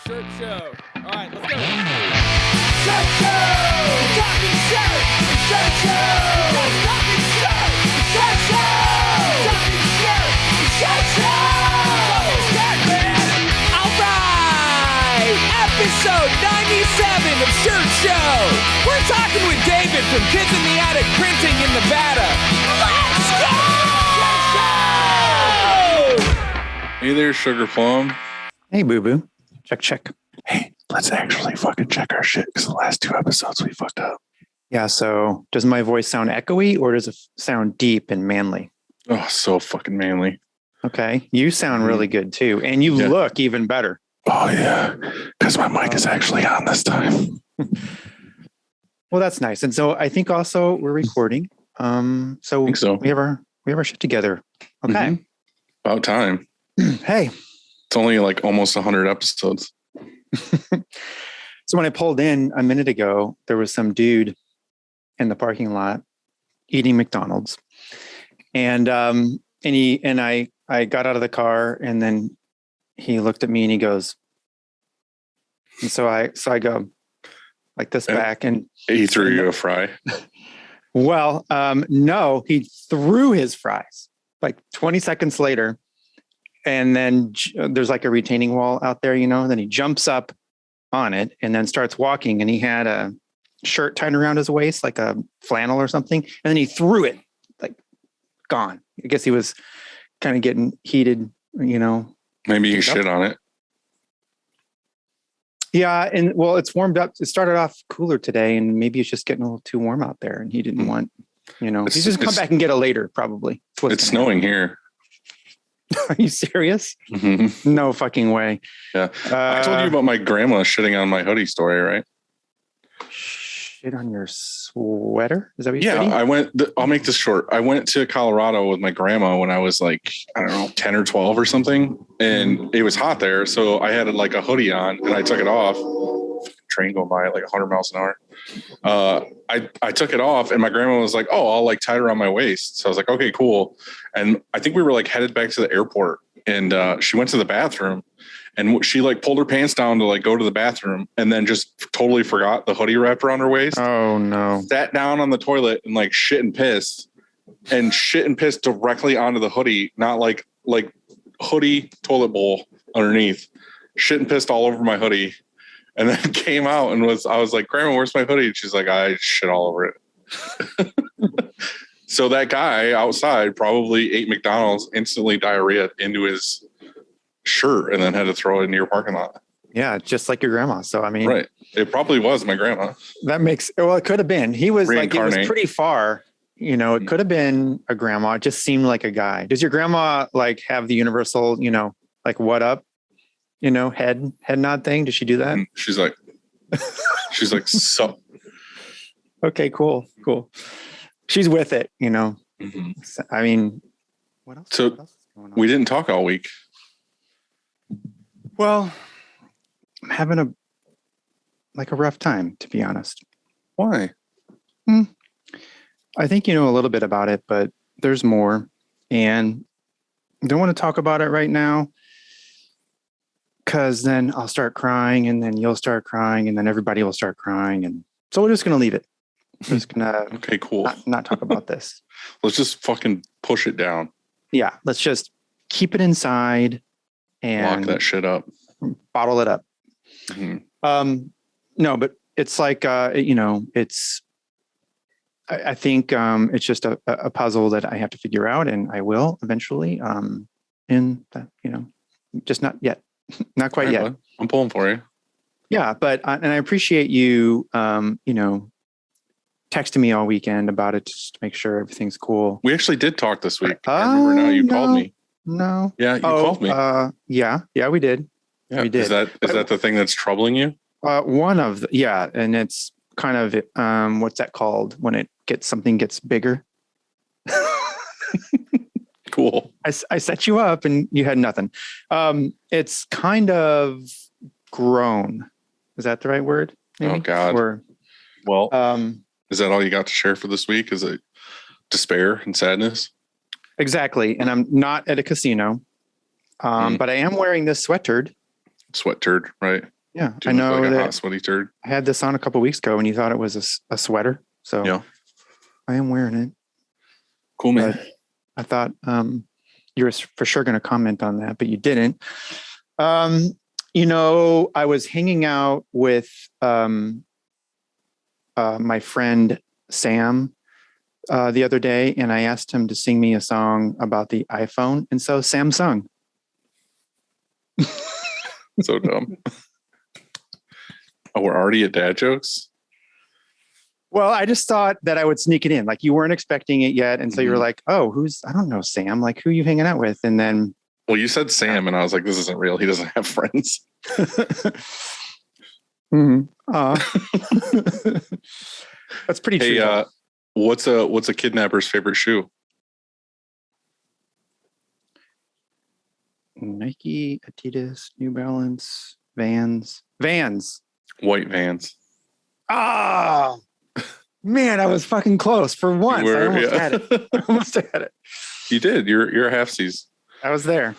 Shirt show. All right, let's go. Shirt show! Talking shirt! Shirt show! Talking shirt! Shirt show! Talking shirt! Shirt show! Shirt, man! All right! Episode 97 of Shirt Show. We're talking with David from Kids in the Attic Printing in Nevada. Let's go! Shirt show! Hey there, Sugar Plum. Hey, Boo Boo. Check. Hey, let's actually fucking check our shit because the last two episodes we fucked up. Yeah, so does my voice sound echoey or does it sound deep and manly? Oh, so fucking manly. Okay. You sound really good too. And you look even better. Oh, yeah. Because my mic is actually on this time. Well, that's nice. And so I think also we're recording. So we have our shit together. Okay. Mm-hmm. About time. Hey. It's only like almost 100 episodes. So when I pulled in a minute ago, there was some dude in the parking lot eating McDonald's. And I got out of the car and then he looked at me and he goes, and so I go like this back and he threw you a fry. Well, no, he threw his fries like 20 seconds later. And then there's like a retaining wall out there, and then he jumps up on it and then starts walking. And he had a shirt tied around his waist, like a flannel or something. And then he threw it, like gone. I guess he was kind of getting heated, Maybe you shit on it. Yeah. And well, it's warmed up. It started off cooler today and maybe it's just getting a little too warm out there. And he didn't want, he's just come back and get it later, probably. It's snowing here. Are you serious? Mm-hmm. No fucking way. Yeah. I told you about my grandma shitting on my hoodie story, right? Shit on your sweater? Is that what you said? I'll make this short. I went to Colorado with my grandma when I was like, I don't know, 10 or 12 or something. And it was hot there. So I had like a hoodie on and I took it off. Train going by at like 100 miles an hour. I took it off and my grandma was like, oh, I'll like tie it around my waist. So I was like, okay, cool. And I think we were like headed back to the airport and she went to the bathroom and she like pulled her pants down to like go to the bathroom and then just totally forgot the hoodie wrapped around her waist. Oh no. Sat down on the toilet and like shit and pissed directly onto the hoodie, not like hoodie toilet bowl underneath. Shit and pissed all over my hoodie. And then came out and I was like, Grandma, where's my hoodie? And she's like, I shit all over it. So that guy outside probably ate McDonald's, instantly diarrhea into his shirt, and then had to throw it into your parking lot. Yeah, just like your grandma. So, I mean. Right. It probably was my grandma. It could have been. He was like, it was pretty far. It could have been a grandma. It just seemed like a guy. Does your grandma like have the universal, like what up? Head nod thing. Does she do that? She's like, so. Okay, cool. She's with it, Mm-hmm. I mean, what else? So what else is going on? We didn't talk all week. Well, I'm having a rough time, to be honest. Why? I think you know a little bit about it, but there's more, and I don't want to talk about it right now. Because then I'll start crying and then you'll start crying and then everybody will start crying. And so we're just going to leave it. We're just going to okay, cool. Not talk about this. Let's just fucking push it down. Yeah. Let's just keep it inside and lock that shit up. Bottle it up. Mm-hmm. No, but it's like, I think it's just a puzzle that I have to figure out and I will eventually. And that, just not yet. Not quite yet. Bud. I'm pulling for you. Yeah, but and I appreciate you, texting me all weekend about it just to make sure everything's cool. We actually did talk this week. I remember now. You called me. No. Yeah, you called me. Yeah, we did. Yeah, we did. Is that the thing that's troubling you? One of the and it's kind of what's that called when something gets bigger? Cool. I set you up and you had nothing. It's kind of grown. Is that the right word? Maybe? Oh God. Is that all you got to share for this week? Is it despair and sadness? Exactly. And I'm not at a casino. But I am wearing this sweater sweat turd, right? Yeah, Didn't I know look like a that hot sweaty turd. I had this on a couple weeks ago and you thought it was a sweater. So Yeah. I am wearing it. Cool, man. But I thought you were for sure going to comment on that, but you didn't. I was hanging out with my friend Sam the other day, and I asked him to sing me a song about the iPhone. And so Sam sung. So dumb. Oh, we're already at dad jokes? Well, I just thought that I would sneak it in. Like you weren't expecting it yet. And so you were like, oh, I don't know, Sam. Like, who are you hanging out with? And then. Well, you said Sam, and I was like, this isn't real. He doesn't have friends. That's pretty true. Hey, what's a kidnapper's favorite shoe? Nike, Adidas, New Balance, Vans. White Vans. Ah, man, I was fucking close for once. I almost had it. Almost had it. You did. You're a halfsies. I was there.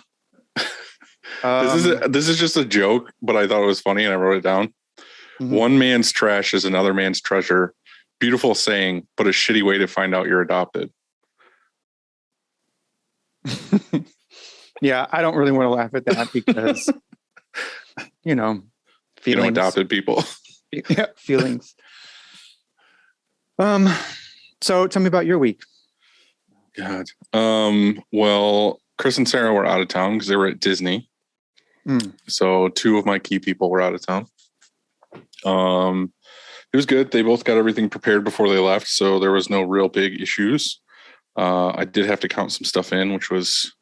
This is just a joke, but I thought it was funny and I wrote it down. Mm-hmm. One man's trash is another man's treasure. Beautiful saying, but a shitty way to find out you're adopted. Yeah, I don't really want to laugh at that because, feelings. Adopted people. Yeah, feelings. So tell me about your week. God. Well, Chris and Sarah were out of town because they were at Disney. So two of my key people were out of town. It was good. They both got everything prepared before they left, so there was no real big issues. I did have to count some stuff in, which was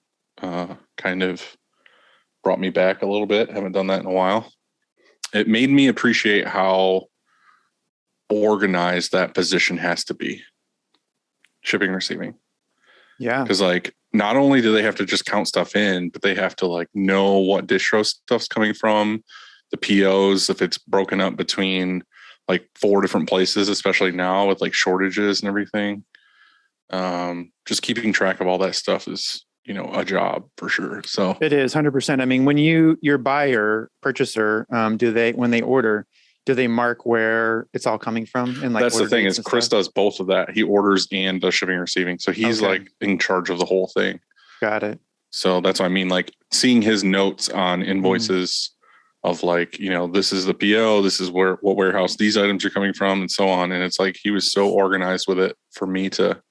kind of brought me back a little bit. Haven't done that in a while. It made me appreciate how organized that position has to be. Shipping and receiving. Yeah. Because not only do they have to just count stuff in, but they have to know what distro stuff's coming from, the POs, if it's broken up between 4 different places, especially now with shortages and everything. Just keeping track of all that stuff is, a job for sure. So it is 100%. I mean, when your purchaser, when they order, do they mark where it's all coming from? And that's the thing is Chris does both of that. He orders and does shipping and receiving. So he's in charge of the whole thing. Got it. So that's what I mean. Seeing his notes on invoices of this is the PO, this is what warehouse these items are coming from and so on. And it's he was so organized with it for me to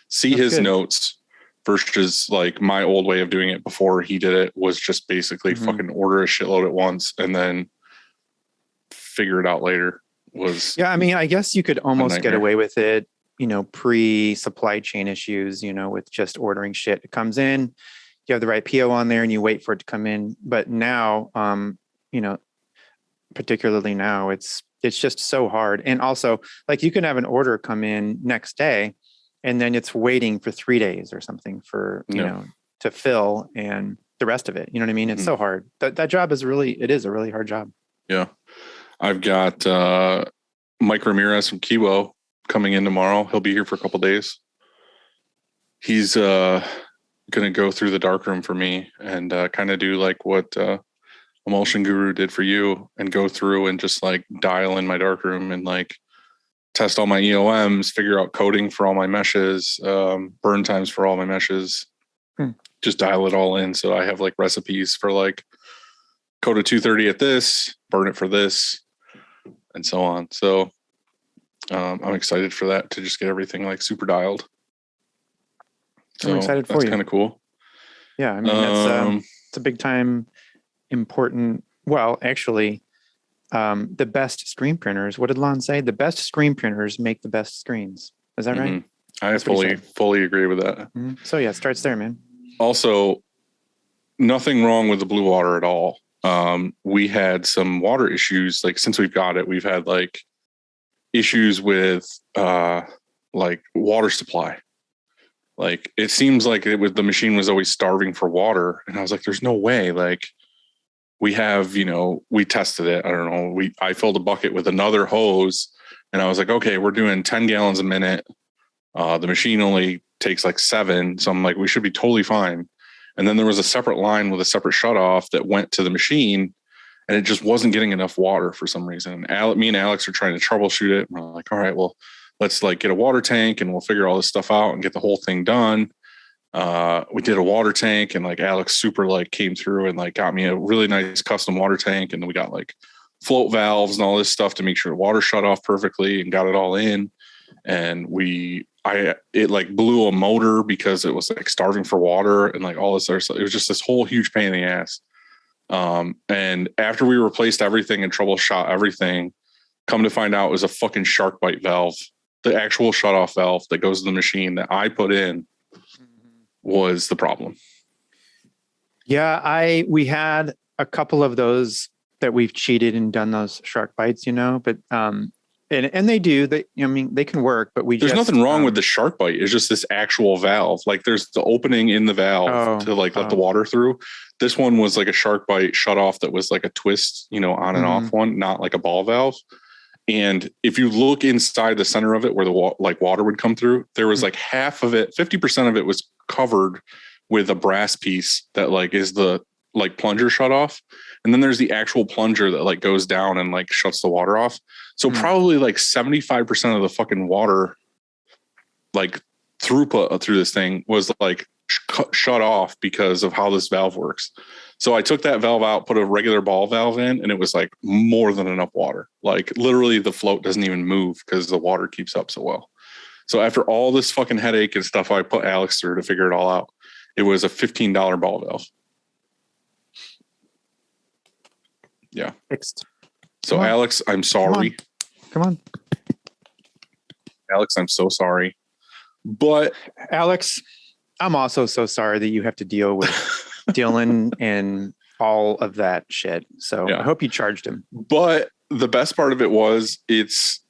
see his notes versus my old way of doing it before he did it was just basically fucking order a shitload at once and then figure it out later. I mean, I guess you could almost get away with it, pre-supply chain issues, with just ordering shit. It comes in, you have the right PO on there and you wait for it to come in. But now, particularly now, it's just so hard. And also you can have an order come in next day and then it's waiting for 3 days or something for, to fill and the rest of it. You know what I mean? It's so hard. That job is a really hard job. Yeah. I've got Mike Ramirez from Kiwo coming in tomorrow. He'll be here for a couple days. He's going to go through the darkroom for me and kind of do what Emulsion Guru did for you and go through and just dial in my darkroom and test all my EOMs, figure out coding for all my meshes, burn times for all my meshes, just dial it all in. So I have recipes for code a 230 at this, burn it for this, and so on. So I'm excited for that to just get everything super dialed. So I'm excited for you. That's kind of cool. Yeah. I mean, it's a big time important. Well, actually, the best screen printers, what did Lon say? The best screen printers make the best screens. Is that right? I fully agree with that. So yeah, it starts there, man. Also, nothing wrong with the blue water at all. We had some water issues. Since we've got it, we've had issues with water supply. It seems the machine was always starving for water. And I was there's no way. We have, we tested it. I don't know. I filled a bucket with another hose and I was okay, we're doing 10 gallons a minute. The machine only takes 7. So I'm we should be totally fine. And then there was a separate line with a separate shutoff that went to the machine. and it just wasn't getting enough water for some reason. Me and Alex are trying to troubleshoot it. And we're like, all right, well, let's like get a water tank and we'll figure all this stuff out and get the whole thing done. We did a water tank, and like Alex super like came through and like got me a really nice custom water tank. And then we got like float valves and all this stuff to make sure the water shut off perfectly and got it all in. And it like blew a motor because it was like starving for water and like all this other stuff. It was just this whole huge pain in the ass. And after we replaced everything and troubleshot everything, come to find out it was a fucking shark bite valve. The actual shut off valve that goes to the machine that I put in was the problem. Yeah, we had a couple of those that we've cheated and done those shark bites, but and they do. They can work, but there's nothing wrong with the shark bite. It's just this actual valve. Like there's the opening in the valve to like let the water through. This one was like a shark bite shut off that was like a twist, on and off one, not like a ball valve. And if you look inside the center of it where the water would come through, there was like half of it, 50% of it was covered with a brass piece that like is the like plunger shut off. And then there's the actual plunger that like goes down and like shuts the water off. So probably like 75% of the fucking water like throughput through this thing was like shut off because of how this valve works. So I took that valve out, put a regular ball valve in, and it was like more than enough water. Like literally the float doesn't even move because the water keeps up so well. So after all this fucking headache and stuff I put Alex through to figure it all out, it was a $15 ball valve. Yeah. Fixed. So Alex, I'm sorry. Come on. Alex, I'm so sorry. But Alex, I'm also so sorry that you have to deal with Dylan and all of that shit. So I hope you charged him. But the best part of it was it's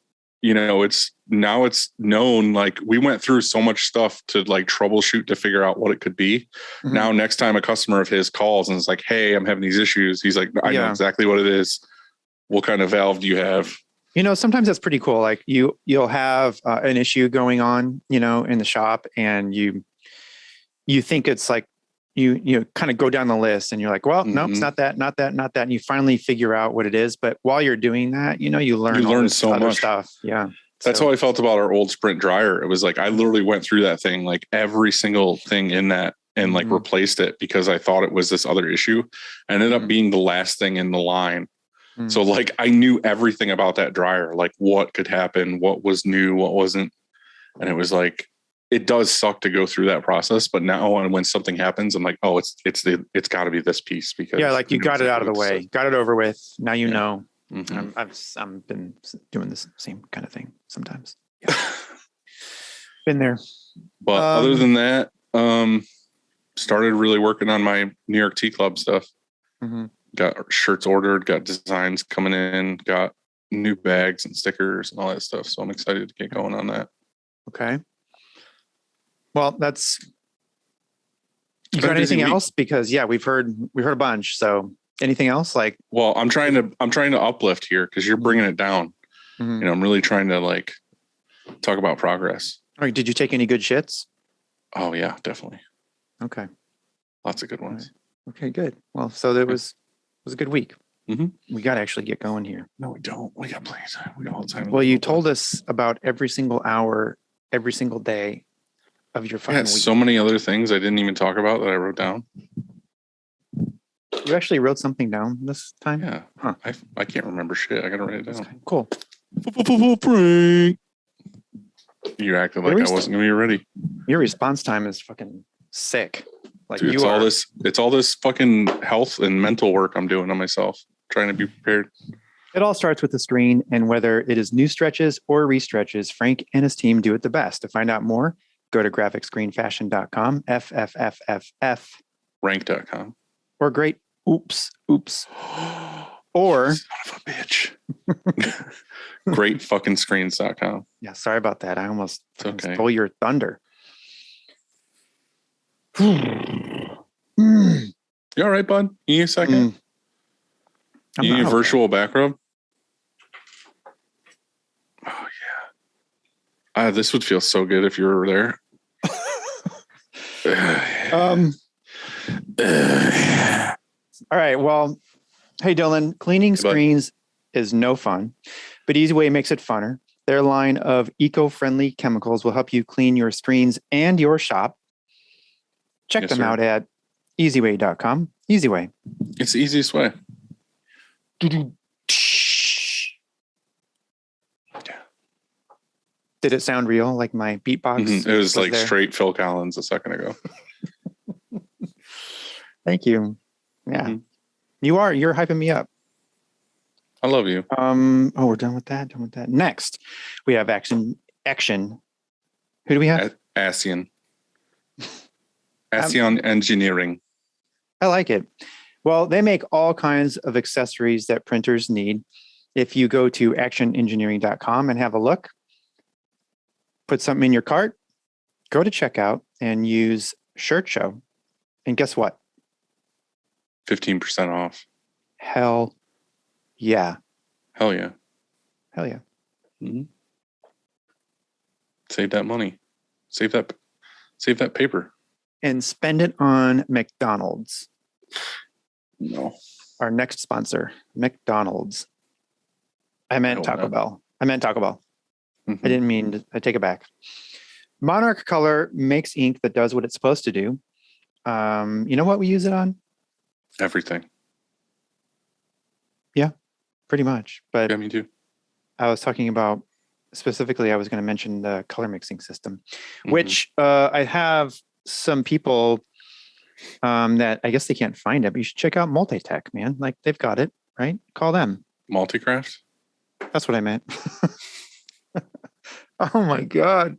known, like we went through so much stuff to like troubleshoot to figure out what it could be. Mm-hmm. Now, next time a customer of his calls and is like, hey, I'm having these issues. He's like, I know exactly what it is. What kind of valve do you have? Sometimes that's pretty cool. Like you'll have an issue going on, in the shop, and you think it's like, you kind of go down the list and you're like, well, no, it's not that. And you finally figure out what it is. But while you're doing that, you learn so much stuff. Yeah. That's how I felt about our old Sprint dryer. It was like, I literally went through that thing, like every single thing in that, and like replaced it because I thought it was this other issue. I ended up being the last thing in the line. So like, I knew everything about that dryer, like what could happen, what was new, what wasn't. And it was like, it does suck to go through that process, but now when something happens, I'm like, oh, it's got to be this piece because like you got it out of the way, got it over with. Now know. Mm-hmm. I've been doing the same kind of thing sometimes. Yeah. Been there. But other than that, started really working on my New York Tea Club stuff. Mm-hmm. Got shirts ordered, got designs coming in, got new bags and stickers and all that stuff. So I'm excited to get going on that. Okay. Well, you got anything else? Because we've heard a bunch. So anything else? Like, well, I'm trying to uplift here because you're bringing it down. Mm-hmm. I'm really trying to like talk about progress. All right. Did you take any good shits? Oh yeah, definitely. Okay. Lots of good ones. Right. Okay, good. Well, so that was a good week. Mm-hmm. We got to actually get going here. No, we don't. We got plenty of time. We got all the time. Well, you told us about every single hour, every single day of your fucking week. So many other things I didn't even talk about that I wrote down. You actually wrote something down this time? Yeah. Huh. I can't remember shit. I got to write it down. Okay, cool. Prank. You acted like I wasn't going to be ready. Your response time is fucking sick. Like, dude, it's all this fucking health and mental work I'm doing on myself, trying to be prepared. It all starts with the screen, and whether it is new stretches or restretches, Frank and his team do it the best. To find out more, go to graphicscreenfashion.com, FFFFF. Rank.com. Or great, oops. Or son of a bitch. Greatfuckingscreens.com. Yeah, sorry about that. I almost stole your thunder. You all right, bud? You need a second? You need a virtual back rub? Oh, yeah. This would feel so good if you were there. All right. Well, Hey, Dylan, cleaning Hey, bud. screens is no fun, but EasyWay makes it funner. Their line of eco-friendly chemicals will help you clean your screens and your shop. Check Yes, them sir. out at easyway.com. EasyWay. It's the easiest way. Did it sound real, like my beatbox? Mhm. It was like there? straight Phil Collins a second ago. Thank you. Yeah. Mhm. You're hyping me up. I love you. We're done with that. Next, we have action. Who do we have? ASEAN. ASEAN Engineering. I like it. Well, they make all kinds of accessories that printers need. If you go to actionengineering.com and have a look, put something in your cart, go to checkout and use Shirt Show. And guess what? 15% off. Hell yeah. Hell yeah. Hell yeah. Mhm. Save that money. Save that paper. And spend it on McDonald's. No. Our next sponsor, McDonald's. I meant Taco Bell. Mhm. I didn't mean to. I take it back. Monarch Color makes ink that does what it's supposed to do. You know what we use it on? Everything. Pretty much. But Yeah, me too. I was talking about specifically, I was going to mention the color mixing system, Mhm. which I have some people that I guess they can't find it, but you should check out Multitech, man. Like they've got it, right? Call them. Multicraft? That's what I meant. Oh my God.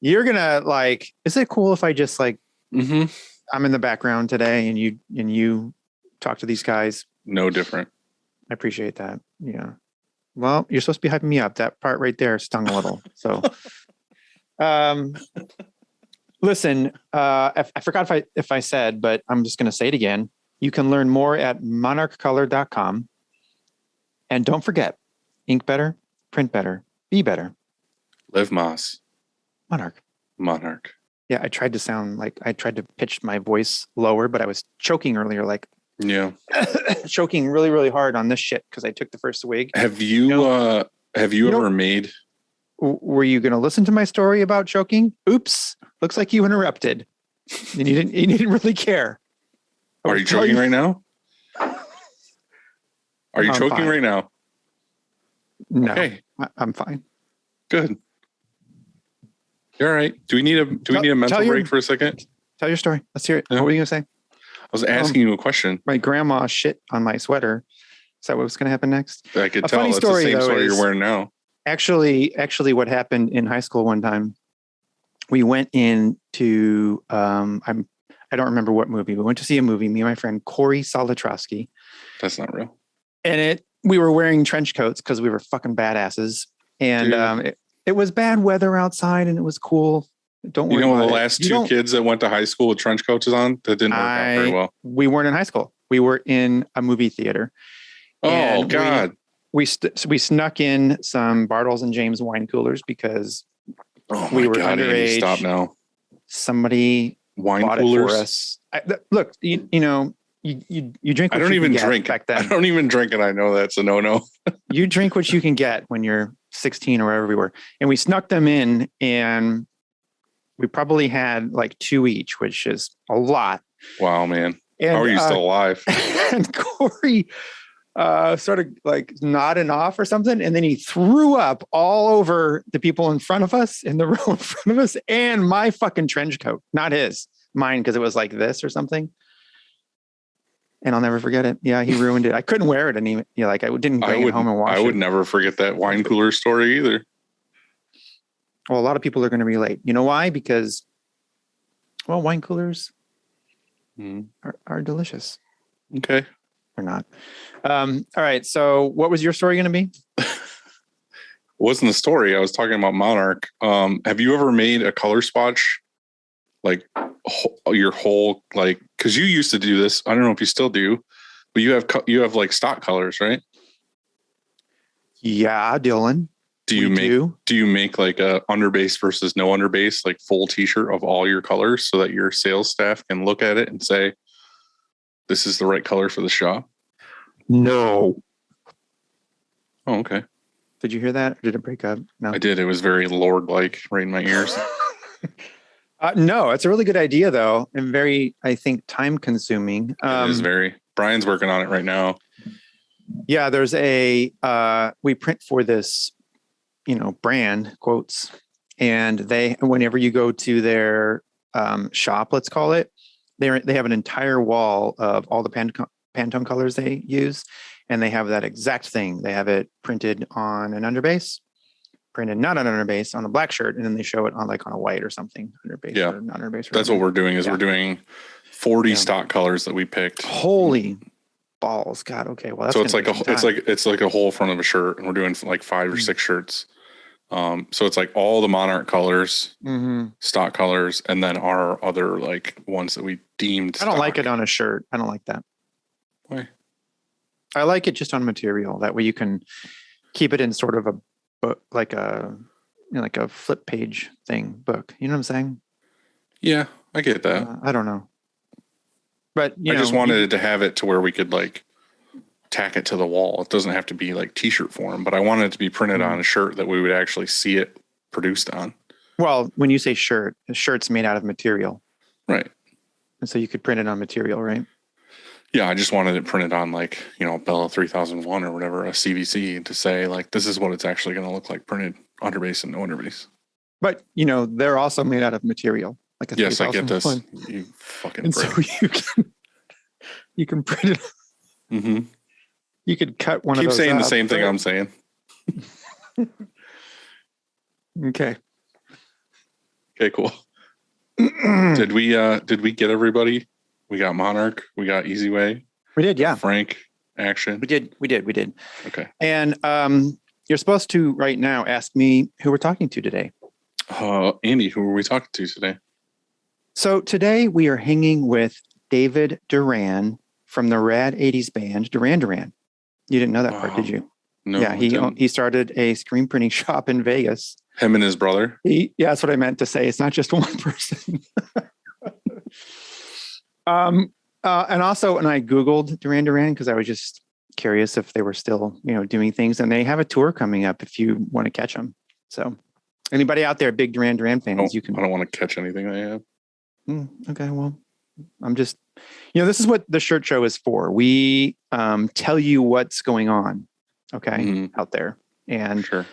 You're gonna like, is it cool if I just like Mm-hmm. I'm in the background today and you talk to these guys? No different. I appreciate that. Yeah. Well, you're supposed to be hyping me up. That part right there stung a little. So listen, I forgot if I said, but I'm just gonna say it again. You can learn more at monarchcolor.com. And don't forget, ink better, print better, be better. Live Moss. Monarch. Yeah, I tried to pitch my voice lower, but I was choking earlier, like Yeah. choking really, really hard on this shit because I took the first swig. Have you ever made? Were you going to listen to my story about choking? Oops! Looks like you interrupted, and you didn't really care. Are you choking right now? Are you I'm choking fine. right now? No, Okay. I'm fine. Good. You're all right. Do we need a mental break for a second? Tell your story. Let's hear it. Yeah. What were you going to say? I was asking you a question. My grandma shit on my sweater. Is that what was going to happen next? I could A tell. funny That's story, the same though, story is- you're wearing now. Actually, what happened in high school one time, we went into I don't remember what movie. We went to see a movie. Me and my friend Corey Solitrowski, That's not real. and we were wearing trench coats because we were fucking badasses. And Dude. it was bad weather outside, and it was cool. Don't worry about The it. last two kids that went to high school with trench coats on, that didn't work out very well. We weren't in high school. We were in a movie theater. Oh And God. We snuck in some Bartles and James wine coolers because Oh we my were God, Andy, underage. stop now. Somebody Wine bought coolers. it for us. Look, you drink. I What don't you even can get drink. back I then. don't even drink, and I know that's a no-no. You drink what you can get when you're 16 or wherever we were, and we snuck them in, and we probably had like 2 each, which is a lot. Wow, man. And, How are you still alive? And Corey started like nodding off or something, and then he threw up all over the people in front of us, in the row in front of us, and my fucking trench coat, not his, mine, because it was like this or something. And I'll never forget it. Yeah, he ruined it. I couldn't wear it, and I didn't bring it home and wash it. I would never forget that wine cooler story either. Well, a lot of people are going to relate. You know why? Because, well, wine coolers are delicious. Okay. Or not. All right. So what was your story going to be? It wasn't the story. I was talking about Monarch. Have you ever made a color swatch? Like your whole, like, because you used to do this. I don't know if you still do, but you have like stock colors, right? Yeah, Dylan. Do you make like a underbase versus no underbase, like full t-shirt of all your colors so that your sales staff can look at it and say, this is the right color for the shop? No. Oh, okay. Did you hear that? Or did it break up? No. I did. It was very Lord-like right in my ears. No, it's a really good idea though, and very, I think, time consuming. It is very. Brian's working on it right now. Yeah, there's we print for this, brand quotes, and whenever you go to their shop, let's call it, they have an entire wall of all the Pantone colors they use, and they have that exact thing. They have it printed on an underbase, printed not on an underbase on a black shirt, and then they show it on a white or something, underbase or not underbase. That's what we're doing. We're doing 40 stock colors that we picked. Holy balls, God. Okay, well, that's so it's like a whole front of a shirt, and we're doing like 5 or 6 shirts. So it's like all the Monarch colors, stock colors, and then our other like ones that we deemed. I don't like it on a shirt. I don't like that. Why? I like it just on material. That way you can keep it in sort of a book, like a flip page thing book. You know what I'm saying? Yeah, I get that. I don't know. But I just wanted it to have it to where we could like tack it to the wall. It doesn't have to be like t-shirt form, but I wanted it to be printed on a shirt that we would actually see it produced on. Well, when you say shirt, a shirt's made out of material. Right. And so you could print it on material, right? Yeah, I just wanted it printed on like, Bella 3001 or whatever, a CVC, to say like, this is what it's actually going to look like printed underbase and no underbase. But, they're also made out of material. Like a yes, I get this. You fucking and prick. So you can print it. Mm-hmm. You could cut one of Keep those saying up, the same thing I'm saying. Okay. Okay, cool. Did we get everybody? We got Monarch. We got Easy Way. We did, yeah. Frank, Action. We did. Okay. And you're supposed to right now ask me who we're talking to today. Andy, who are we talking to today? So today we are hanging with David Duran from the Rad 80s band Duran. You didn't know that part, did you? No. Yeah, he started a screen printing shop in Vegas. Him and his brother? Yeah, that's what I meant to say. It's not just one person. And also, and I Googled Duran because I was just curious if they were still, doing things. And they have a tour coming up if you want to catch them. So anybody out there, big Duran fans, you can. I don't want to catch anything they have. Okay, well, I'm just, this is what the shirt show is for. We tell you what's going on, out there. And sure.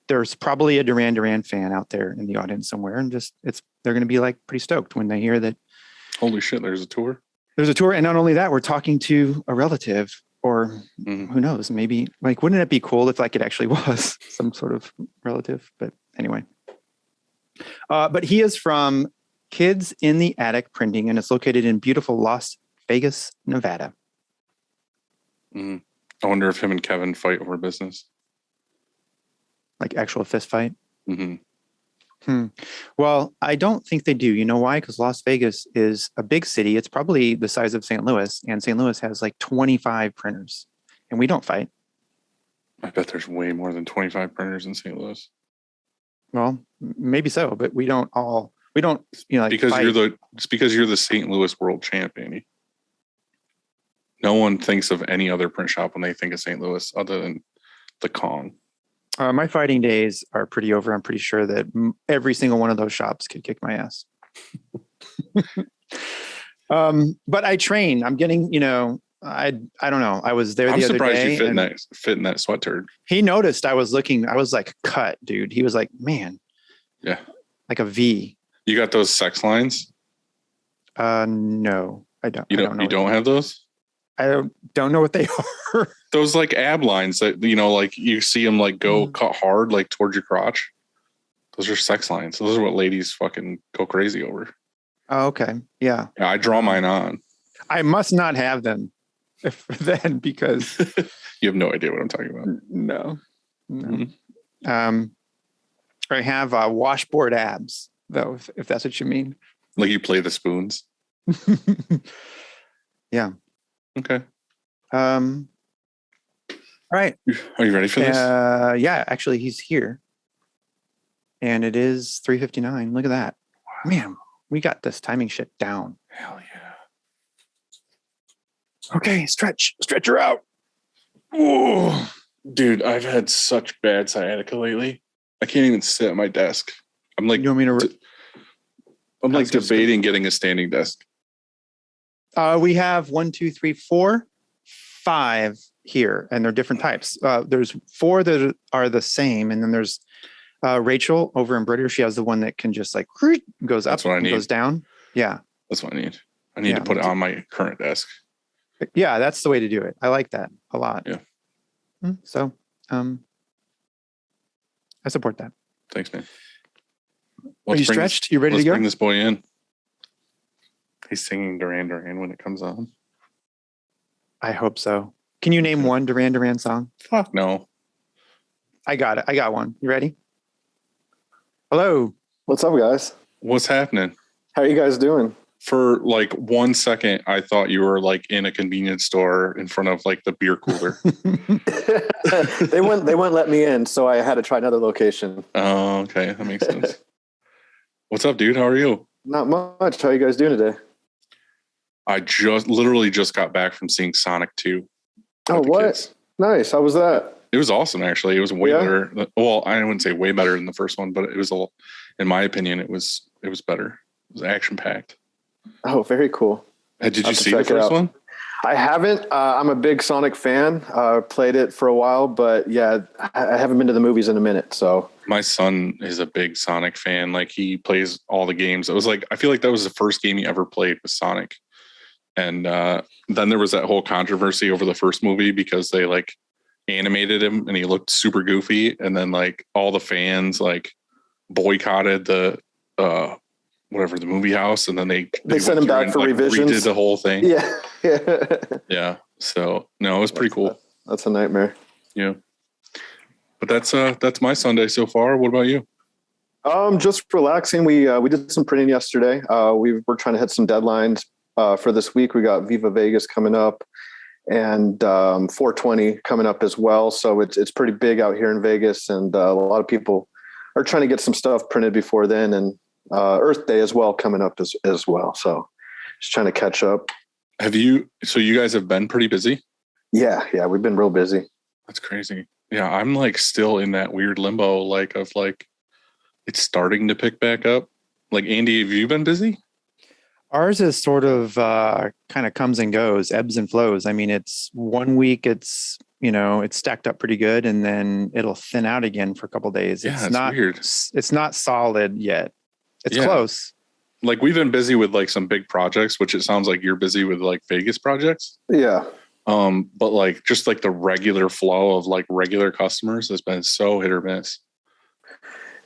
There's probably a Duran fan out there in the audience somewhere. And they're going to be like pretty stoked when they hear that. Holy shit, there's a tour. There's a tour. And not only that, we're talking to a relative or who knows, maybe wouldn't it be cool if it actually was some sort of relative? But anyway, but he is from Kids in the Attic Printing, and it's located in beautiful Las Vegas, Nevada. I wonder if him and Kevin fight over business. Like actual fist fight? Mm-hmm. Well, I don't think they do. You know why? Because Las Vegas is a big city. It's probably the size of St. Louis, and St. Louis has 25 printers, and we don't fight. I bet there's way more than 25 printers in St. Louis. Well, maybe so, but we don't, because fight. It's because you're the St. Louis world champ, Andy. No one thinks of any other print shop when they think of St. Louis other than the Kong. My fighting days are pretty over. I'm pretty sure that every single one of those shops could kick my ass. But I train. I'm getting, I don't know. I was there the other day. I'm surprised you fit in that sweat turd. He noticed I was looking. I was like cut, dude. He was like, man. Yeah. Like a V. You got those sex lines? No, I don't. You don't have those? I don't know what they are. Those ab lines that, you see them go cut hard, towards your crotch. Those are sex lines. Those are what ladies fucking go crazy over. Oh, okay. Yeah. I draw mine on. I must not have them because you have no idea what I'm talking about. No. Mm-hmm. I have washboard abs though, if that's what you mean. Like you play the spoons. Yeah. Okay. All right. Are you ready for this? Yeah, actually he's here. And it is 3:59. Look at that. Wow. Man, we got this timing shit down. Hell yeah. Okay, stretch her out. Oh, dude, I've had such bad sciatica lately. I can't even sit at my desk. I'm like, You want me to? I'm I like was just debating getting a standing desk. We have 1, 2, 3, 4, 5 here, and they're different types. There's 4 that are the same, and then there's Rachel over in Britter. She has the one that can just like goes up That's what I and need. goes down. Yeah, That's what I need. I need to put it on my current desk. yeah, that's the way to do it. I like that a lot. Yeah. So, I support that. Thanks, man. Are you stretched? You ready to go? Let's bring this boy in. He's singing Duran Duran when it comes on. I hope so. Can you name one Duran Duran song? Fuck no. I got it. I got one. You ready? Hello. What's up, guys? What's happening? How are you guys doing? For like 1 second, I thought you were like in a convenience store in front of like the beer cooler. They wouldn't let me in, so I had to try another location. Oh, okay. That makes sense. What's up, dude? How are you? Not much. How are you guys doing today? I literally just got back from seeing Sonic 2. Oh, with the what? kids. Nice. How was that? It was awesome, actually. It was way Yeah? better. Well, I wouldn't say way better than the first one, but it was in my opinion, it was better. It was action packed. Oh, very cool. Did I'll you have to see the check it first out. one? I haven't. I'm a big Sonic fan. Played it for a while, but yeah, I haven't been to the movies in a minute. So My son is a big Sonic fan. Like he plays all the games. It was like, I feel like that was the first game he ever played with Sonic. And then there was that whole controversy over the first movie because they like animated him and he looked super goofy. And then like all the fans like boycotted the whatever the movie house, and then they sent him back for like, revisions. redid the whole thing. yeah, Yeah. So no, it was pretty cool. That's a nightmare. Yeah. But that's my Sunday so far. What about you? Just relaxing. We did some printing yesterday. We're trying to hit some deadlines for this week. We got Viva Vegas coming up and 420 coming up as well. So it's pretty big out here in Vegas, and a lot of people are trying to get some stuff printed before then, and Earth Day as well coming up as well. So just trying to catch up. So you guys have been pretty busy? Yeah, we've been real busy. That's crazy. Yeah, I'm like still in that weird limbo, like of like it's starting to pick back up. Like Andy, have you been busy? Ours is sort of kind of comes and goes, ebbs and flows. I mean, it's 1 week, it's stacked up pretty good, and then it'll thin out again for a couple of days. Yeah, it's it's not weird. It's not solid yet. It's Yeah. close. Like we've been busy with like some big projects, which it sounds like you're busy with like Vegas projects. Yeah. But like just like the regular flow of like regular customers has been so hit or miss.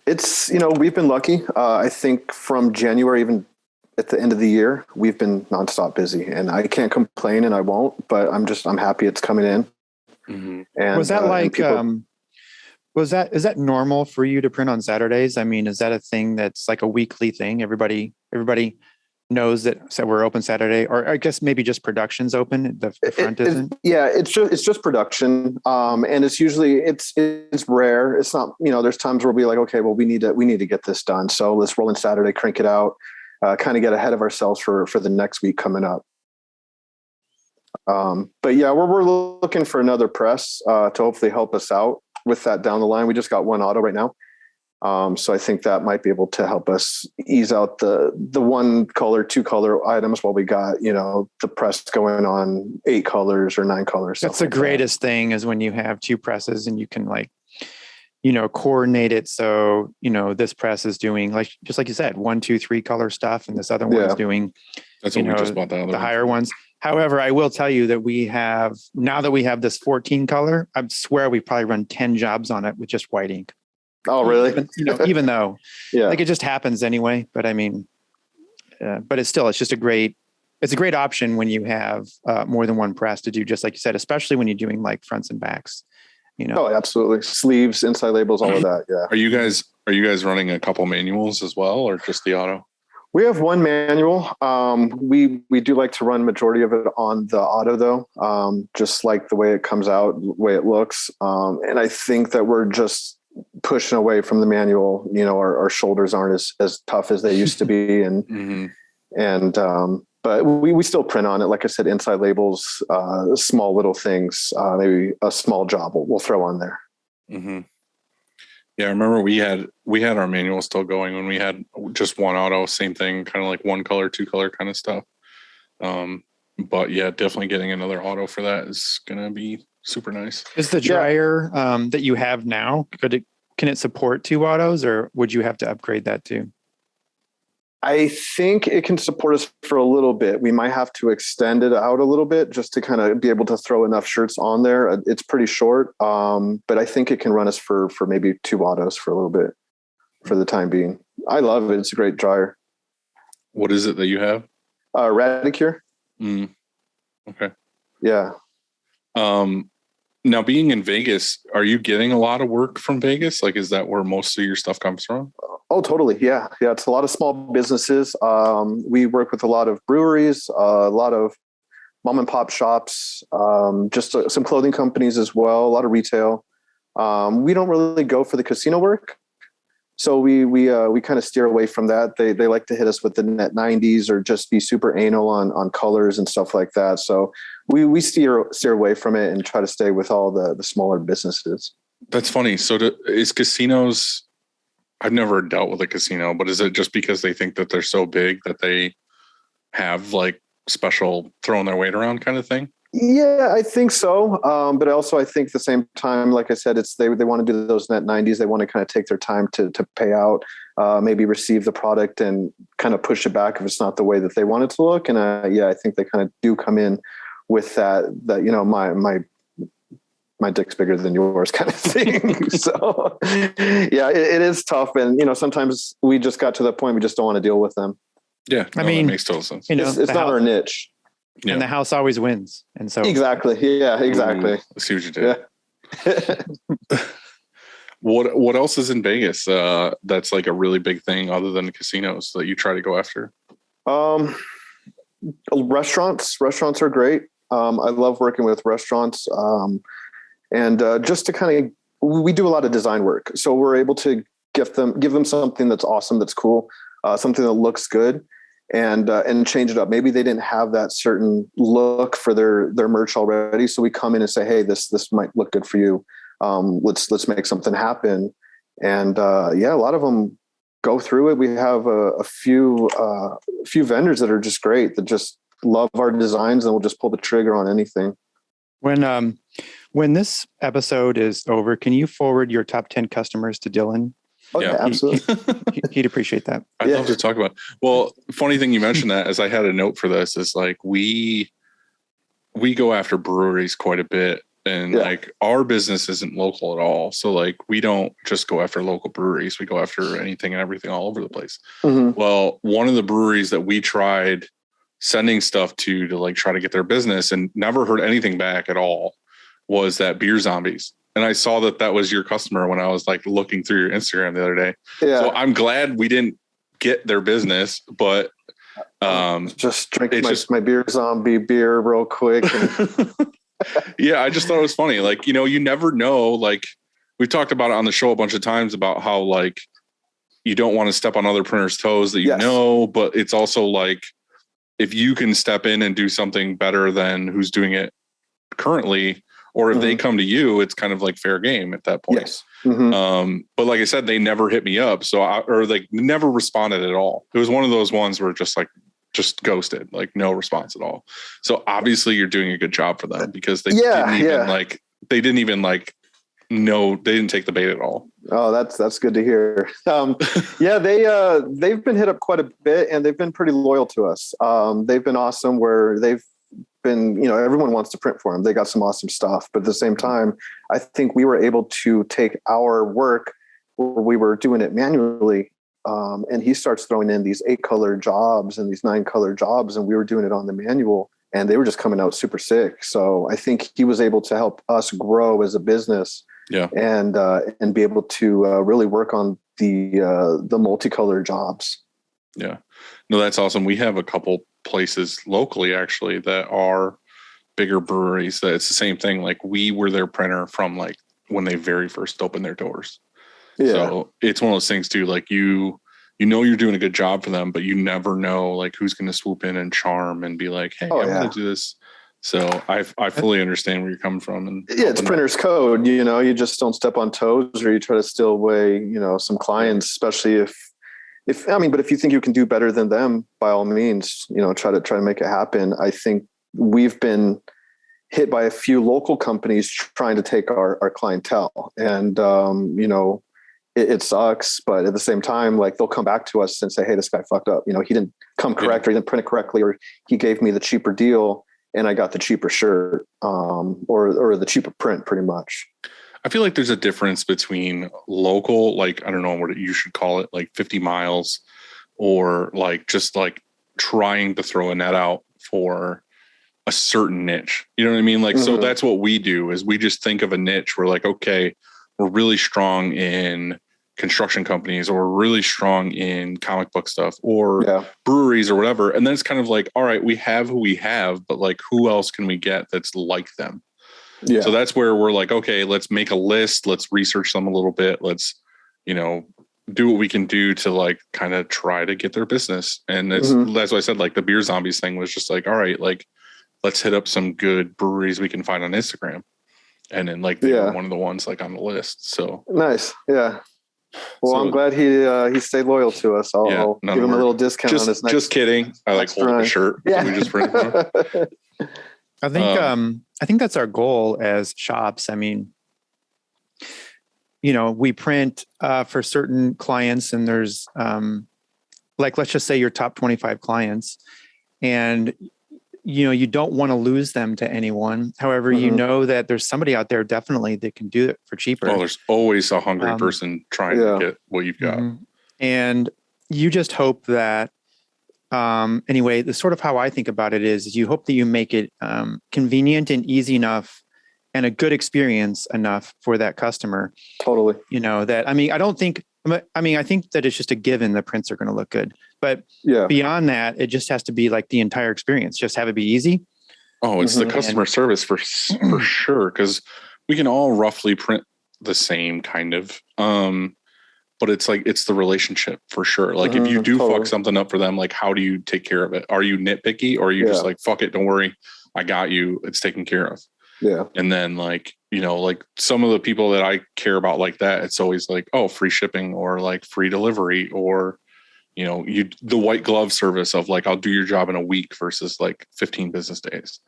It's, we've been lucky. I think from January, even at the end of the year, we've been nonstop busy, and I can't complain, and I won't, but I'm happy it's coming in. Mm-hmm. And Was that and people- is that normal for you to print on Saturdays? I mean, is that a thing that's like a weekly thing? Everybody knows that we're open Saturday, or I guess maybe just production's open. The front isn't. It's just production. And it's usually it's rare. It's not, there's times where we'll be like, okay, well, we need to get this done. So let's roll in Saturday, crank it out, kind of get ahead of ourselves for the next week coming up. But yeah, we're looking for another press to hopefully help us out with that down the line. We just got one auto right now. So I think that might be able to help us ease out the 1 color, 2 color items while we got, the press going on 8 colors or 9 colors. That's the greatest thing is when you have 2 presses and you can like, coordinate it. So, this press is doing just like you said, 1, 2, 3 color stuff. And this other one is doing, That's what we just bought the higher ones. However, I will tell you that now that we have this 14 color, I swear we probably run 10 jobs on it with just white ink. Oh, really? Even though yeah, it just happens anyway, but I mean, but it's just a great option when you have more than one press to do, just like you said, especially when you're doing like fronts and backs, Oh, absolutely. Sleeves, inside labels, all of that. Yeah. Are you guys running a couple manuals as well, or just the auto? We have one manual. We do like to run majority of it on the auto though. Just like the way it comes out, the way it looks. And I think that we're just pushing away from the manual. Our shoulders aren't as tough as they used to be. And, Mm-hmm. and but we still print on it. Like I said, inside labels, small little things, maybe a small job we'll throw on there. Mm-hmm. Yeah, I remember we had our manual still going when we had just one auto, same thing, kind of like one color, two color kind of stuff. But yeah, definitely getting another auto for that is gonna be super nice. Is the dryer that you have now, can it support 2 autos, or would you have to upgrade that too? I think it can support us for a little bit. We might have to extend it out a little bit just to kind of be able to throw enough shirts on there. It's pretty short, but I think it can run us for maybe 2 autos for a little bit for the time being. I love it. It's a great dryer. What is it that you have? Radicure. Okay. Yeah. Now being in Vegas, are you getting a lot of work from Vegas? Like, is that where most of your stuff comes from? Oh, totally. Yeah. Yeah. It's a lot of small businesses. We work with a lot of breweries, a lot of mom and pop shops, just some clothing companies as well, a lot of retail. We don't really go for the casino work. So we kind of steer away from that. They like to hit us with the net 90s or just be super anal on colors and stuff like that. So we steer away from it and try to stay with all the smaller businesses. That's funny. So is casinos, I've never dealt with a casino, but is it just because they think that they're so big that they have like special throwing their weight around kind of thing? Yeah, I think so. But also I think at the same time, like I said, it's they want to do those net 90s. They want to kind of take their time to pay out, maybe receive the product and kind of push it back if it's not the way that they want it to look. And I think they kind of do come in with that, you know, my dick's bigger than yours kind of thing. So yeah, it is tough. And, you know, sometimes we just got to the point we just don't want to deal with them. Yeah. I mean, that makes total sense. You know, it's not our niche. Yeah. And the house always wins. And so Exactly. Yeah, exactly. Ooh, I see what you did. Yeah. What else is in Vegas that's like a really big thing other than casinos that you try to go after? Restaurants are great. I love working with restaurants. And just to kind of, we do a lot of design work. So we're able to give them something that's awesome, that's cool, something that looks good, and change it up. Maybe they didn't have that certain look for their merch already. So we come in and say, hey, this might look good for you. Let's make something happen. And a lot of them go through it. We have a few vendors that are just great, that just love our designs, and we'll just pull the trigger on anything. When this episode is over, can you forward your top 10 customers to Dylan? Oh, yeah, absolutely. He'd appreciate that. I'd love to talk about. Well, funny thing you mentioned that, is I had a note for this, is like we go after breweries quite a bit, and like our business isn't local at all. So like we don't just go after local breweries. We go after anything and everything all over the place. Mm-hmm. Well, one of the breweries that we tried sending stuff to like try to get their business and never heard anything back at all was that Beer Zombies. And I saw that was your customer when I was like looking through your Instagram the other day. Yeah. So I'm glad we didn't get their business, but just drink my Beer Zombie beer real quick. And yeah, I just thought it was funny. Like, you know, you never know. Like we've talked about it on the show a bunch of times about how like you don't want to step on other printers' toes that you know, but it's also like if you can step in and do something better than who's doing it currently, or if they come to you, it's kind of like fair game at that point. Yes. Mm-hmm. But like I said, they never hit me up. So or like never responded at all. It was one of those ones where just ghosted, like no response at all. So obviously you're doing a good job for them, because they didn't even they didn't take the bait at all. Oh, that's good to hear. They've been hit up quite a bit, and they've been pretty loyal to us. They've been awesome, where they've been, you know, everyone wants to print for them. They got some awesome stuff, but at the same time, I think we were able to take our work where we were doing it manually. And he starts throwing in these 8-color jobs and these 9-color jobs, and we were doing it on the manual, and they were just coming out super sick. So I think he was able to help us grow as a business. Yeah. And be able to really work on the multicolor jobs. Yeah. No, that's awesome. We have a couple places locally actually that are bigger breweries that it's the same thing. Like we were their printer from like when they very first opened their doors. Yeah. So it's one of those things too, like you you know you're doing a good job for them, but you never know like who's going to swoop in and charm and be like, hey, I want to do this. So I fully understand where you're coming from. And yeah, it's printer's code. You know, you just don't step on toes, or you try to steal away, you know, some clients, especially if but if you think you can do better than them, by all means, you know, try to make it happen. I think we've been hit by a few local companies trying to take our clientele, and you know, it sucks, but at the same time, like they'll come back to us and say, hey, this guy fucked up. You know, he didn't come correct, or he didn't print it correctly, or he gave me the cheaper deal and I got the cheaper shirt, or the cheaper print, pretty much. I feel like there's a difference between local, like, I don't know what you should call it, like 50 miles, or like just like trying to throw a net out for a certain niche. You know what I mean? Like, so that's what we do, is we just think of a niche. We're like, okay, we're really strong in construction companies, or really strong in comic book stuff, or breweries or whatever. And then it's kind of like, all right, we have who we have, but like, who else can we get that's like them? Yeah. So that's where we're like, okay, let's make a list. Let's research them a little bit. Let's, you know, do what we can do to like kind of try to get their business. And that's why I said like the beer zombies thing was just like, all right, like let's hit up some good breweries we can find on Instagram. And then like they were one of the ones like on the list. So nice. Yeah. Well, I'm glad he stayed loyal to us. I'll give him a little discount on his next. Just kidding. I like holding a shirt. Yeah. We just print it. I think that's our goal as shops. I mean, you know, we print for certain clients, and there's like, let's just say your top 25 clients, and you know, you don't want to lose them to anyone. However, you know that there's somebody out there definitely that can do it for cheaper. Oh, there's always a hungry person trying to get what you've got. And you just hope that, anyway, the sort of how I think about it is you hope that you make it convenient and easy enough and a good experience enough for that customer. Totally. You know, that, I mean, I think that it's just a given the prints are going to look good, but beyond that, it just has to be like the entire experience. Just have it be easy. Oh, it's the customer service for sure. Cause we can all roughly print the same kind of, but it's like, it's the relationship for sure. Like if you do fuck something up for them, like how do you take care of it? Are you nitpicky, or are you just like, fuck it, don't worry, I got you, it's taken care of. Yeah. And then like, you know, like some of the people that I care about like that, it's always like, oh, free shipping, or like free delivery, or, you know, the white glove service of like, I'll do your job in a week versus like 15 business days.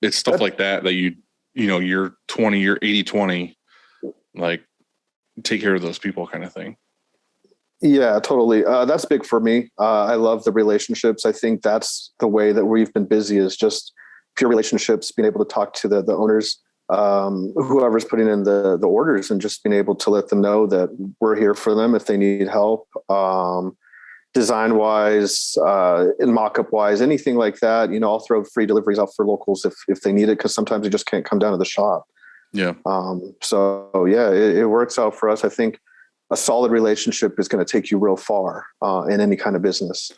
It's stuff like that you know, you're 80-20, like take care of those people kind of thing. Yeah, totally. That's big for me. I love the relationships. I think that's the way that we've been busy, is just pure relationships, being able to talk to the owners, whoever's putting in the orders, and just being able to let them know that we're here for them if they need help, design wise, and mock-up wise, anything like that. You know, I'll throw free deliveries out for locals if they need it, because sometimes they just can't come down to the shop. Yeah. So yeah, it works out for us. I think a solid relationship is going to take you real far in any kind of business.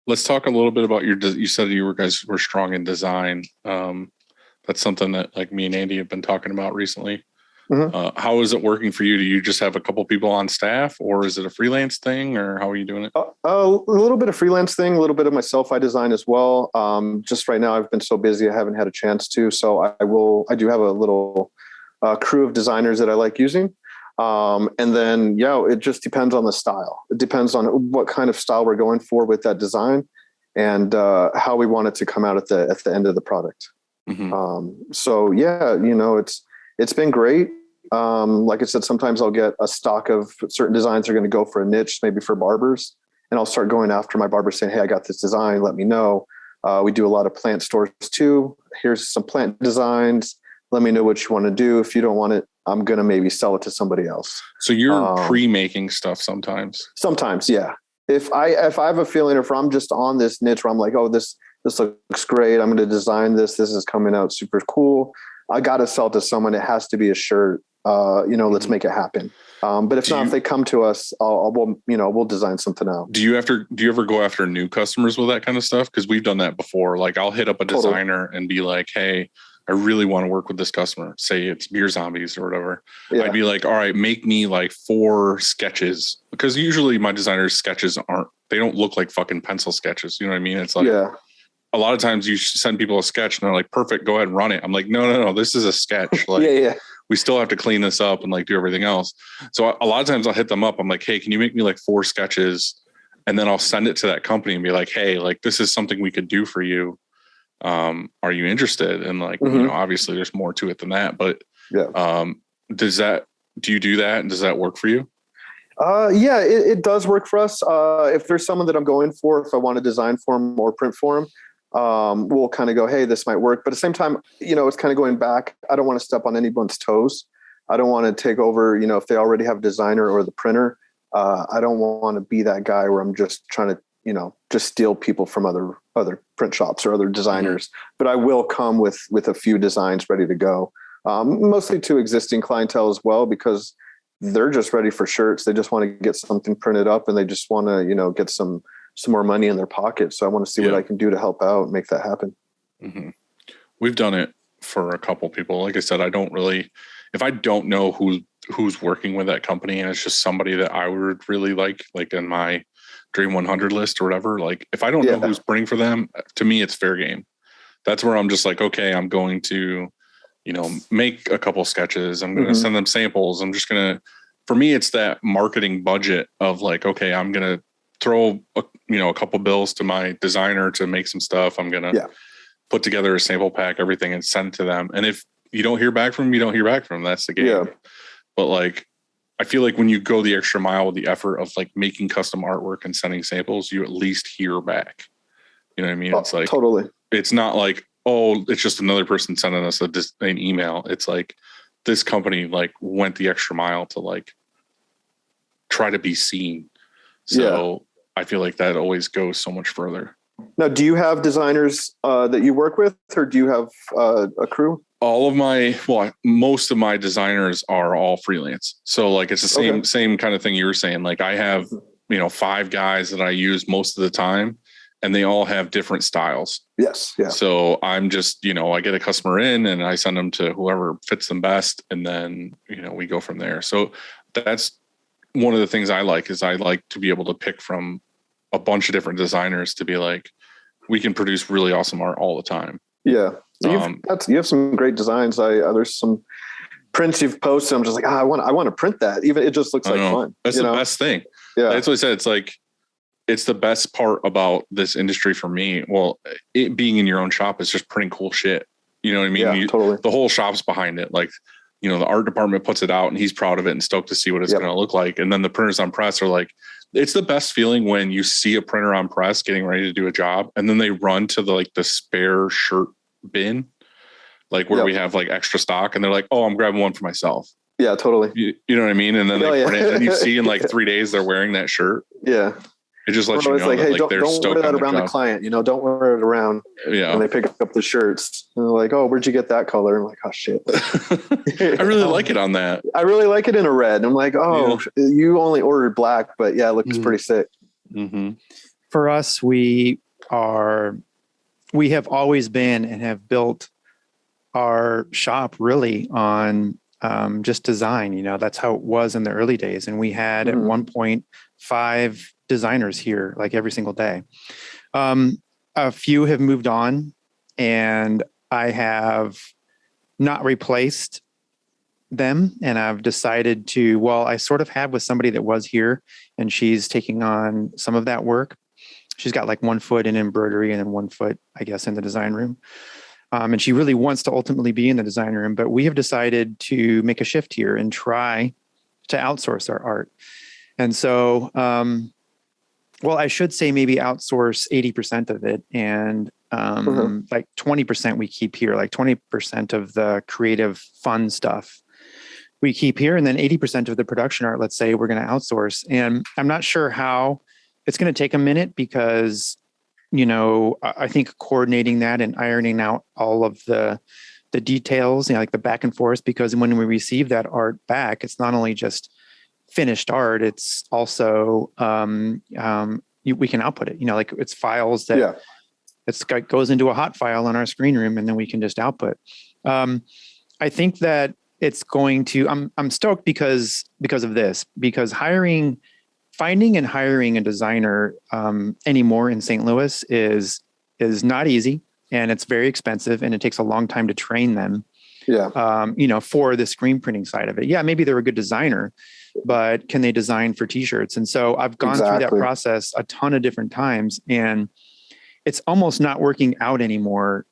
Let's talk a little bit about you said you guys were strong in design. That's something that like me and Andy have been talking about recently. How is it working for you? Do you just have a couple people on staff, or is it a freelance thing, or how are you doing it? A little bit of freelance thing, a little bit of myself. I design as well. Just right now I've been so busy, I haven't had a chance to, so I do have a little crew of designers that I like using. And then, it just depends on the style. It depends on what kind of style we're going for with that design, and how we want it to come out at the end of the product. So you know, it's been great. Like I said, sometimes I'll get a stock of certain designs are going to go for a niche, maybe for barbers, and I'll start going after my barbers saying, hey, I got this design, let me know. We do a lot of plant stores too. Here's some plant designs. Let me know what you want to do. If you don't want it, I'm going to maybe sell it to somebody else. So you're pre-making stuff sometimes? Sometimes, yeah. If I have a feeling, if I'm just on this niche where I'm like, oh, this looks great, I'm going to design this. This is coming out super cool. I got to sell to someone. It has to be a shirt. Let's make it happen. But if they come to us, we'll design something out. Do you ever go after new customers with that kind of stuff? Because we've done that before. Like I'll hit up a designer and be like, hey, I really want to work with this customer, say it's Beer Zombies or whatever. Yeah. I'd be like, all right, make me like 4 sketches, because usually my designers' sketches they don't look like fucking pencil sketches. You know what I mean? It's like, Yeah. a lot of times you send people a sketch and they're like, perfect, go ahead and run it. I'm like, no, this is a sketch. Like, Yeah. we still have to clean this up and like do everything else. So a lot of times I'll hit them up. I'm like, hey, can you make me like 4 sketches? And then I'll send it to that company and be like, hey, like this is something we could do for you. Are you interested? And like, you know, obviously there's more to it than that, but do you do that? And does that work for you? Yeah, it does work for us. If there's someone that I'm going for, if I want to design for them or print for them, we'll kind of go, hey, this might work. But at the same time, you know, it's kind of going back. I don't want to step on anyone's toes. I don't want to take over, you know, if they already have a designer or the printer. I don't want to be that guy where I'm just trying to, you know, just steal people from other print shops or other designers. But I will come with a few designs ready to go, mostly to existing clientele as well, because they're just ready for shirts. They just want to get something printed up and they just want to, you know, get some more money in their pocket. So I want to see what I can do to help out and make that happen. Mm-hmm. We've done it for a couple people. Like I said, if I don't know who's working with that company and it's just somebody that I would really like in my Dream 100 list or whatever, like if I don't know who's printing for them, to me, it's fair game. That's where I'm just like, okay, I'm going to, you know, make a couple sketches. I'm going to send them samples. I'm just going to, for me, it's that marketing budget of like, okay, I'm going to throw a couple bills to my designer to make some stuff. I'm going to put together a sample pack, everything, and send it to them. And if you don't hear back from them, you don't hear back from them. That's the game. Yeah. But like, I feel like when you go the extra mile with the effort of like making custom artwork and sending samples, you at least hear back. You know what I mean? It's like, totally. It's not like, oh, it's just another person sending us an email. It's like this company like went the extra mile to like try to be seen. So I feel like that always goes so much further. Now, do you have designers that you work with, or do you have a crew? Most of my designers are all freelance. So like, it's the same kind of thing you were saying. Like I have, 5 guys that I use most of the time and they all have different styles. Yes. Yeah. So I'm just, I get a customer in and I send them to whoever fits them best. And then, we go from there. So that's one of the things I like to be able to pick from a bunch of different designers to be like, we can produce really awesome art all the time. Yeah. You have some great designs. There's some prints you've posted. I'm just like, I want to print that. Even it just looks like fun. That's the best thing. Yeah. That's what I said. It's like, it's the best part about this industry for me. Well, it being in your own shop is just printing cool shit. You know what I mean? Yeah, totally. The whole shop's behind it. Like, the art department puts it out and he's proud of it and stoked to see what it's going to look like. And then the printers on press are like, it's the best feeling when you see a printer on press getting ready to do a job. And then they run to the spare shirt bin, like where we have like extra stock. And they're like, oh, I'm grabbing one for myself. Yeah, totally. You know what I mean? And then they print it and you see in like 3 days, they're wearing that shirt. Yeah. It just lets you know like, that, hey, don't wear that around the client. Don't wear it around. Yeah. And they pick up the shirts and they're like, oh, where'd you get that color? I'm like, oh shit. I really like it on that. I really like it in a red. I'm like, oh, you only ordered black, but yeah, it looks pretty sick. Mm-hmm. For us, we have always been and have built our shop really on just design. That's how it was in the early days. And we had at one point 5 designers here like every single day. A few have moved on and I have not replaced them. And I've decided I sort of have with somebody that was here and she's taking on some of that work. She's got like 1 foot in embroidery and then 1 foot, I guess, in the design room. And she really wants to ultimately be in the design room, but we have decided to make a shift here and try to outsource our art. And so, I should say maybe outsource 80% of it. And like 20% we keep here, like 20% of the creative fun stuff we keep here. And then 80% of the production art, let's say, we're going to outsource. And I'm not sure how. It's going to take a minute because, I think coordinating that and ironing out all of the details, like the back and forth, because when we receive that art back, it's not only just finished art, it's also we can output it. Like it's files that goes into a hot file in our screen room, and then we can just output. I think that it's going to, I'm stoked because of this, because finding and hiring a designer anymore in St. Louis is not easy, and it's very expensive, and it takes a long time to train them. Yeah. For the screen printing side of it. Yeah, maybe they're a good designer, but can they design for t-shirts? And so I've gone through that process a ton of different times, and it's almost not working out anymore.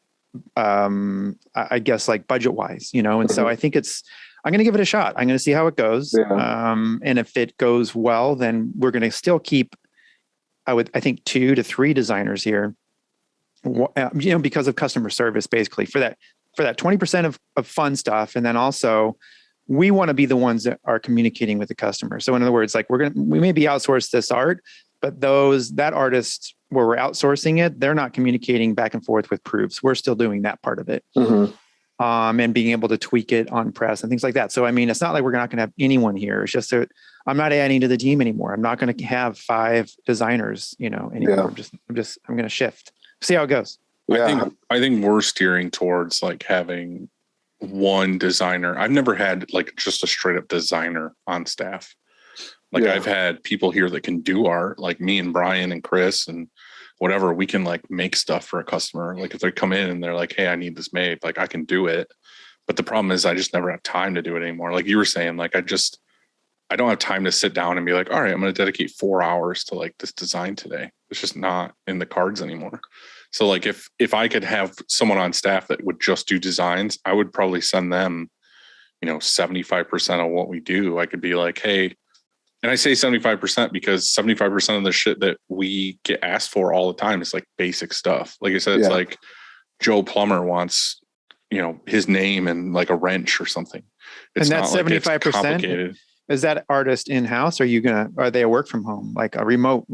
I guess like budget wise, and so I think I'm going to give it a shot. I'm going to see how it goes. Yeah. And if it goes well, then we're going to still keep, I think 2 to 3 designers here, because of customer service, basically for that 20% of fun stuff. And then also we want to be the ones that are communicating with the customer. So in other words, like we maybe outsource this art, but that artist where we're outsourcing it, they're not communicating back and forth with proofs. We're still doing that part of it. And being able to tweak it on press and things like that. So, I mean, it's not like we're not going to have anyone here. It's just that I'm not adding to the team anymore. I'm not going to have 5 designers, anymore. Yeah. I'm going to shift, see how it goes. Yeah. I think we're steering towards like having one designer. I've never had like just a straight up designer on staff. Like I've had people here that can do art, like me and Brian and Chris and whatever. We can like make stuff for a customer. Like if they come in and they're like, hey, I need this made, like I can do it. But the problem is I just never have time to do it anymore. Like you were saying, like I don't have time to sit down and be like, all right, I'm going to dedicate 4 hours to like this design today. It's just not in the cards anymore. So like if I could have someone on staff that would just do designs, I would probably send them, 75% of what we do. I could be like, hey, and I say 75% because 75% of the shit that we get asked for all the time is like basic stuff. Like I said, it's like Joe Plumber wants, his name and like a wrench or something. It's and that's 75%. Is that artist in-house? Or are they a work from home, like a remote?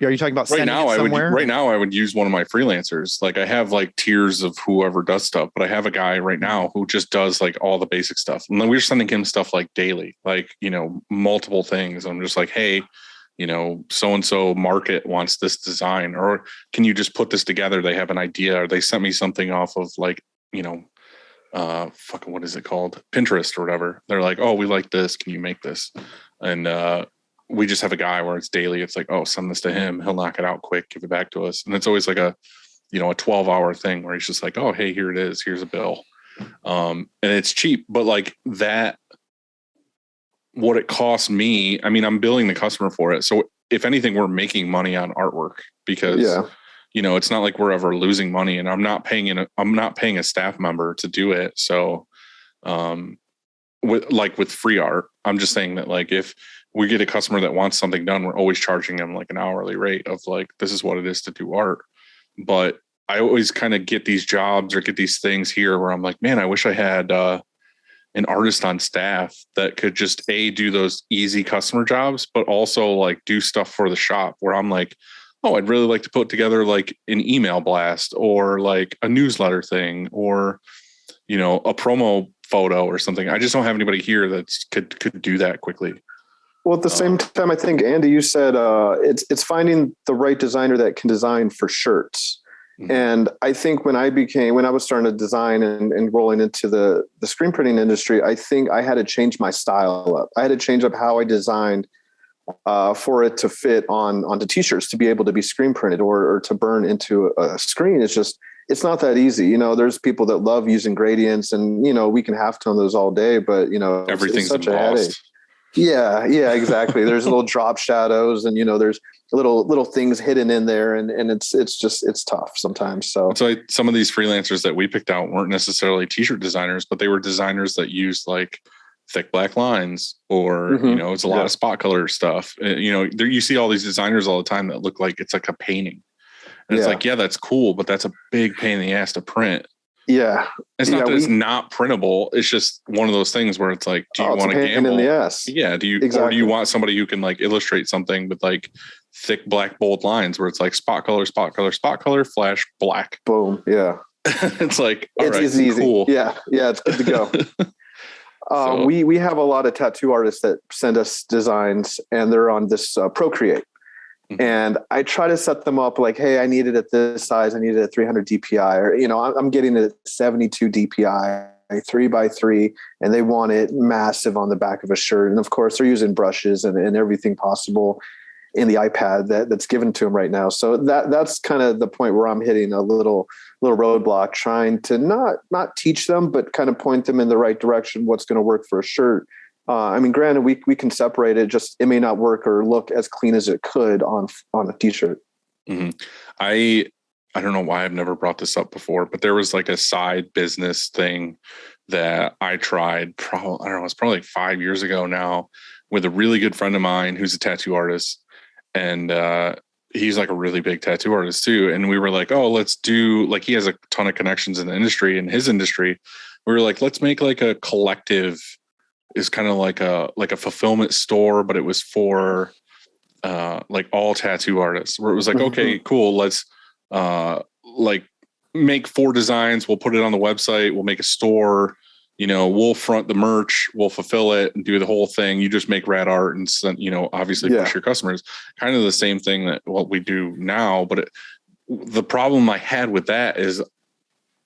Are you talking about right now? Right now, I would use one of my freelancers. Like I have like tiers of whoever does stuff, but I have a guy right now who just does like all the basic stuff. And then we're sending him stuff like daily, like, multiple things. I'm just like, hey, so-and-so market wants this design, or can you just put this together? They have an idea, or they sent me something off of like, what is it called? Pinterest or whatever. They're like, oh, we like this. Can you make this? And, we just have a guy where it's daily. It's like, oh, send this to him. He'll knock it out quick, give it back to us. And it's always like a 12-hour thing where he's just like, oh, hey, here it is. Here's a bill. And it's cheap, but like that, what it costs me, I mean, I'm billing the customer for it. So if anything, we're making money on artwork because, it's not like we're ever losing money, and I'm not paying a staff member to do it. So, with free art, I'm just saying that like, if we get a customer that wants something done, we're always charging them like an hourly rate of like, this is what it is to do art. But I always kind of get these jobs or get these things here where I'm like, man, I wish I had an artist on staff that could just do those easy customer jobs, but also like do stuff for the shop where I'm like, oh, I'd really like to put together like an email blast or like a newsletter thing or, a promo photo or something. I just don't have anybody here that could do that quickly. Well, at the same time, I think, Andy, you said it's finding the right designer that can design for shirts. Mm-hmm. And I think when I was starting to design and rolling into the screen printing industry, I think I had to change my style up. I had to change up how I designed for it to fit onto t-shirts to be able to be screen printed or to burn into a screen. It's not that easy. There's people that love using gradients and, we can halftone those all day, but everything's it's such a headache. Yeah, exactly. There's little drop shadows and, there's little things hidden in there. And it's tough sometimes. So some of these freelancers that we picked out weren't necessarily t-shirt designers, but they were designers that used like thick black lines or, it's a lot of spot color stuff. You see all these designers all the time that look like it's like a painting. And it's like, yeah, that's cool, but that's a big pain in the ass to print. Yeah. It's not that it's not printable. It's just one of those things where it's like, do you want to gamble? In the ass. Yeah. Or do you want somebody who can like illustrate something with like thick black bold lines where it's like spot color, flash black. Boom. Yeah. It's like, all it's right, easy. Cool. Yeah. It's good to go. We have a lot of tattoo artists that send us designs and they're on this Procreate. Mm-hmm. And I try to set them up like, hey, I need it at this size. I need it at 300 DPI or, I'm getting it at 72 DPI. 3x3, and they want it massive on the back of a shirt. And of course, they're using brushes and everything possible in the iPad that's given to them right now. So that's kind of the point where I'm hitting a little roadblock, trying to not teach them, but kind of point them in the right direction. What's going to work for a shirt. I mean, granted, we can separate it. Just it may not work or look as clean as it could on a t-shirt. Mm-hmm. I don't know why I've never brought this up before, but there was like a side business thing that I tried. I don't know, it's probably like 5 years ago now, with a really good friend of mine who's a tattoo artist, and he's like a really big tattoo artist too. And we were like, oh, let's do, like, he has a ton of connections in the industry, in his industry. We were like, let's make like a collective. Is kind of like a fulfillment store, but it was for like all tattoo artists, where it was like, okay, cool, let's like make 4 designs, we'll put it on the website, we'll make a store, we'll front the merch, we'll fulfill it and do the whole thing. You just make rad art and send, obviously push your customers. Kind of the same thing that what we do now. But the problem I had with that is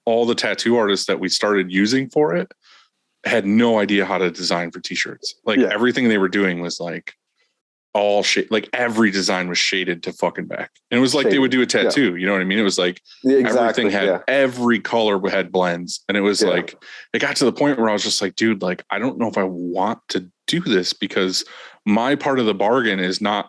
all the tattoo artists that we started using for it had no idea how to design for t-shirts. Like everything they were doing was like all shade, like every design was shaded to fucking back. And it was like they would do a tattoo, you know what I mean? It was like everything had every color had blends. And it was like, it got to the point where I was just like, dude, like, I don't know if I want to do this, because my part of the bargain is I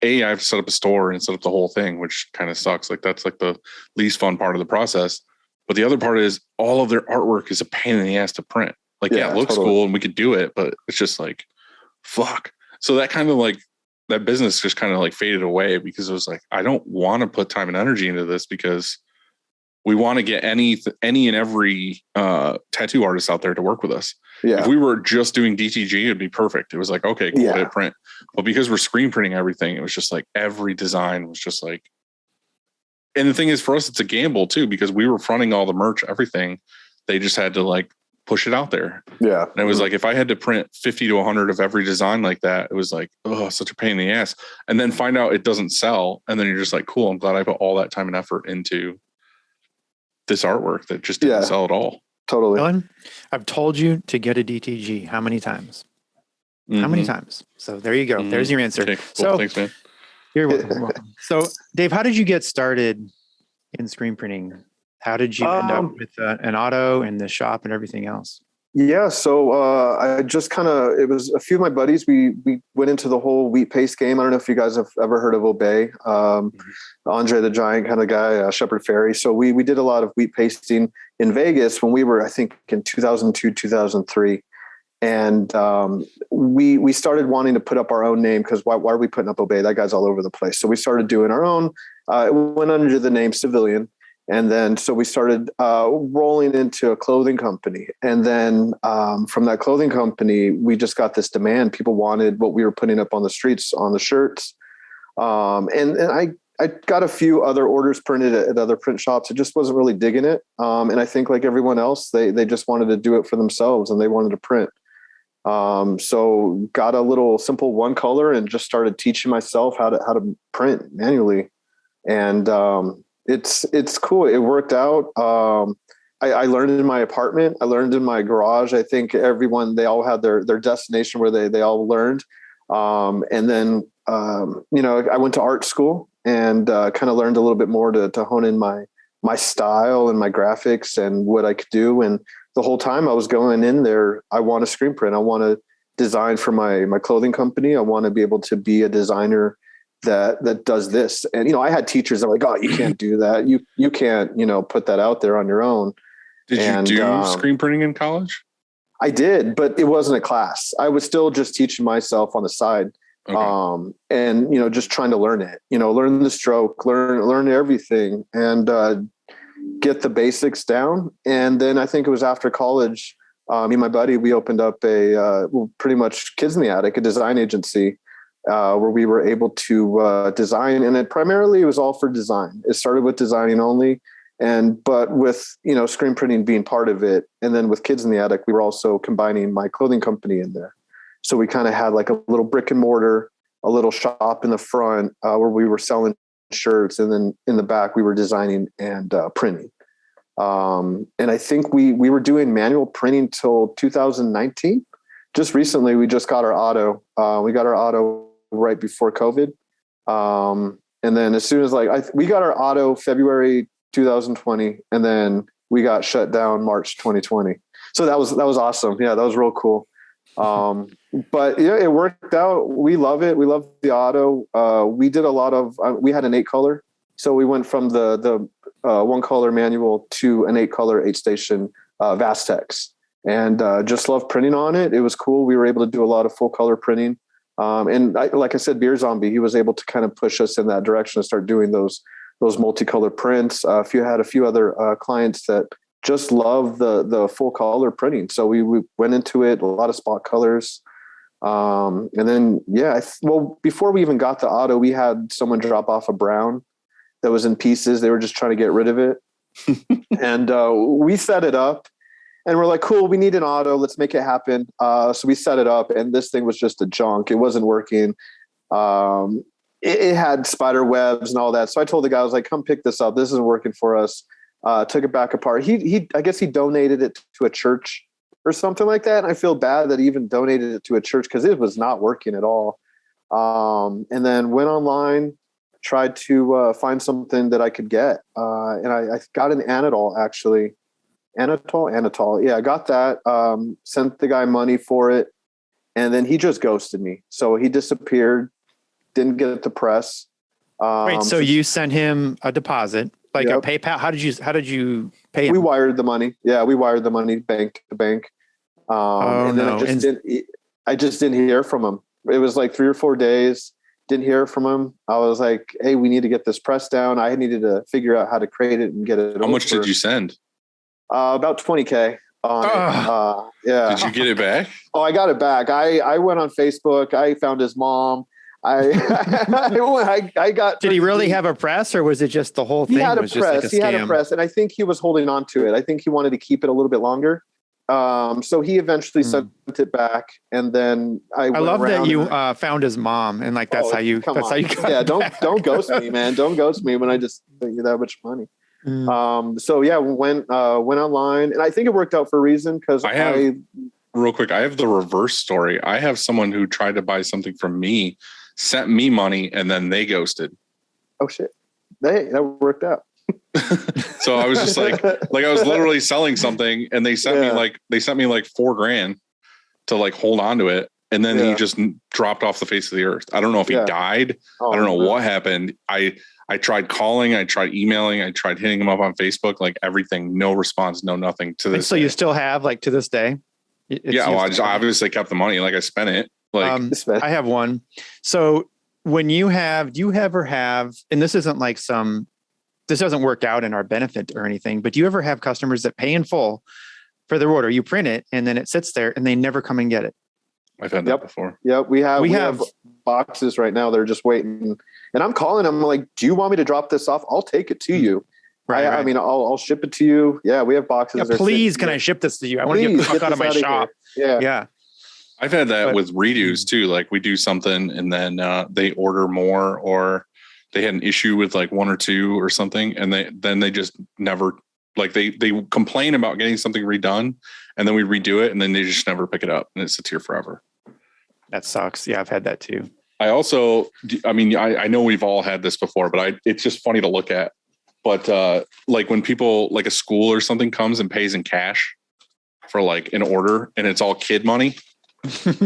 have to set up a store and set up the whole thing, which kind of sucks. Like that's like the least fun part of the process. But the other part is all of their artwork is a pain in the ass to print. Like, it looks cool and we could do it, but it's just like, fuck. So that kind of like, that business just kind of like faded away, because it was like, I don't want to put time and energy into this, because we want to get any and every tattoo artist out there to work with us. Yeah. If we were just doing DTG, it'd be perfect. It was like, okay, cool, hit print. But because we're screen printing everything, it was just like every design was just like, and the thing is, for us, it's a gamble too, because we were fronting all the merch, everything. They just had to like push it out there. Yeah. And it was like, if I had to print 50 to 100 of every design like that, it was like, oh, such a pain in the ass. And then find out it doesn't sell. And then you're just like, cool, I'm glad I put all that time and effort into this artwork that just didn't sell at all. Totally. Ellen, I've told you to get a DTG. How many times? How many times? So there you go. There's your answer. Okay, cool. So thanks, man. You're welcome. So, Dave, how did you get started in screen printing? How did you end up with an auto and the shop and everything else? Yeah, so I just it was a few of my buddies. We went into the whole wheat paste game. I don't know if you guys have ever heard of Obey, Andre the Giant kind of guy, Shepard Fairey. So we did a lot of wheat pasting in Vegas when we were, I think, in 2002, 2003. And we started wanting to put up our own name, because why are we putting up Obey? That guy's all over the place. So we started doing our own. It went under the name Civilian. And then so we started rolling into a clothing company. And then from that clothing company, we just got this demand. People wanted what we were putting up on the streets, on the shirts. And I got a few other orders printed at other print shops. It just wasn't really digging it. And I think like everyone else, they just wanted to do it for themselves and they wanted to print. So got a little simple one color and just started teaching myself how to print manually. And it's cool. It worked out. I learned in my apartment. I learned in my garage. I think they all had their destination where they all learned. And then, I went to art school and kind of learned a little bit more to hone in my style and my graphics and what I could do. And the whole time I was going in there, I want to screen print. I want to design for my clothing company. I want to be able to be a designer that does this. And, I had teachers that were like, oh, you can't do that. You can't, put that out there on your own. Did you do screen printing in college? I did, but it wasn't a class. I was still just teaching myself on the side. Okay. And, just trying to learn it, learn the stroke, learn everything and get the basics down. And then I think it was after college, me and my buddy, we opened up pretty much Kids in the Attic, a design agency, where we were able to design. And it primarily was all for design. It started with designing only. But with, screen printing being part of it. And then with Kids in the Attic, we were also combining my clothing company in there. So we kind of had like a little brick and mortar, a little shop in the front where we were selling shirts. And then in the back, we were designing and printing. And I think we were doing manual printing till 2019. Just recently, we just got our auto. We got our auto right before COVID. And then as soon as we got our auto February 2020, and then we got shut down March 2020. So that was awesome. Yeah, that was real cool. But yeah, it worked out. We love it. We love the auto. We did a lot of, we had an 8-color. So we went from the 1-color manual to an 8-color 8-station Vastex, and just love printing on it. It was cool. We were able to do a lot of full color printing. And like I said, Beer Zombie, he was able to kind of push us in that direction to start doing those multicolor prints. If you had a few other clients that just love the full color printing. So we went into it, a lot of spot colors. And then, before we even got the auto, we had someone drop off a brown that was in pieces. They were just trying to get rid of it. And we set it up, and we're like, cool, we need an auto. Let's make it happen. So we set it up, and this thing was just a junk. It wasn't working. It had spider webs and all that. So I told the guy, I was like, come pick this up. This isn't working for us. Took it back apart. I guess he donated it to a church or something like that. And I feel bad that he even donated it to a church because it was not working at all. And then went online, tried to find something that I could get. And I got an Anatol, actually. Anatol. Yeah, I got that. Sent the guy money for it. And then he just ghosted me. So he disappeared, didn't get it to press. Wait, so you sent him a deposit, like a PayPal? How did you pay him? We wired the money. Yeah, we wired the money bank to bank. And then I just didn't hear from him. It was like 3 or 4 days. Didn't hear from him. I was like, hey, we need to get this press down. I needed to figure out how to create it and get it. How much did you send? About $20K on it. Yeah. Did you get it back? Oh, I got it back. I went on Facebook. I found his mom. I got. Did he really have a press, or was it just the whole thing? He had a was press. Just like a scam? He had a press, and I think he was holding on to it. I think he wanted to keep it a little bit longer. So he eventually sent it back, and then I love that you found his mom, and like that's how you. That's how you. Don't ghost me, man. Don't ghost me when I just give you that much money. So yeah, went online, and I think it worked out for a reason because real quick, I have the reverse story. I have someone who tried to buy something from me, sent me money, and then they ghosted. Oh shit! That worked out. So I was just like I was literally selling something, and they sent me like $4,000 to like hold on to it, and then he just dropped off the face of the earth. I don't know if he died. I don't know what happened. I tried calling, I tried emailing, I tried hitting him up on Facebook, like everything, no response, no nothing to this. So you still have like to this day? I just obviously kept the money. Like I spent it. Like I have one. So when do you ever have, and this isn't like this doesn't work out in our benefit or anything, but do you ever have customers that pay in full for their order? You print it and then it sits there and they never come and get it. I've had that before. Yep. We have boxes right now. They're just waiting. And I'm calling them like, do you want me to drop this off? I'll take it to you. Right. I mean, I'll ship it to you. Yeah. We have boxes. Yeah, please. Can I ship this to you? I want to get the fuck out of my shop. Yeah. Yeah. I've had that with redos too. Like we do something and then they order more, or they had an issue with like 1 or 2 or something. And they just never, like they complain about getting something redone, and then we redo it and then they just never pick it up and it sits here forever. That sucks. Yeah. I've had that too. I also, I mean, I know we've all had this before, but it's just funny to look at. But like when people, like a school or something comes and pays in cash for like an order and it's all kid money.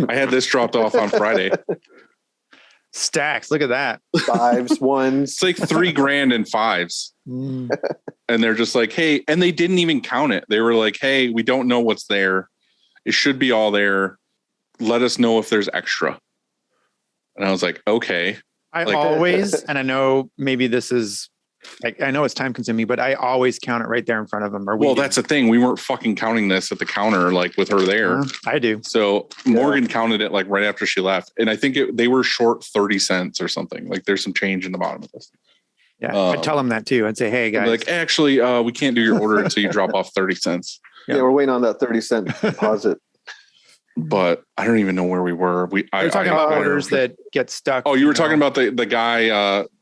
I had this dropped off on Friday. Stacks. Look at that. 5s, 1s. It's like $3,000 in 5s. And they're just like, hey, and they didn't even count it. They were like, hey, we don't know what's there. It should be all there. Let us know if there's extra. And I was like, okay. I always, and I know maybe this is, I know it's time consuming, but I always count it right there in front of them. That's the thing. We weren't fucking counting this at the counter, like with her there. I do. So Morgan counted it like right after she left. And I think they were short 30 cents or something. Like there's some change in the bottom of this. Yeah. I'd tell them that too. I'd say, hey guys, like, actually, we can't do your order until you drop off 30 cents. Yeah. We're waiting on that 30-cent deposit. but I don't even know where we were. You're talking about orders that get stuck. Oh, you were talking about the guy,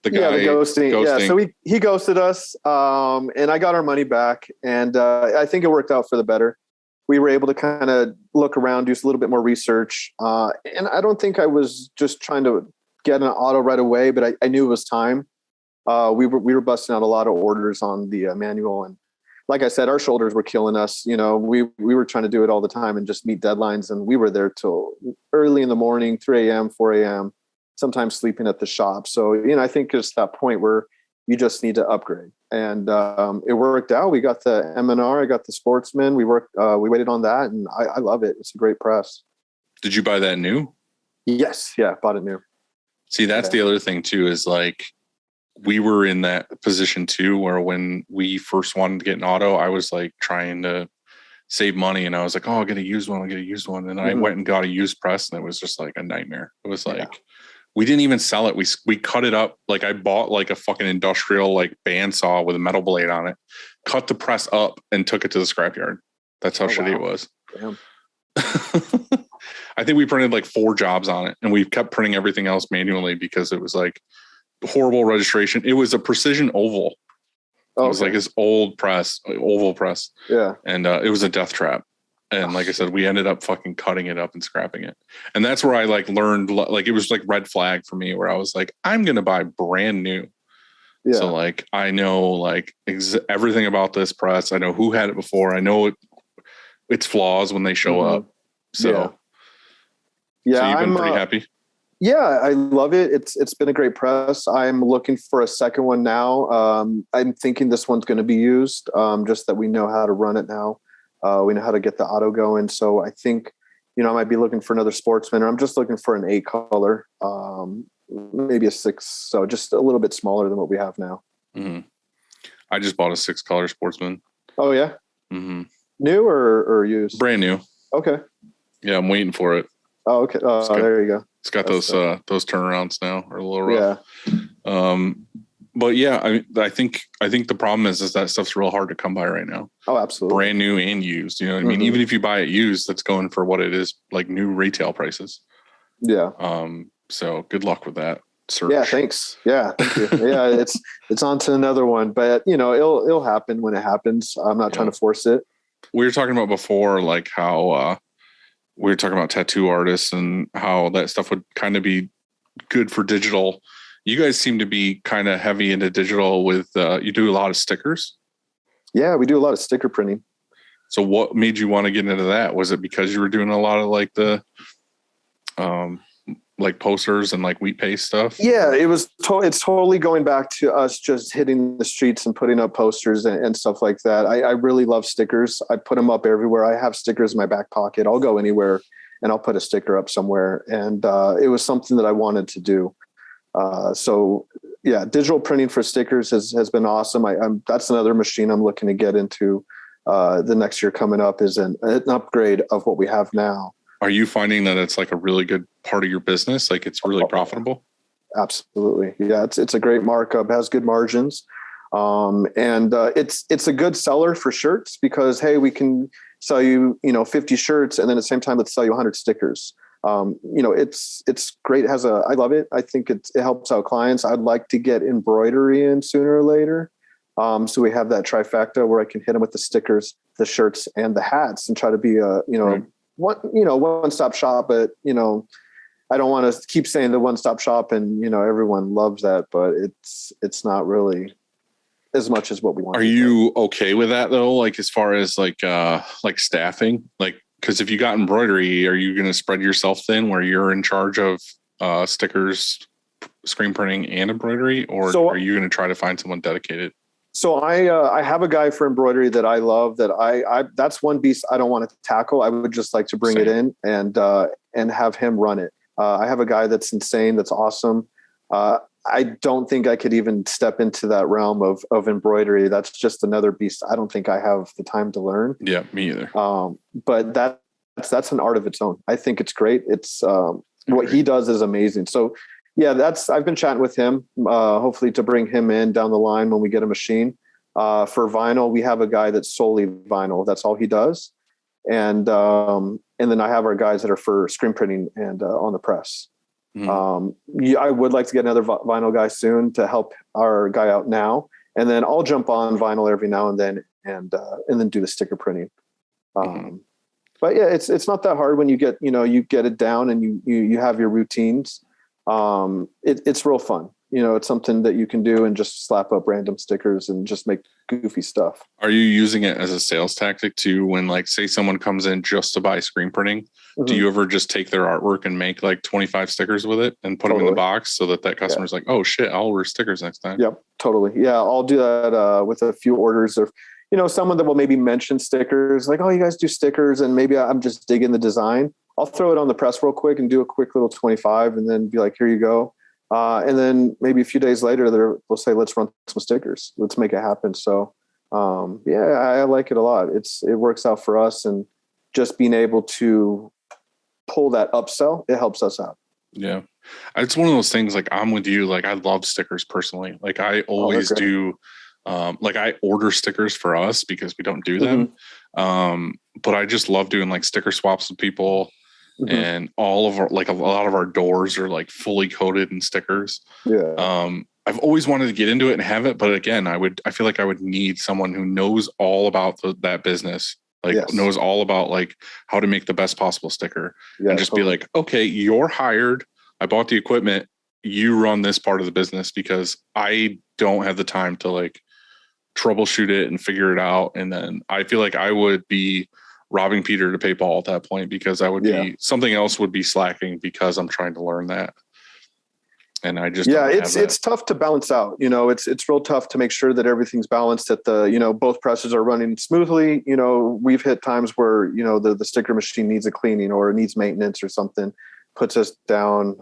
the ghosting. Yeah, so he ghosted us, and I got our money back, and I think it worked out for the better. We were able to kind of look around, do a little bit more research, and I don't think I was just trying to get an auto right away, but I knew it was time. We were busting out a lot of orders on the manual, and like I said, our shoulders were killing us. You know, we were trying to do it all the time and just meet deadlines. And we were there till early in the morning, 3 a.m., 4 a.m., sometimes sleeping at the shop. So, you know, I think it's that point where you just need to upgrade. And it worked out. We got the M&R, I got the Sportsman. We waited on that, and I love it. It's a great press. Did you buy that new? Yes. Yeah. Bought it new. See, that's the other thing too, is like, we were in that position too, where when we first wanted to get an auto, I was like trying to save money, and I was like, oh, I'll get a used one. And I went and got a used press, and it was just like a nightmare. It was like, we didn't even sell it. We cut it up. Like I bought like a fucking industrial like bandsaw with a metal blade on it, cut the press up and took it to the scrapyard. That's how shitty it was. Damn. I think we printed like 4 jobs on it, and we kept printing everything else manually because it was like horrible registration. It was a precision oval. It was like this old press, oval press. Yeah. And it was a death trap. And like I said, we ended up fucking cutting it up and scrapping it. And that's where I like learned, like, it was like red flag for me, where I was like, I'm going to buy brand new. Yeah. So like, I know like everything about this press. I know who had it before. I know its flaws when they show up. So, yeah, so you've been pretty happy. Yeah, I love it. It's been a great press. I'm looking for a second one now. I'm thinking this one's going to be used, just that we know how to run it now. We know how to get the auto going. So I think, you know, I might be looking for another Sportsman, or I'm just looking for an 8 color, maybe a 6. So just a little bit smaller than what we have now. Mm-hmm. I just bought a 6 color Sportsman. Oh yeah. Mm-hmm. New or used? Brand new. Okay. Yeah, I'm waiting for it. Oh, okay. There you go. It's got those turnarounds now, are a little rough. Yeah. But yeah, I think the problem is that stuff's real hard to come by right now. Oh, absolutely. Brand new and used. You know what I mean? Even if you buy it used, that's going for what it is, like new retail prices. Yeah. So good luck with that search. Yeah, thanks. Yeah, thank you. Yeah, it's on to another one, but you know, it'll happen when it happens. I'm not trying to force it. We were talking about before, like how we were talking about tattoo artists and how that stuff would kind of be good for digital. You guys seem to be kind of heavy into digital with, you do a lot of stickers. Yeah, we do a lot of sticker printing. So what made you want to get into that? Was it because you were doing a lot of like the, like posters and like wheat paste stuff? Yeah, it's totally going back to us just hitting the streets and putting up posters and stuff like that. I really love stickers. I put them up everywhere. I have stickers in my back pocket. I'll go anywhere and I'll put a sticker up somewhere. And it was something that I wanted to do. So yeah, digital printing for stickers has been awesome. That's another machine I'm looking to get into the next year coming up, is an upgrade of what we have now. Are you finding that it's like a really good part of your business? Like it's really profitable? Absolutely. Yeah. It's a great markup, has good margins. And it's a good seller for shirts because, hey, we can sell you, 50 shirts. And then at the same time, let's sell you 100 stickers. It's great. I love it. I think it helps out clients. I'd like to get embroidery in sooner or later. So we have that trifecta where I can hit them with the stickers, the shirts, and the hats, and try to be right. One-stop shop. But I don't want to keep saying the one-stop shop, and everyone loves that, but it's not really as much as what we want. Are you okay with that though? Like as far as like staffing, like. Because if you got embroidery, are you going to spread yourself thin where you're in charge of stickers, screen printing, and embroidery? Or are you going to try to find someone dedicated? So I have a guy for embroidery that I love, that I that's one beast I don't want to tackle. I would just like to bring it in and have him run it. I have a guy that's insane. That's awesome. I don't think I could even step into that realm of embroidery. That's just another beast. I don't think I have the time to learn. Yeah, me either. But that's an art of its own. I think it's great. It's what he does is amazing. So yeah, I've been chatting with him, hopefully to bring him in down the line when we get a machine. For vinyl, we have a guy that's solely vinyl. That's all he does. And And then I have our guys that are for screen printing and on the press. Yeah, I would like to get another vinyl guy soon to help our guy out now. And then I'll jump on vinyl every now and then then do the sticker printing. But yeah, it's not that hard when you get it down and you have your routines. It's real fun. It's something that you can do and just slap up random stickers and just make goofy stuff. Are you using it as a sales tactic too? When like, say someone comes in just to buy screen printing, do you ever just take their artwork and make like 25 stickers with it and put them in the box so that customer's like, oh shit, I'll order stickers next time? Yep, totally. Yeah, I'll do that with a few orders of, someone that will maybe mention stickers, like, oh, you guys do stickers, and maybe I'm just digging the design. I'll throw it on the press real quick and do a quick little 25 and then be like, here you go. And then maybe a few days later, they'll say, let's run some stickers. Let's make it happen. So, yeah, I like it a lot. It works out for us, and just being able to pull that upsell, it helps us out. Yeah. It's one of those things, like I'm with you. Like I love stickers personally. Like I always do. Like I order stickers for us because we don't do them. But I just love doing like sticker swaps with people. And all of our, like a lot of our doors are like fully coated in stickers. Yeah. I've always wanted to get into it and have it, but again, I feel like I would need someone who knows all about that business, like knows all about like how to make the best possible sticker, and just be like, okay, you're hired. I bought the equipment. You run this part of the business, because I don't have the time to like troubleshoot it and figure it out. And then I feel like I would be robbing Peter to pay Paul at that point, because I would be, something else would be slacking because I'm trying to learn that. And I just, it's tough to balance out, it's real tough to make sure that everything's balanced, that both presses are running smoothly. We've hit times where, the sticker machine needs a cleaning or it needs maintenance or something, puts us down.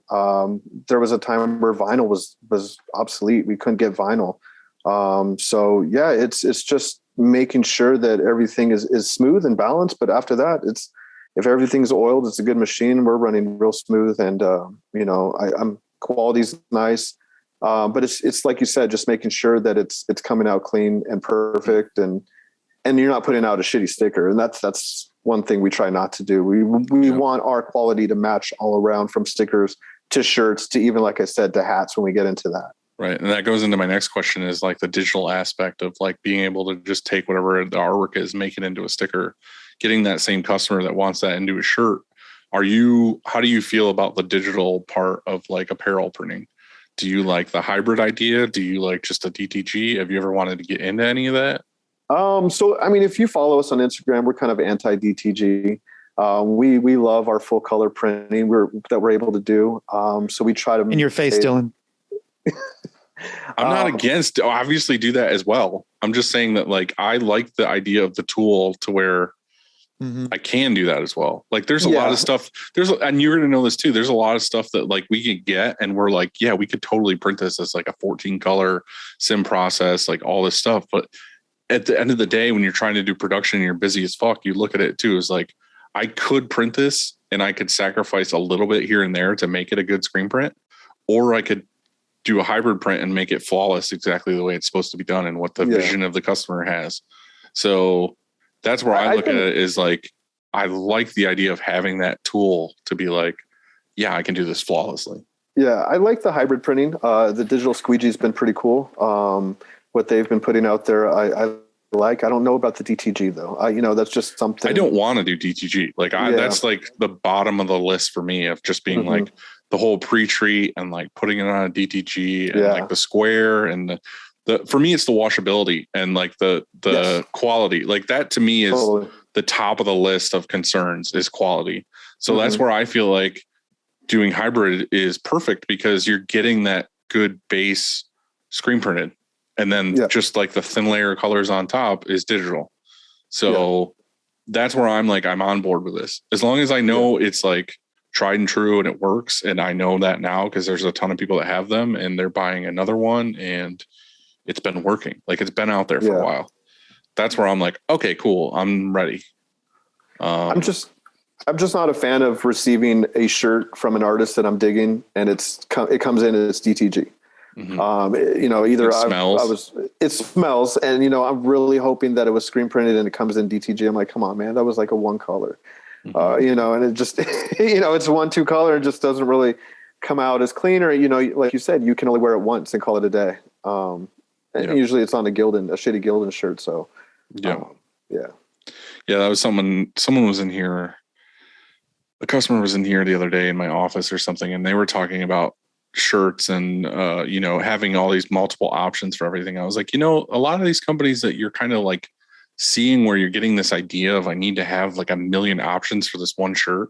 There was a time where vinyl was obsolete. We couldn't get vinyl. So yeah, it's just making sure that everything is smooth and balanced. But after that, if everything's oiled, it's a good machine. We're running real smooth, and I'm quality's nice. But it's like you said, just making sure that it's coming out clean and perfect, and you're not putting out a shitty sticker. And that's one thing we try not to do. We want our quality to match all around, from stickers to shirts to even, like I said, to hats when we get into that. Right. And that goes into my next question, is like the digital aspect of like being able to just take whatever the artwork is, make it into a sticker, getting that same customer that wants that into a shirt. How do you feel about the digital part of like apparel printing? Do you like the hybrid idea? Do you like just a DTG? Have you ever wanted to get into any of that? So, I mean, if you follow us on Instagram, we're kind of anti-DTG. We love our full color printing that we're able to do. So we try to... In your face, Dylan. I'm not against, obviously do that as well. I'm just saying that like, I like the idea of the tool to where I can do that as well. Like there's a lot of stuff and you're going to know this too. There's a lot of stuff that like we can get and we're like, yeah, we could totally print this as like a 14 color sim process, like all this stuff. But at the end of the day, when you're trying to do production and you're busy as fuck, you look at it too, as like, I could print this and I could sacrifice a little bit here and there to make it a good screen print, or I could do a hybrid print and make it flawless exactly the way it's supposed to be done and what the vision of the customer has. So that's where I look at it, is like, I like the idea of having that tool to be like, yeah, I can do this flawlessly. Yeah. I like the hybrid printing. The digital squeegee has been pretty cool. What they've been putting out there, I don't know about the DTG though. That's just something. I don't want to do DTG. Like that's like the bottom of the list for me, of just being like, the whole pre-treat and like putting it on a DTG and like the square and the for me, it's the washability and like the quality. Like that to me is the top of the list of concerns, is quality. So that's where I feel like doing hybrid is perfect, because you're getting that good base screen printed. And then just like the thin layer of colors on top is digital. So that's where I'm like, I'm on board with this. As long as I know it's like tried and true and it works. And I know that now because there's a ton of people that have them and they're buying another one and it's been working. Like it's been out there for a while. That's where I'm like, okay, cool. I'm ready. I'm just not a fan of receiving a shirt from an artist that I'm digging and it comes in as DTG. Either it smells and, I'm really hoping that it was screen printed and it comes in DTG. I'm like, come on, man, that was like a one color. And it just, it's 1-2 color and just doesn't really come out as clean, or, like you said, you can only wear it once and call it a day. And usually it's on a shitty Gildan shirt. So yeah. Yeah. That was someone was in here. A customer was in here the other day in my office or something, and they were talking about shirts and, having all these multiple options for everything. I was like, a lot of these companies that you're kind of like seeing where you're getting this idea of, I need to have like a million options for this one shirt,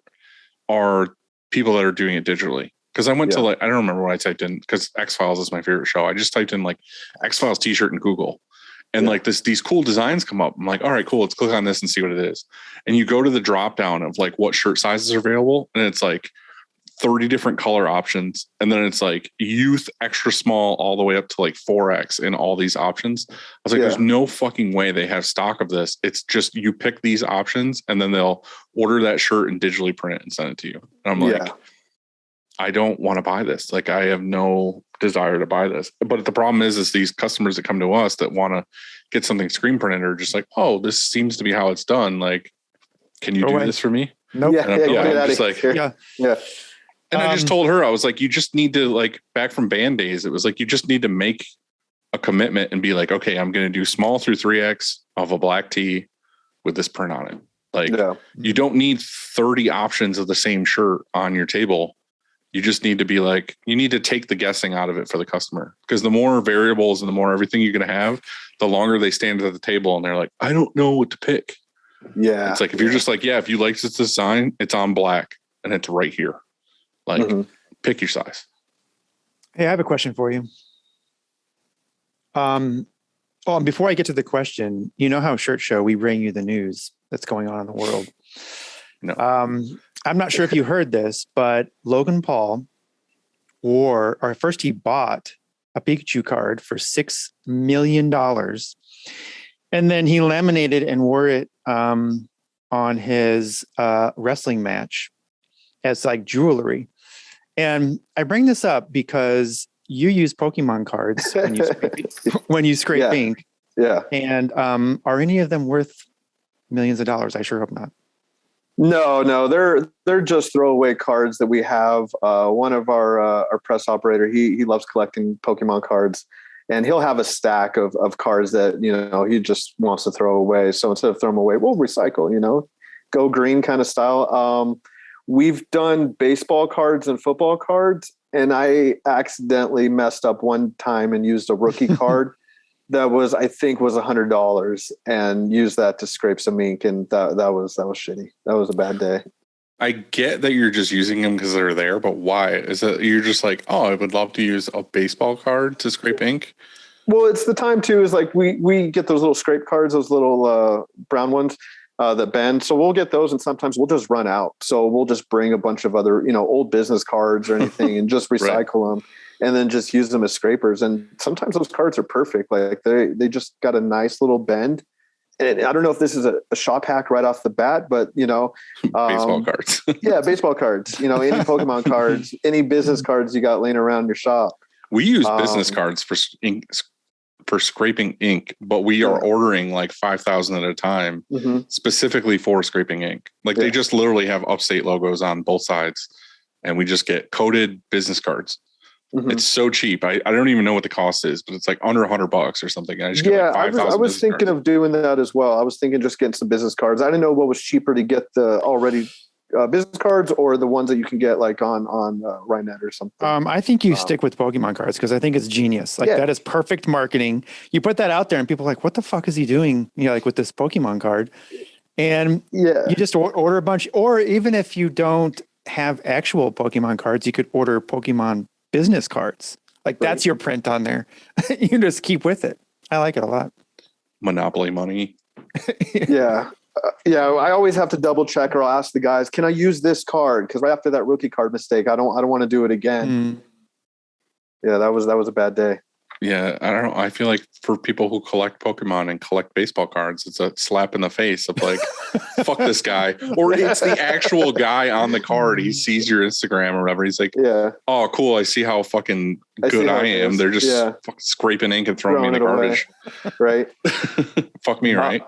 are people that are doing it digitally. Cause I went to I don't remember what I typed in, cause X-Files is my favorite show. I just typed in like X-Files t-shirt in Google, and like these cool designs come up. I'm like, all right, cool. Let's click on this and see what it is. And you go to the drop down of like what shirt sizes are available. And it's like 30 different color options. And then it's like youth, extra small, all the way up to like 4X in all these options. I was like, there's no fucking way they have stock of this. It's just, you pick these options and then they'll order that shirt and digitally print it and send it to you. And I'm like, I don't want to buy this. Like, I have no desire to buy this. But the problem is these customers that come to us that want to get something screen printed are just like, oh, this seems to be how it's done. Like, can you do this for me? Nope. I'm just like, yeah. And I just told her, I was like, you just need to, like, back from band days, it was like, you just need to make a commitment and be like, okay, I'm going to do small through 3X of a black tee with this print on it. Like, you don't need 30 options of the same shirt on your table. You just need to be like, you need to take the guessing out of it for the customer, because the more variables and the more everything you're going to have, the longer they stand at the table and they're like, I don't know what to pick. Yeah. It's like, if you're just like, if you like this design, it's on black and it's right here. Like, pick your size. Hey, I have a question for you. Before I get to the question, how Shirt Show, we bring you the news that's going on in the world. No. I'm not sure if you heard this, but Logan Paul he bought a Pikachu card for $6 million. And then he laminated and wore it on his wrestling match as like jewelry. And I bring this up because you use Pokemon cards when you scrape ink. Yeah. And are any of them worth millions of dollars? I sure hope not. No, they're just throwaway cards that we have. One of our press operator, he loves collecting Pokemon cards, and he'll have a stack of cards that, he just wants to throw away. So instead of throwing them away, we'll recycle, go green kind of style. We've done baseball cards and football cards, and I accidentally messed up one time and used a rookie card that was $100, and used that to scrape some ink, and that was shitty. That was a bad day. I get that you're just using them because they're there, but why? Is it you're just like, oh, I would love to use a baseball card to scrape ink? Well, it's the time too. Is like we get those little scrape cards, those little brown ones that bend. So we'll get those, and sometimes we'll just run out. So we'll just bring a bunch of other, old business cards or anything, and just recycle them. And then just use them as scrapers. And sometimes those cards are perfect. Like they just got a nice little bend. And I don't know if this is a shop hack right off the bat, but baseball cards. Baseball cards, any Pokemon cards, any business cards you got laying around your shop. We use business cards for ink, for scraping ink, but we are ordering like 5,000 at a time, specifically for scraping ink. Like they just literally have Upstate logos on both sides, and we just get coded business cards. It's so cheap. I don't even know what the cost is, but it's like under $100 or something. And I just get like 5,000. I was thinking of doing that as well. I was thinking just getting some business cards. I didn't know what was cheaper to get, the already business cards or the ones that you can get like on Rynet or something. I think you stick with Pokemon cards because I think it's genius. Like that is perfect marketing. You put that out there and people are like, what the fuck is he doing? Like with this Pokemon card. And you just order a bunch, or even if you don't have actual Pokemon cards, you could order Pokemon business cards. Like that's your print on there. You just keep with it. I like it a lot. Monopoly money. I always have to double check, or I'll ask the guys, can I use this card? Because right after that rookie card mistake, I don't want to do it again. Yeah, that was a bad day. Yeah, I don't know. I feel like for people who collect Pokemon and collect baseball cards, it's a slap in the face of like, fuck this guy. Or it's the actual guy on the card. He sees your Instagram or whatever. He's like, oh, cool. I see how fucking good I am. They're just fucking scraping ink and throwing me in the garbage. Right. Fuck me, right?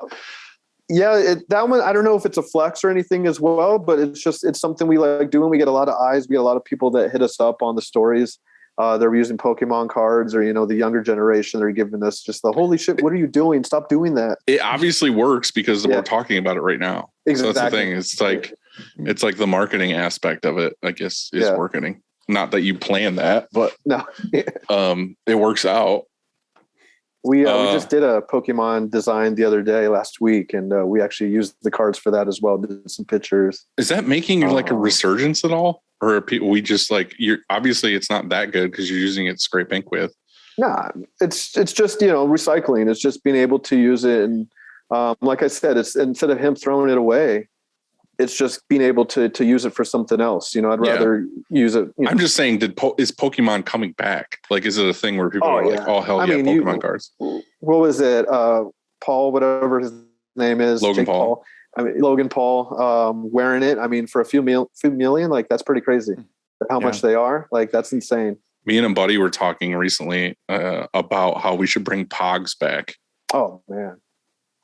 Yeah, that one, I don't know if it's a flex or anything as well, but it's something we like doing. We get a lot of eyes. We get a lot of people that hit us up on the stories. They're using Pokemon cards, or, the younger generation, they're giving us just the holy shit. What are you doing? Stop doing that. It obviously works because we're talking about it right now. Exactly. So that's the thing. It's like the marketing aspect of it, I guess, is working. Not that you plan that, but no, it works out. We just did a Pokemon design the other day, last week, and we actually used the cards for that as well. Did some pictures. Is that making like a resurgence at all, or are we just like you're? Obviously, it's not that good because you're using it to scrape ink with. Nah, it's just recycling. It's just being able to use it, and like I said, it's instead of him throwing it away, it's just being able to use it for something else. I'd rather use it. I'm just saying, is Pokemon coming back? Like, is it a thing where people are like, oh, hell yeah, Pokemon cards? What was it? Paul, whatever his name is. Logan Paul. Logan Paul wearing it. I mean, for a few million, like, that's pretty crazy. How much they are. Like, that's insane. Me and a buddy were talking recently about how we should bring Pogs back. Oh, man.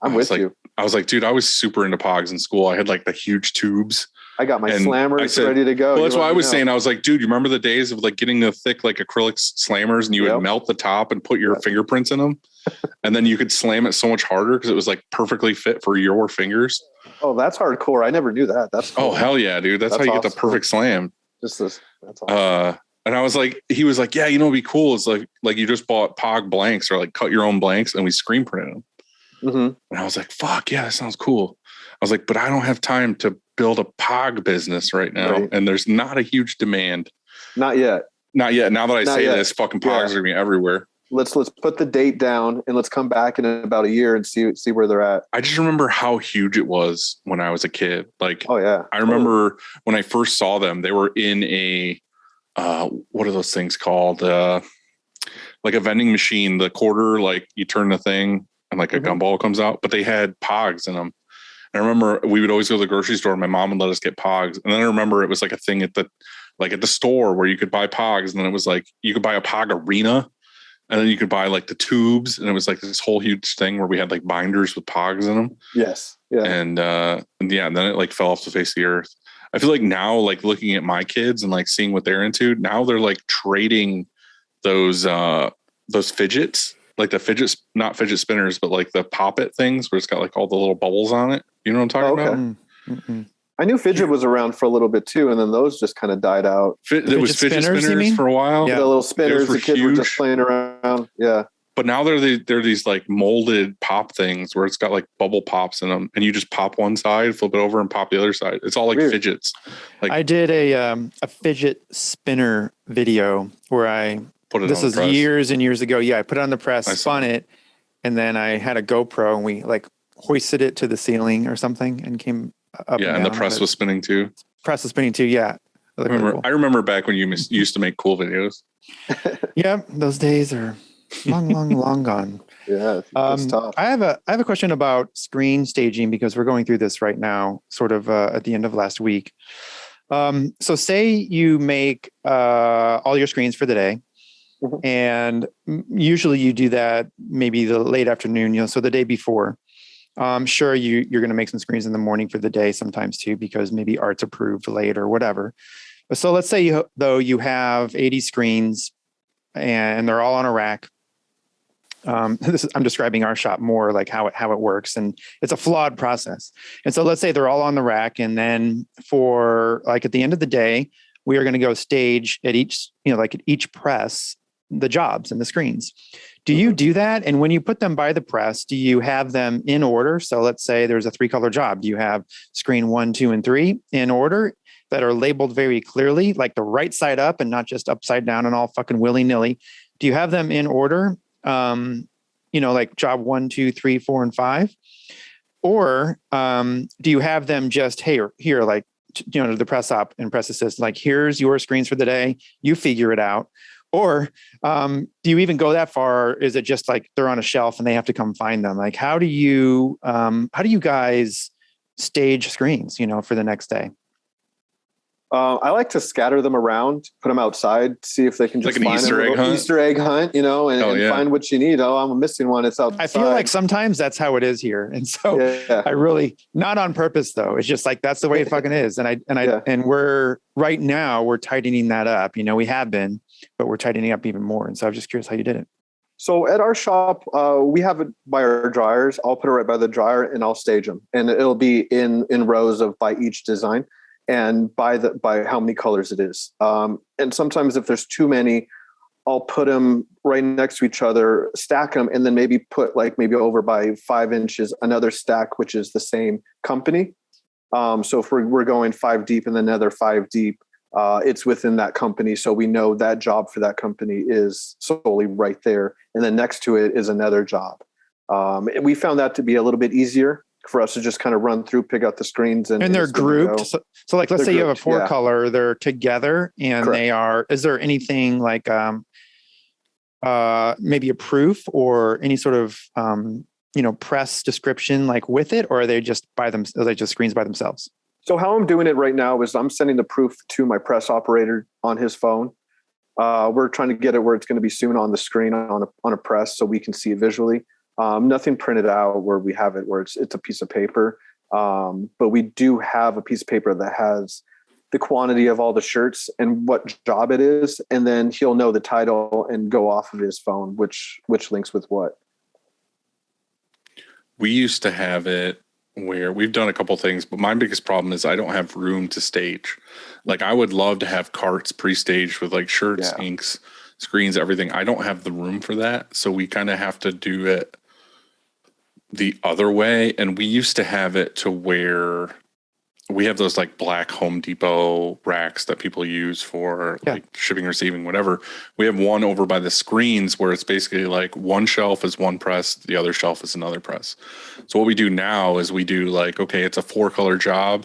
I'm with you. I was like, dude, I was super into Pogs in school. I had like the huge tubes. I got my slammers ready to go. Well, that's why I was saying, I was like, dude, you remember the days of like getting the thick, like acrylic slammers, and you would melt the top and put your fingerprints in them. And then you could slam it so much harder because it was like perfectly fit for your fingers. Oh, that's hardcore. I never knew that. That's cool. Oh, hell yeah, dude. That's how you get the perfect slam. That's awesome. And I was like, he was like, yeah, it'd be cool. It's like you just bought Pog blanks or like cut your own blanks and we screen printed them. Mm-hmm. And I was like, fuck yeah, that sounds cool. I was like, but I don't have time to build a Pog business right now. Right. And there's not a huge demand. Not yet. Now that I say this, fucking Pogs are going to be everywhere. Let's put the date down and let's come back in about a year and see where they're at. I just remember how huge it was when I was a kid. Like, oh yeah. I remember when I first saw them, they were in a, what are those things called? Like a vending machine, the quarter, like you turn the thing and like a gumball comes out, but they had Pogs in them. And I remember we would always go to the grocery store and my mom would let us get Pogs. And then I remember it was like a thing at the store where you could buy Pogs. And then it was like, you could buy a Pog arena and then you could buy like the tubes. And it was like this whole huge thing where we had like binders with Pogs in them. Yes. Yeah. And then it like fell off the face of the earth. I feel like now, like looking at my kids and like seeing what they're into now, they're like trading those fidgets, like the not fidget spinners, but like the pop it things where it's got like all the little bubbles on it. You know what I'm talking about? Mm-hmm. I knew fidget was around for a little bit too, and then those just kind of died out. There was fidget spinners for a while. Yeah, the little spinners the kids were just playing around. Yeah. But now they're these like molded pop things where it's got like bubble pops in them, and you just pop one side, flip it over, and pop the other side. It's all like fidgets. Like I did a fidget spinner video where I put it. This was years and years ago. Yeah, I put it on the press, spun it, and then I had a GoPro and we like hoisted it to the ceiling or something and came up. Yeah, and the press was spinning too. Press was spinning too. Yeah. I remember back when you used to make cool videos. Yeah, those days are long gone. Yeah, that's tough. I have a question about screen staging because we're going through this right now, sort of at the end of last week. So say you make all your screens for the day, and usually you do that maybe the late afternoon, so the day before. Sure, you're going to make some screens in the morning for the day sometimes too, because maybe art's approved late or whatever. But so let's say you have 80 screens and they're all on a rack. I'm describing our shop more like how it works, and it's a flawed process. And so let's say they're all on the rack, and then for like at the end of the day, we are going to go stage at each, like at each press, the jobs and the screens. Do you do that? And when you put them by the press, do you have them in order? So let's say there's a 3-color job. Do you have screen 1, 2, and 3 in order that are labeled very clearly, like the right side up and not just upside down and all fucking willy-nilly? Do you have them in order? Like job 1, 2, 3, 4, and 5? Or do you have them just, hey, here, like, the press op and press assist, like, here's your screens for the day, you figure it out? Or do you even go that far? Or is it just like they're on a shelf and they have to come find them? Like, how do you guys stage screens, for the next day? I like to scatter them around, put them outside, see if they can just Like an find Easter a egg little hunt? Easter egg hunt, you know, and, Oh, and yeah. find what you need. Oh, I'm missing one. It's outside. I feel like sometimes that's how it is here. And so Yeah. I really, not on purpose though. It's just like, that's the way it fucking is. And we're right now we're tightening that up. You know, we have been, but we're tightening up even more. And so I'm just curious how you did it. So at our shop, we have it by our dryers. I'll put it right by the dryer and I'll stage them, and it'll be in rows of by each design and by how many colors it is. And sometimes if there's too many, I'll put them right next to each other, stack them, and then maybe put maybe over by 5 inches another stack, which is the same company. So if we're going 5 deep and then another 5 deep, it's within that company. So we know that job for that company is solely right there. And then next to it is another job. We found that to be a little bit easier for us to just kind of run through, pick out the screens. And they're grouped. So like, let's say you have a 4 color, they're together and Correct. is there anything like maybe a proof or any sort of, press description like with it, or are they just are they just screens by themselves? So how I'm doing it right now is I'm sending the proof to my press operator on his phone. We're trying to get it where it's going to be soon on the screen on a press so we can see it visually. Nothing printed out where we have it where it's a piece of paper. But we do have a piece of paper that has the quantity of all the shirts and what job it is. And then he'll know the title and go off of his phone, which links with what. We used to have it where we've done a couple things, but my biggest problem is I don't have room to stage. Like I would love to have carts pre-staged with like shirts, inks, screens, everything. I don't have the room for that. So we kind of have to do it the other way. And we used to have it to where we have those like black Home Depot racks that people use for like shipping, receiving, whatever. We have one over by the screens where it's basically like one shelf is one press, the other shelf is another press. So what we do now is we do like, okay, it's a 4-color job.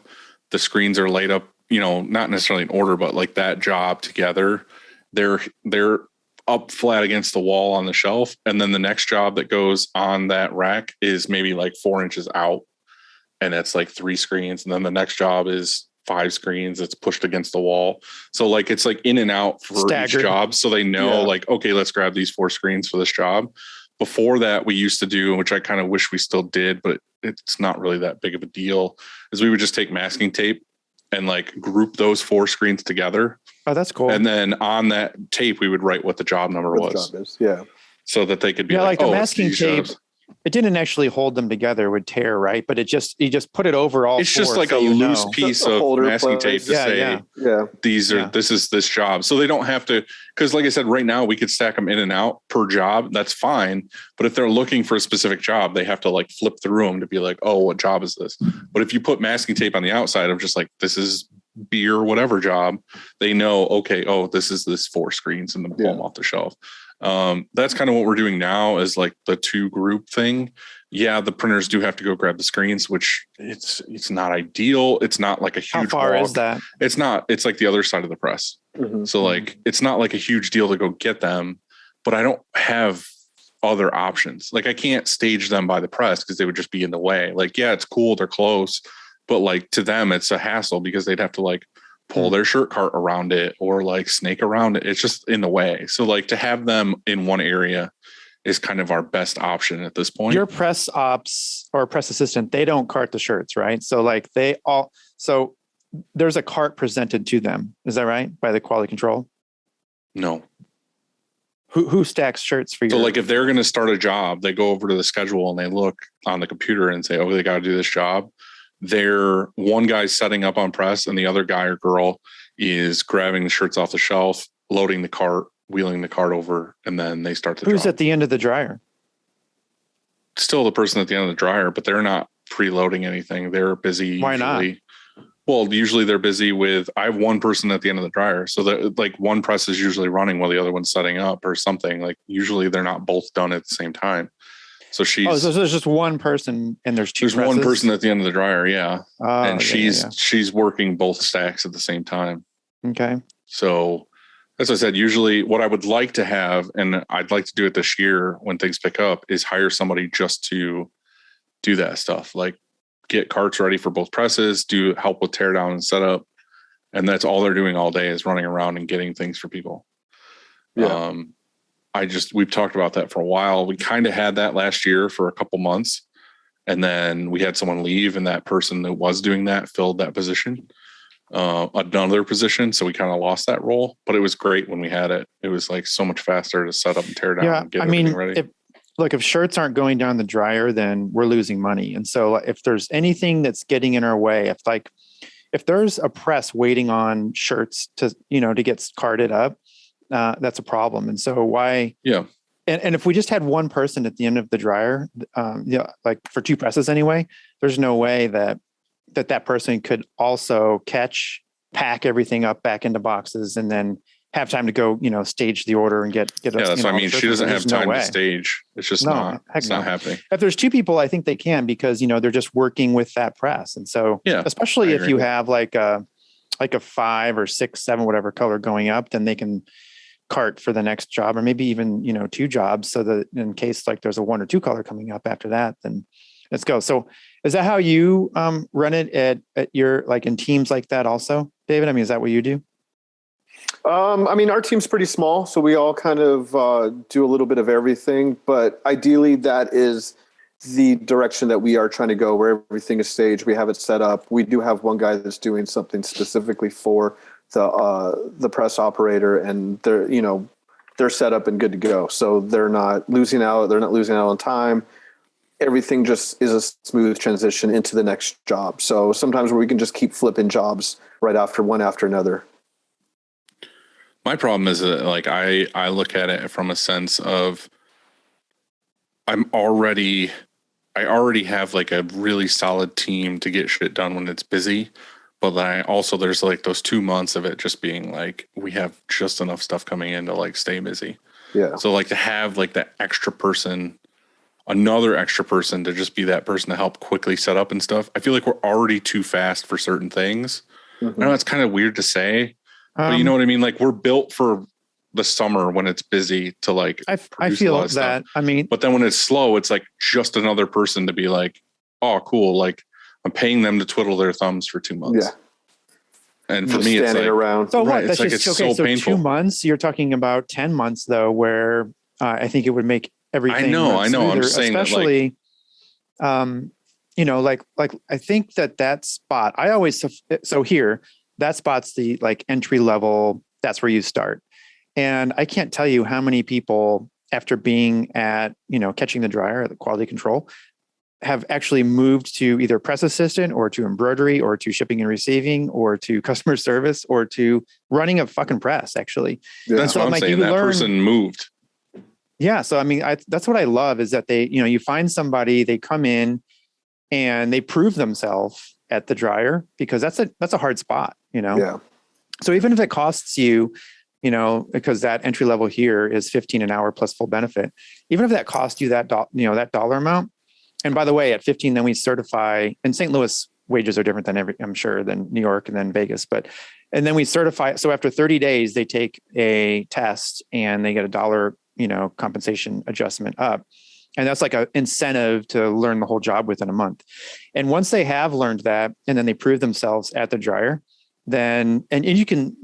The screens are laid up, not necessarily in order, but like that job together. They're up flat against the wall on the shelf. And then the next job that goes on that rack is maybe like 4 inches out. And it's like 3 screens. And then the next job is 5 screens. It's pushed against the wall. So like, it's like in and out for each job. So they know like, okay, let's grab these 4 screens for this job. Before that, we used to do, which I kind of wish we still did, but it's not really that big of a deal, is we would just take masking tape and like group those 4 screens together. Oh, that's cool. And then on that tape, we would write what the job number was. The job is. Yeah. So that they could be like the oh, masking tape. Jobs. It didn't actually hold them together; it would tear, right? But you just put it over all. It's just like a loose piece of masking tape to say, this is this job. So they don't have to, because like I said, right now we could stack them in and out per job. That's fine. But if they're looking for a specific job, they have to like flip through them to be like, oh, what job is this? But if you put masking tape on the outside of just like, this is beer, whatever job, they know, okay, oh, this is this 4 screens and then pull them off the shelf. That's kind of what we're doing now is like the 2 group thing. Yeah, the printers do have to go grab the screens, which it's not ideal. It's not like a huge. How far walk. Is that? It's not. It's like the other side of the press. Mm-hmm. So like, it's not like a huge deal to go get them, but I don't have other options. Like I can't stage them by the press because they would just be in the way. Like, yeah, it's cool. They're close, but like to them, it's a hassle because they'd have to like pull their shirt cart around it or like snake around it. It's just in the way. So like to have them in one area is kind of our best option at this point. Your press ops or press assistant, they don't cart the shirts, right? So like so there's a cart presented to them. Is that right? By the quality control? No. Who stacks shirts for you? So like if they're going to start a job, they go over to the schedule and they look on the computer and say, oh, they got to do this job. They're one guy's setting up on press and the other guy or girl is grabbing the shirts off the shelf, loading the cart, wheeling the cart over, and then they start the Who's job. At the end of the dryer? Still the person at the end of the dryer, but they're not preloading anything. They're busy. Why not? Well, usually they're busy with, I have one person at the end of the dryer. So that like one press is usually running while the other one's setting up or something. Like usually they're not both done at the same time. So so there's just one person and there's 2 There's presses? one person at the end of the dryer. Yeah. And yeah. she's working both stacks at the same time. Okay. So as I said, usually what I would like to have, and I'd like to do it this year when things pick up, is hire somebody just to do that stuff. Like get carts ready for both presses, do help with tear down and setup. and that's all they're doing all day is running around and getting things for people. Yeah. We've talked about that for a while. We kind of had that last year for a couple months, and then we had someone leave, and that person that was doing that filled that position, another position. So we kind of lost that role, but it was great when we had it. It was like so much faster to set up and tear down and get everything ready. If shirts aren't going down the dryer, then we're losing money. And so if there's anything that's getting in our way, if there's a press waiting on shirts to get carted up, that's a problem. And so why? Yeah. And if we just had one person at the end of the dryer, like for two presses anyway, there's no way that person could also pack everything up back into boxes and then have time to go, stage the order and get. Yeah, that's what I mean. She doesn't have time to stage. It's just not happening. If there's two people, I think they can, because, they're just working with that press. And so, especially if you have like a 5 or 6, 7, whatever color going up, then they can cart for the next job, or maybe even, 2 jobs. So that in case like there's a 1 or 2 color coming up after that, then let's go. So is that how you run it at your, like in teams like that also, David? I mean, is that what you do? Our team's pretty small, so we all kind of do a little bit of everything, but ideally that is the direction that we are trying to go, where everything is staged. We have it set up. We do have one guy that's doing something specifically for the press operator, and they're set up and good to go. So they're not losing out. They're not losing out on time. Everything just is a smooth transition into the next job. So sometimes we can just keep flipping jobs right after one after another. My problem is that I look at it from a sense of I already have like a really solid team to get shit done when it's busy. But then there's like those 2 months of it just being like, we have just enough stuff coming in to like stay busy. Yeah. So like to have like that extra person, another extra person to just be that person to help quickly set up and stuff. I feel like we're already too fast for certain things. Mm-hmm. I know it's kind of weird to say, but you know what I mean? Like we're built for the summer when it's busy to like, I feel that stuff. I mean, but then when it's slow, it's like just another person to be like, oh, cool. Like I'm paying them to twiddle their thumbs for 2 months. Yeah. And for me, it's like around. So right, what? That's it's just like, it's okay. so painful. 2 months, you're talking about 10 months though, where I think it would make everything. I know. Smoother, I'm just saying especially, like I think that spot, that spot's the like entry level. That's where you start. And I can't tell you how many people after being at, catching the dryer at the quality control have actually moved to either press assistant or to embroidery or to shipping and receiving or to customer service or to running a fucking press actually. Yeah. That's what I'm saying. That person moved. Yeah. So, I mean, that's what I love is that they, you find somebody, they come in and they prove themselves at the dryer, because that's a hard spot, Yeah. So even if it costs you, because that entry level here is $15 an hour plus full benefit, even if that costs you that dollar amount. And by the way, at 15, then we certify, and St. Louis wages are different than New York and then Vegas, and then we certify. So after 30 days, they take a test and they get $1, compensation adjustment up. And that's like an incentive to learn the whole job within a month. And once they have learned that, and then they prove themselves at the dryer, then, and you can,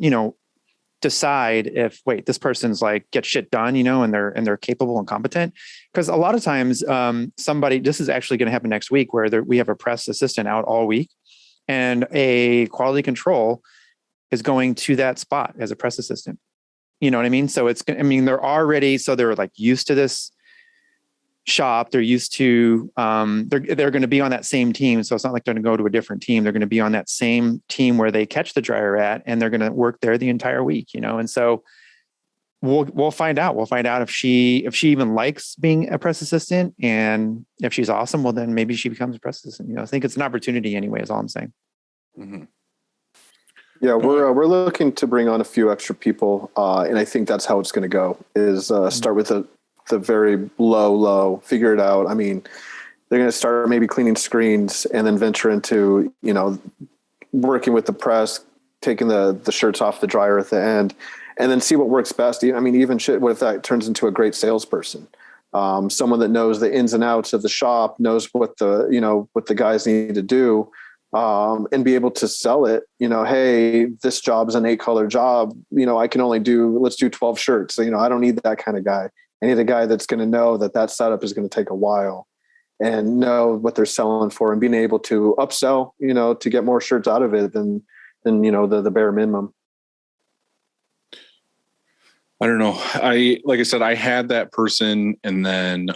decide if, this person's like get shit done, and they're capable and competent. Because a lot of times this is actually going to happen next week where we have a press assistant out all week and a quality control is going to that spot as a press assistant. You know what I mean? So they're like used to this shop. They're used to, they're going to be on that same team. So it's not like they're going to go to a different team. They're going to be on that same team where they catch the dryer at, and they're going to work there the entire week, And so we'll find out. We'll find out if she even likes being a press assistant, and if she's awesome, well, then maybe she becomes a press assistant. I think it's an opportunity anyway, is all I'm saying. Mm-hmm. Yeah, we're looking to bring on a few extra people, and I think that's how it's going to go. Is start with the very low, figure it out. I mean, they're going to start maybe cleaning screens and then venture into, working with the press, taking the shirts off the dryer at the end, and then see what works best. I mean, even shit, what if that turns into a great salesperson? Someone that knows the ins and outs of the shop, knows what the guys need to do. and be able to sell it. Hey, this job's an 8-color job. I can only let's do 12 shirts. So, I don't need that kind of guy. I need a guy that's going to know that setup is going to take a while and know what they're selling for, and being able to upsell, to get more shirts out of it than the bare minimum. I don't know. Like I said, I had that person, and then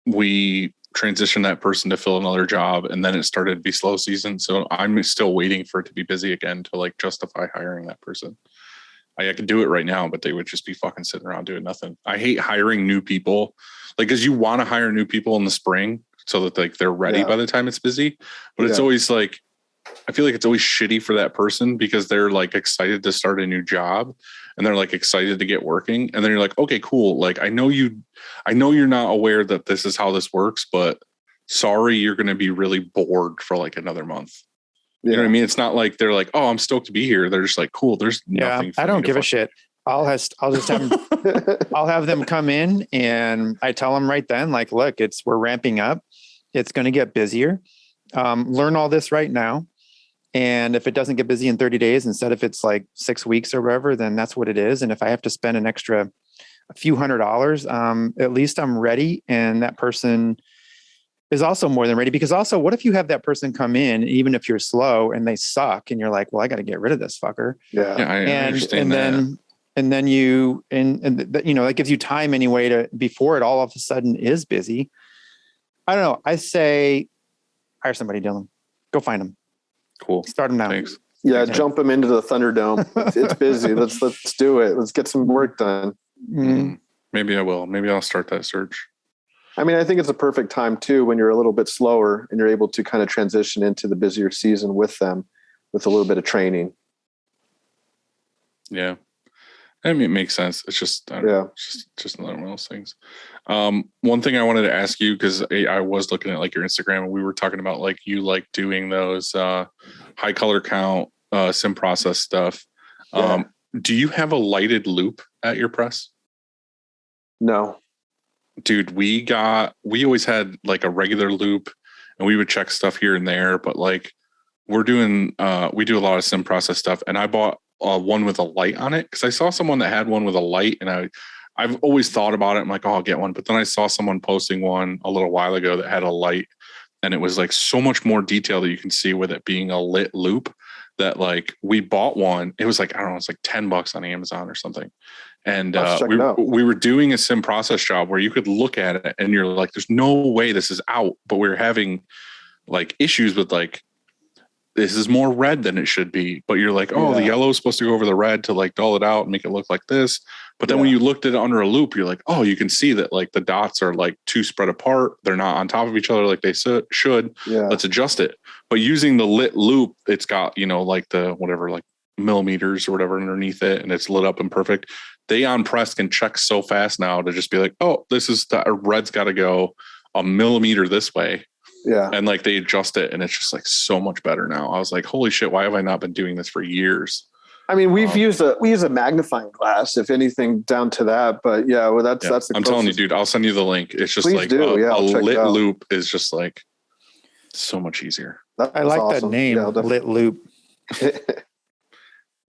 we transitioned that person to fill another job, and then it started to be slow season. So I'm still waiting for it to be busy again to like justify hiring that person. I could do it right now, but they would just be fucking sitting around doing nothing. I hate hiring new people, like, because you want to hire new people in the spring so that like they're ready by the time it's busy. But it's always like, I feel like it's always shitty for that person because they're like excited to start a new job and they're like excited to get working. And then you're like, okay, cool. Like, I know you're not aware that this is how this works, but sorry, you're going to be really bored for like another month. You know what I mean? It's not like they're like, oh, I'm stoked to be here. They're just like, cool. There's nothing. I don't give a shit. I'll just have I'll have them come in, and I tell them right then, like, look, we're ramping up. It's going to get busier. Learn all this right now. And if it doesn't get busy in 30 days, instead if it's like 6 weeks or whatever, then that's what it is. And if I have to spend a few $100s, at least I'm ready. And that person is also more than ready, because also, what if you have that person come in, even if you're slow and they suck, and you're like, well, I got to get rid of this fucker. Yeah, I understand that. And then that gives you time anyway before it all of a sudden is busy. I don't know. I say, hire somebody, Dylan. Go find them. Cool. Start them now. Thanks. Yeah, jump them into the Thunderdome. It's busy. Let's do it. Let's get some work done. Maybe I will. Maybe I'll start that search. I mean, I think it's a perfect time too, when you're a little bit slower and you're able to kind of transition into the busier season with them, with a little bit of training. Yeah. I mean, it makes sense. It's just, it's just another one of those things. One thing I wanted to ask you, because I was looking at like your Instagram, and we were talking about like you like doing those high color count sim process stuff. Do you have a lighted loop at your press? No. Dude, we always had like a regular loop, and we would check stuff here and there, but like we do a lot of sim process stuff, and I bought one with a light on it because I saw someone that had one with a light, and I've always thought about it. I'm like, oh, I'll get one. But then I saw someone posting one a little while ago that had a light, and it was like so much more detail that you can see with it being a lit loop, that like we bought one. It was like, I don't know, it's like $10 on Amazon or something. And we were doing a sim process job where you could look at it and you're like, there's no way this is out. But we're having like issues with like, this is more red than it should be. But you're like, oh, the yellow is supposed to go over the red to like dull it out and make it look like this. But then when you looked at it under a loop, you're like, oh, you can see that like the dots are like too spread apart. They're not on top of each other like they should. Let's adjust it. But using the lit loop, it's got, like the whatever, like millimeters or whatever underneath it, and it's lit up and perfect. They on press can check so fast now to just be like, oh, this is the red's got to go a millimeter this way. Yeah. And like they adjust it, and it's just like so much better now. I was like, holy shit, why have I not been doing this for years? I mean, we use a magnifying glass, if anything, down to that. But yeah, well, that's the I'm telling you, dude, I'll send you the link. It's just like a lit loop is just like so much easier. I like awesome. That name, lit loop.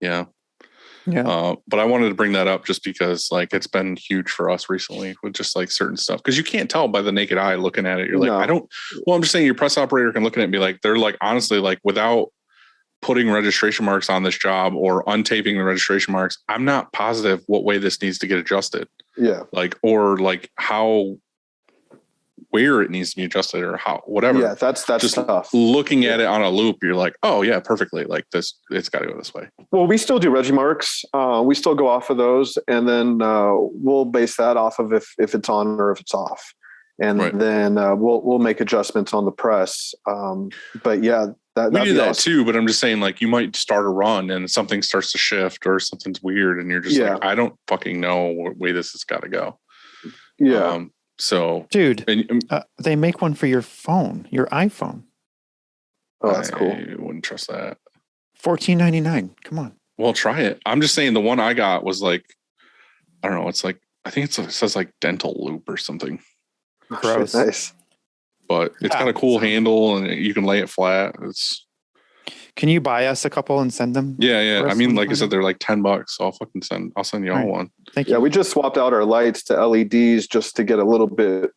Yeah. But I wanted to bring that up just because like it's been huge for us recently with just like certain stuff, because you can't tell by the naked eye looking at it. You're like, I'm just saying your press operator can look at it and be like, they're like, honestly, like without putting registration marks on this job or untaping the registration marks, I'm not positive what way this needs to get adjusted. Yeah. Like, or like where it needs to be adjusted or how, whatever. Yeah. That's just tough. Looking at it on a loop, you're like, oh yeah, perfectly. Like this, it's got to go this way. Well, we still do regi marks. We still go off of those, and then we'll base that off of if it's on or if it's off. And then we'll make adjustments on the press. But yeah, we do that awesome too. But I'm just saying, like, you might start a run and something starts to shift or something's weird, and you're just like, I don't fucking know what way this has got to go. Yeah. So, dude, they make one for your phone, your iPhone. Oh, that's cool. I wouldn't trust that. $14.99. Come on. Well, try it. I'm just saying the one I got was like, I don't know. It's like, I think it says like dental loop or something. Gross. Nice. but it's got a cool handle and you can lay it flat. It's Can you buy us a couple and send them? yeah. for us I mean, when like you I said, find they're like $10. So I'll send you all Right. one. Thank you. Yeah, we just swapped out our lights to LEDs just to get a little bit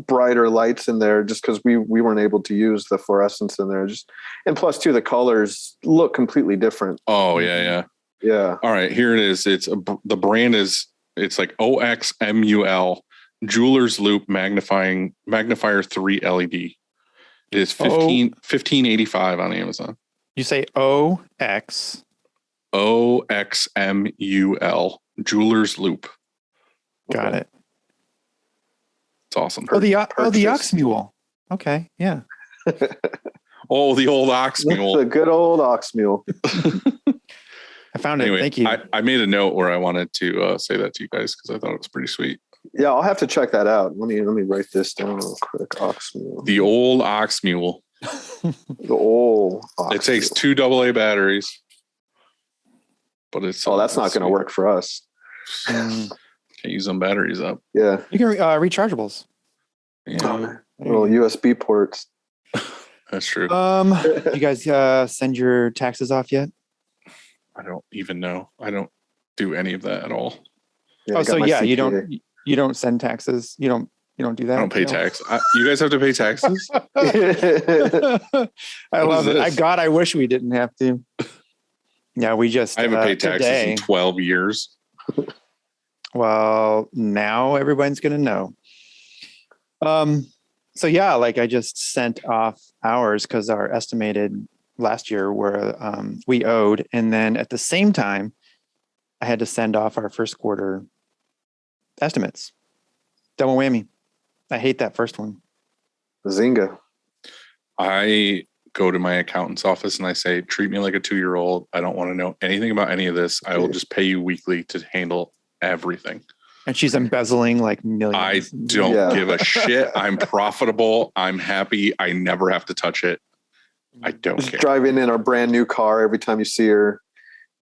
brighter lights in there, just because we weren't able to use the fluorescence in there. And plus, too, the colors look completely different. Oh yeah. Yeah. All right, here it is. The brand is like OXMUL Jeweler's Loop Magnifier 3 LED. It is 1585 on Amazon. You say OX. OXMUL Jeweler's Loop. Got it. It's awesome. The Purchase. ox mule. Okay. Yeah. Oh, the old ox mule. The good old ox mule. I found it. Anyway, Thank you. I made a note where I wanted to say that to you guys because I thought it was pretty sweet. Yeah, I'll have to check that out. Let me write this down real quick. Ox mule. The old ox mule. The old ox It takes mule. 2 AA batteries, but it's That's not going to work for us. Mm. Can't use them batteries up. Yeah. You can rechargeables. Yeah, Little USB ports. that's true. You guys send your taxes off yet? I don't even know. I don't do any of that at all. Yeah, I got my you CPA. don't send taxes. You don't do that. I don't pay No? tax. You guys have to pay taxes? I What love is it. this? I wish we didn't have to. Yeah, we just I haven't paid taxes today. in 12 years. Well, now everyone's gonna know. So yeah, like I just sent off ours because our estimated last year were we owed, and then at the same time, I had to send off our first quarter estimates. Double whammy. I hate that first one. Zynga. I go to my accountant's office and I say, treat me like a 2-year-old. I don't want to know anything about any of this. I will just pay you weekly to handle everything. And she's embezzling like I millions. don't give a shit. I'm profitable. I'm happy. I never have to touch it. I don't Just care. driving in a brand new car every time you see her.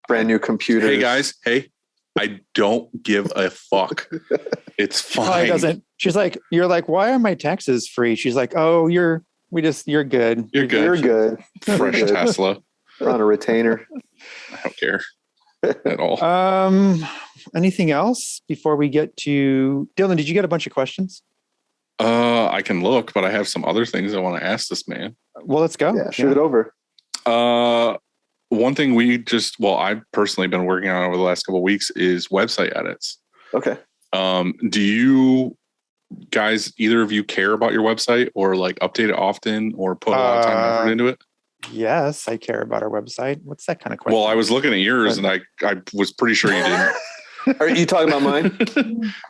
Brand new computer. Hey guys, hey, I don't give a fuck. It's Probably fine. doesn't. She's like, you're like, why are my taxes free? She's like, oh, you're good. You're good. You're good. Fresh You're good. Tesla. We're on a retainer. I don't care at all. Anything else before we get to Dylan? Did you get a bunch of questions? I can look, but I have some other things I want to ask this man. Well, let's go. Yeah, shoot it over. One thing I've personally been working on over the last couple of weeks is website edits. Okay. Do you guys, either of you, care about your website or like update it often or put a lot of time and effort into it? Yes, I care about our website. What's that kind of question? Well, I was looking at yours and I was pretty sure you didn't. Are you talking about mine?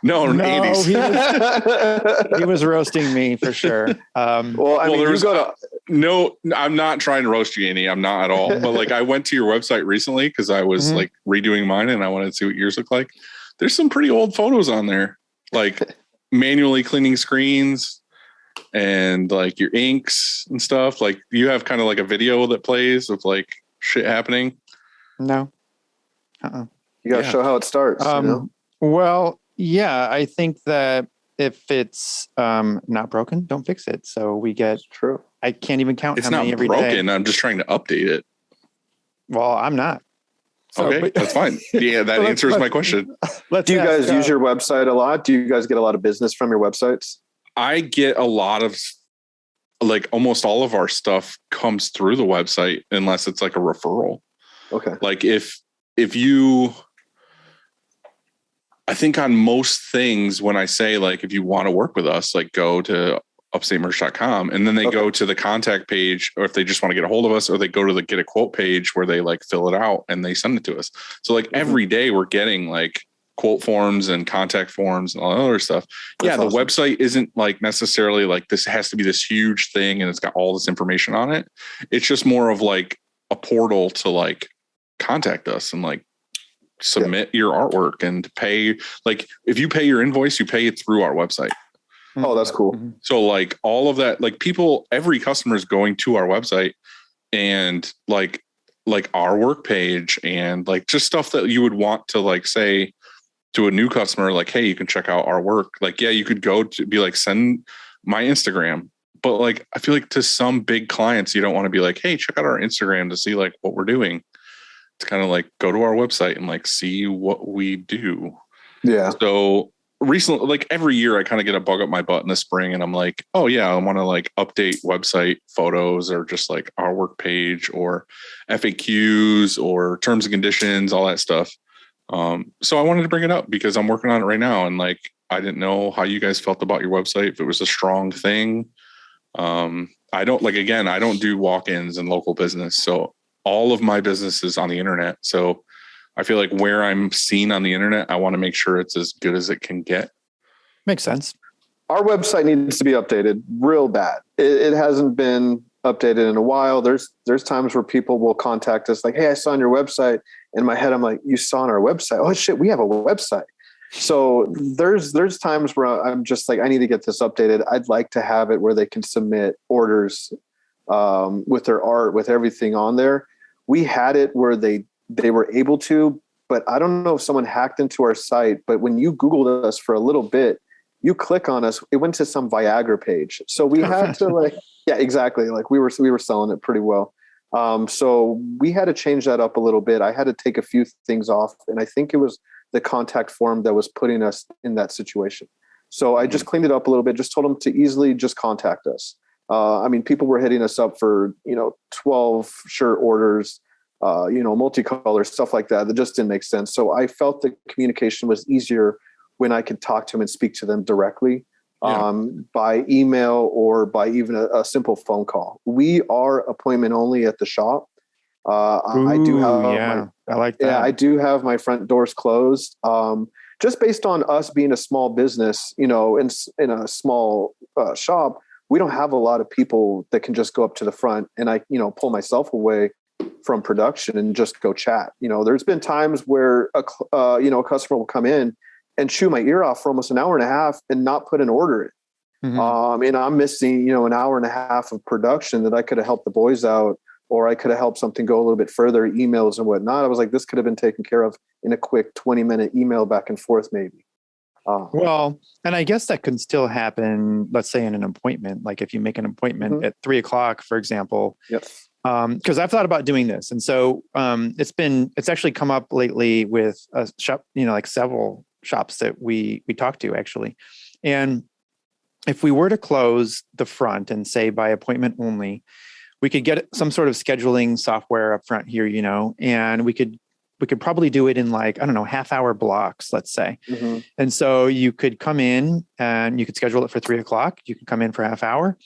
No, No, Andy's. he was roasting me for sure. Well, I mean, you go to No, I'm not trying to roast you, Andy. I'm not at all. But like, I went to your website recently because I was Mhm. like redoing mine and I wanted to see what yours look like. There's some pretty old photos on there, like manually cleaning screens and like your inks and stuff. Like you have kind of like a video that plays of like shit happening. no. you got to show how it starts. You know? Well, yeah, I think that if it's not broken, don't fix it. So we get, It's true. I can't even count It's how not many every day. broken. I'm just trying to update it. Well, I'm not. So, Okay, but- that's fine. Yeah, that Let's- answers my question. Let's Do you ask, guys use your website a lot? Do you guys get a lot of business from your websites? I get a lot of like almost all of our stuff comes through the website unless it's like a referral. Okay. Like if you, I think on most things when I say like if you want to work with us, like go to upstatemerch.com and then they go to the contact page, or if they just want to get a hold of us, or they go to the get a quote page where they like fill it out and they send it to us. So like every day we're getting like quote forms and contact forms and all that other stuff. That's The awesome. website isn't like necessarily like this has to be this huge thing and it's got all this information on it. It's just more of like a portal to like contact us and like submit your artwork and pay. Like if you pay your invoice, you pay it through our website. Oh, that's cool. Mhm. So like all of that, like people, every customer is going to our website and like our work page and like just stuff that you would want to like say to a new customer, like, hey, you can check out our work. Like, yeah, you could go to be like, send my Instagram, But like, I feel like to some big clients, you don't want to be like, hey, check out our Instagram to see like what we're doing. It's kind of like go to our website and like see what we do. Yeah. So recently, like every year, I kind of get a bug up my butt in the spring, and I'm like, oh yeah, I want to like update website photos or just like our work page or FAQs or terms and conditions, all that stuff. So I wanted to bring it up because I'm working on it right now, and like I didn't know how you guys felt about your website, if it was a strong thing. I don't do walk-ins in local business, so all of my business is on the internet. So I feel like where I'm seen on the internet, I want to make sure it's as good as it can get. Makes sense. Our website needs to be updated real bad. It hasn't been updated in a while. There's times where people will contact us like, hey, I saw on your website. In my head, I'm like, you saw on our website? Oh shit, we have a website. So there's times where I'm just like, I need to get this updated. I'd like to have it where they can submit orders with their art, with everything on there. We had it where they were able to, but I don't know if someone hacked into our site, but when you Googled us for a little bit, you click on us, it went to some Viagra page. So we had to like, yeah, exactly. Like we were selling it pretty well. So we had to change that up a little bit. I had to take a few things off, and I think it was the contact form that was putting us in that situation. So I just cleaned it up a little bit, just told them to easily just contact us. I mean, people were hitting us up for, 12 shirt orders, multicolor, stuff like that. That just didn't make sense. So I felt the communication was easier when I could talk to them and speak to them directly, by email or by even a simple phone call. We are appointment only at the shop. I do have I like that. Yeah, I do have my front doors closed. Just based on us being a small business, in a small shop, we don't have a lot of people that can just go up to the front and I, pull myself away from production and just go chat. There's been times where a customer will come in and chew my ear off for almost an hour and a half and not put an order in. Mm-hmm. And I'm missing, an hour and a half of production that I could have helped the boys out, or I could have helped something go a little bit further, emails and whatnot. I was like, this could have been taken care of in a quick 20-minute email back and forth, maybe. Well, and I guess that can still happen, let's say in an appointment, like if you make an appointment at 3:00, for example. Yep. Because I've thought about doing this. And so it's actually come up lately with a shop, like several shops that we talked to actually. And if we were to close the front and say by appointment only, we could get some sort of scheduling software up front here, and we could probably do it in like, I don't know, half-hour blocks, let's say. Mm-hmm. And so you could come in and you could schedule it for 3:00. You could come in for a half hour.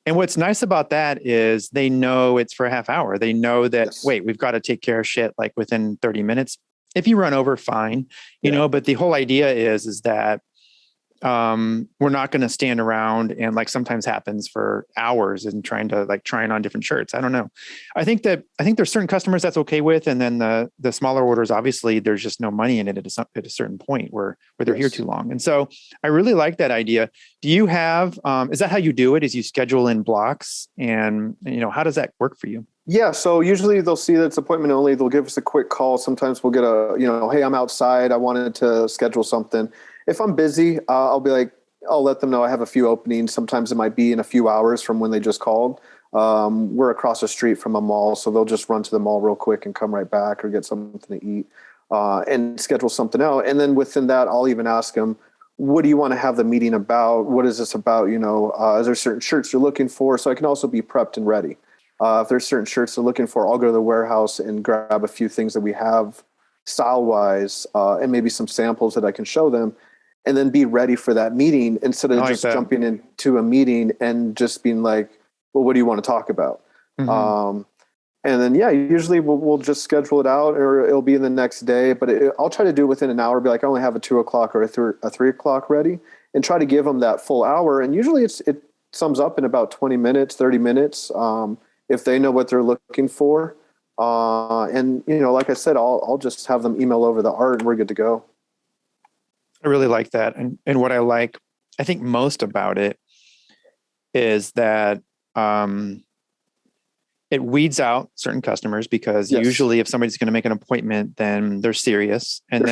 And what's nice about that is they know it's for a half hour. They know that, wait, we've got to take care of shit like within 30 minutes. If you run over, fine, but the whole idea is that we're not going to stand around and like sometimes happens for hours and trying on different shirts. I don't know. I think there's certain customers that's okay with, and then the smaller orders, obviously there's just no money in it at a certain point where they're here too long. And so I really like that idea. Do you have, is that how you do it? Is you schedule in blocks, and how does that work for you? Yeah. So usually they'll see that it's appointment only. They'll give us a quick call. Sometimes we'll get hey, I'm outside. I wanted to schedule something. If I'm busy, I'll let them know I have a few openings. Sometimes it might be in a few hours from when they just called. We're across the street from a mall, so they'll just run to the mall real quick and come right back or get something to eat and schedule something out. And then within that, I'll even ask them, what do you want to have the meeting about? What is this about? Is there certain shirts you're looking for? So I can also be prepped and ready. If there's certain shirts they're looking for, I'll go to the warehouse and grab a few things that we have style-wise and maybe some samples that I can show them, and then be ready for that meeting instead of just jumping into a meeting and just being like, well, what do you want to talk about? Mm-hmm. And then, usually we'll just schedule it out, or it'll be in the next day, but I'll try to do it within an hour. Be like, I only have a 2:00 or a 3:00 ready, and try to give them that full hour. And usually it sums up in about 20 minutes, 30 minutes. If they know what they're looking for. And, like I said, I'll just have them email over the art and we're good to go. I really like that. And what I think most about it is that it weeds out certain customers, because usually if somebody's going to make an appointment, then they're serious. And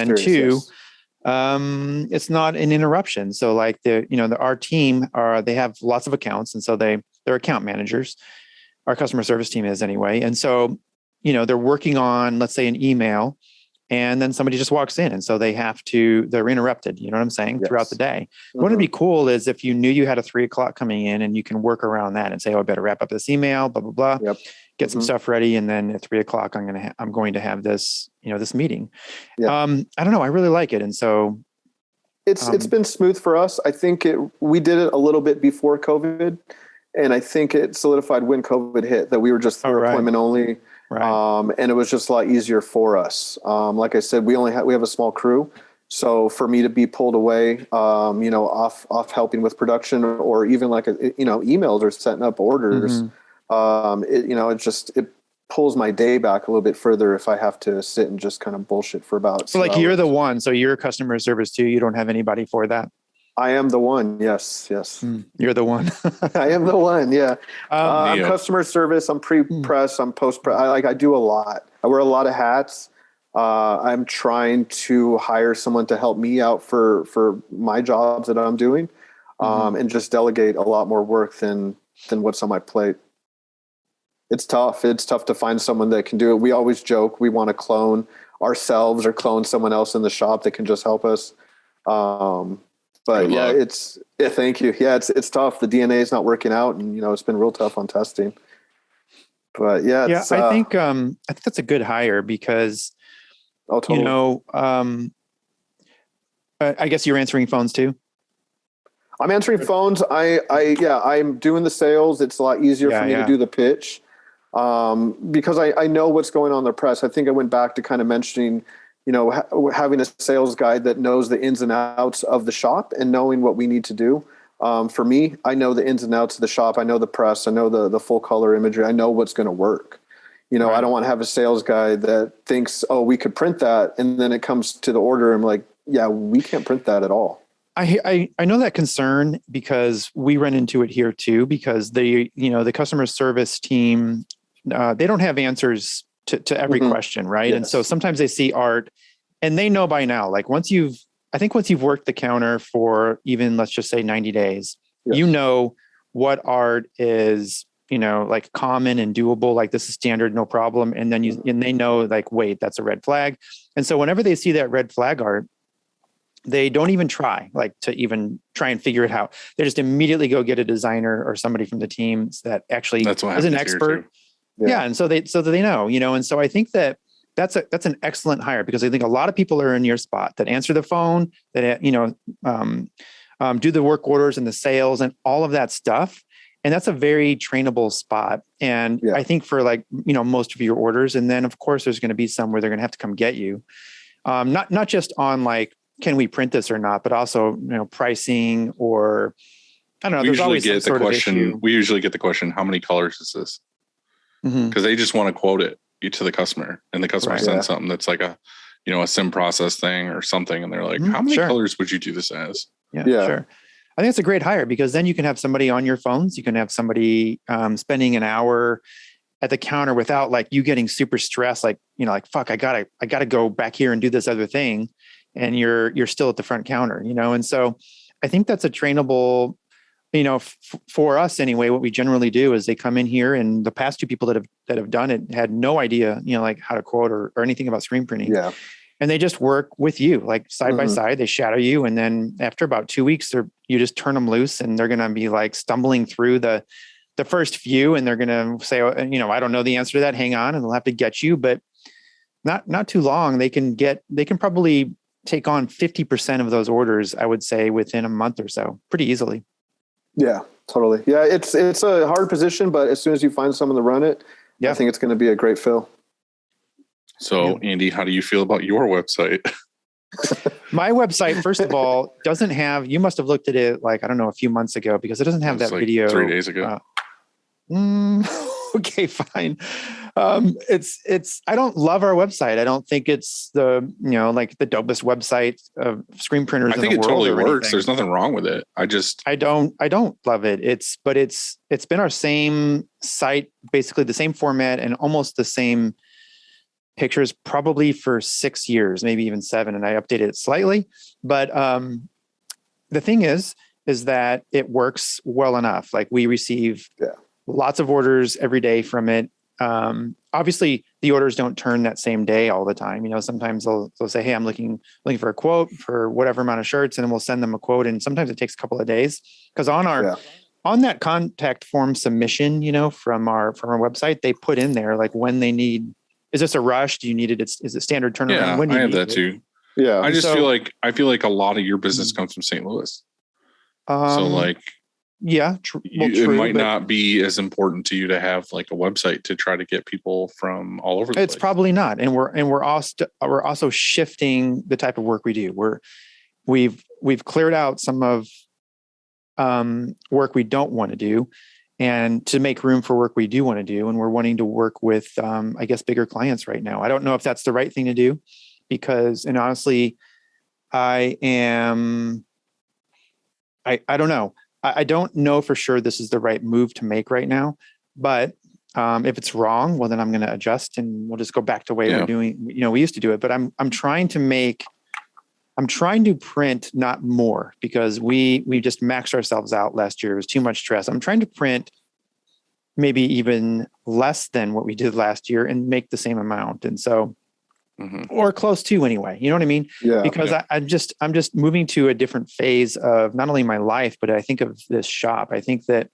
it's not an interruption. So like our team they have lots of accounts. And so they they're account managers. Our customer service team is anyway. And so, they're working on, let's say, an email, and then somebody just walks in. And so they're interrupted, you know what I'm saying, throughout the day. What would be cool is if you knew you had a 3 o'clock coming in, and you can work around that and say, oh, I better wrap up this email, blah, blah, blah, get some stuff ready. And then at 3 o'clock, I'm going to have this, this meeting. I don't know. I really like it. And so it's been smooth for us. I think we did it a little bit before COVID, and I think it solidified when COVID hit that we were just through appointment only. Right. And it was just a lot easier for us. Like I said, we have a small crew. So for me to be pulled away, off helping with production, or even like, emails or setting up orders, it pulls my day back a little bit further if I have to sit and just kind of bullshit for about. So like, you're the one, so you're customer service too. You don't have anybody for that. I am the one. Yes. You're the one. I am the one. Yeah. I'm customer service. I'm pre-press. I'm post-press. I do a lot. I wear a lot of hats. I'm trying to hire someone to help me out for my jobs that I'm doing, and just delegate a lot more work than what's on my plate. It's tough. It's tough to find someone that can do it. We always joke we want to clone ourselves or clone someone else in the shop that can just help us. But yeah, thank you. Yeah, it's tough. The DNA is not working out, and it's been real tough on testing. But yeah, I think that's a good hire because, totally. I guess you're answering phones too. I'm answering phones. I'm doing the sales. It's a lot easier for me to do the pitch, because I know what's going on in the press. I think I went back to kind of mentioning, having a sales guy that knows the ins and outs of the shop and knowing what we need to do. For me, I know the ins and outs of the shop. I know the press. I know the full color imagery. I know what's going to work. I don't want to have a sales guy that thinks, oh, we could print that. And then it comes to the order. I'm like, yeah, we can't print that at all. I know that concern because we run into it here too, because the customer service team, they don't have answers to every question. Right. Yes. And so sometimes they see art and they know by now, like once you've worked the counter for even, let's just say 90 days, what art is, like common and doable, like this is standard, no problem. And then and they know like, wait, that's a red flag. And so whenever they see that red flag art, they don't even try and figure it out. They just immediately go get a designer or somebody from the team that actually is an expert. Yeah. And so they know, and so I think that's an excellent hire, because I think a lot of people are in your spot that answer the phone, that, do the work orders and the sales and all of that stuff. And that's a very trainable spot. And I think for most of your orders, and then of course there's going to be some where they're going to have to come get you. Not just on like, can we print this or not, but also, pricing, or I don't know. There's always some sort of issue. We usually get the question, how many colors is this? Because they just want to quote it to the customer, and the customer sends something that's like a sim process thing or something. And they're like, how many colors would you do this as? Yeah, sure. I think it's a great hire, because then you can have somebody on your phones. You can have somebody spending an hour at the counter without like you getting super stressed. Like, like, fuck, I gotta go back here and do this other thing. And you're still at the front counter, and so I think that's a trainable, for us anyway. What we generally do is they come in here, and the past two people that have done it had no idea, like how to quote or anything about screen printing. Yeah. And they just work with you, like side by side. They shadow you, and then after about 2 weeks, you just turn them loose, and they're going to be like stumbling through the first few, and they're going to say, I don't know the answer to that. Hang on, and they'll have to get you, but not too long. They can probably take on 50% of those orders, I would say, within a month or so, pretty easily. Yeah, totally. Yeah, it's a hard position, but as soon as you find someone to run it, I think it's going to be a great fill. So, Andy, how do you feel about your website? My website, first of all, doesn't have, you must have looked at it like, I don't know, a few months ago, because it doesn't have that like video. 3 days ago. Okay, fine. I don't love our website. I don't think it's the, like the dopest website of screen printers in the world. I think it totally works. There's nothing wrong with it. I don't love it. It's been our same site, basically the same format and almost the same pictures probably for 6 years, maybe even 7. And I updated it slightly, but, the thing is is that it works well enough. Like we receive lots of orders every day from it. Obviously the orders don't turn that same day all the time. You know, sometimes they'll say, hey, I'm looking for a quote for whatever amount of shirts. And then we'll send them a quote. And sometimes it takes a couple of days because on that contact form submission, you know, from our website, they put in there like when they need, is this a rush? Do you need it? Is it standard turnaround? Yeah, When do you I have need that it? too. Yeah. I just feel like a lot of your business comes from St. Louis. So like, yeah, it might not be as important to you to have like a website to try to get people from all over the place. It's probably not. And we're also shifting the type of work we do. We've cleared out some of work we don't want to do and to make room for work we do want to do. And we're wanting to work with, I guess, bigger clients right now. I don't know if that's the right thing to do because, and honestly, I don't know. I don't know for sure this is the right move to make right now, but if it's wrong, well, then I'm going to adjust and we'll just go back to the way we're doing, you know, we used to do it, but I'm trying to print not more because we just maxed ourselves out last year. It was too much stress. I'm trying to print maybe even less than what we did last year and make the same amount. And so, or close to anyway, you know what I mean? Yeah. Because I'm just moving to a different phase of not only my life, but I think of this shop. I think that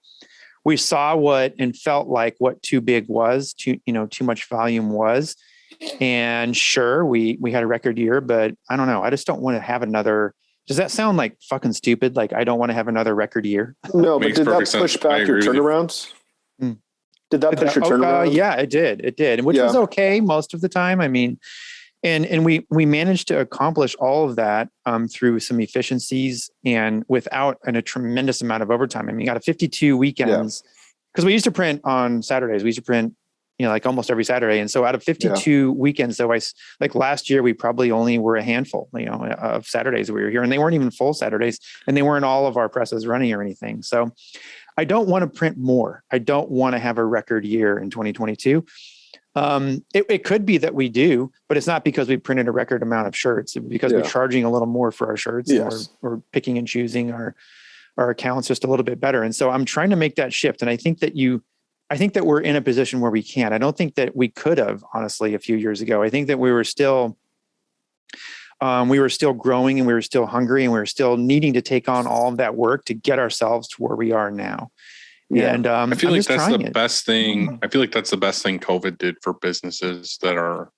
we saw what and felt like what too big was, too much volume was. And sure, we had a record year, but I don't know. I just don't want to have another. Does that sound like fucking stupid? Like I don't want to have another record year. No, but did that push back your turnarounds? Did that push your turnaround? Yeah, it did. Which was okay most of the time. I mean, and we managed to accomplish all of that through some efficiencies and without a tremendous amount of overtime. I mean, got a 52 weekends because we used to print on Saturdays. We used to print, you know, like almost every Saturday. And so out of 52 weekends, so like last year, we probably only were a handful, you know, of Saturdays we were here and they weren't even full Saturdays and they weren't all of our presses running or anything. So I don't want to print more. I don't want to have a record year in 2022. It could be that we do, but it's not because we printed a record amount of shirts. It's because we're charging a little more for our shirts. Yes. Or picking and choosing our accounts just a little bit better. And so I'm trying to make that shift. And I think that we're in a position where we can. I don't think that we could have, honestly, a few years ago. I think that we were still growing and we were still hungry and we were still needing to take on all of that work to get ourselves to where we are now. Yeah. And I feel like that's the best thing. I feel like that's the best thing COVID did for businesses that are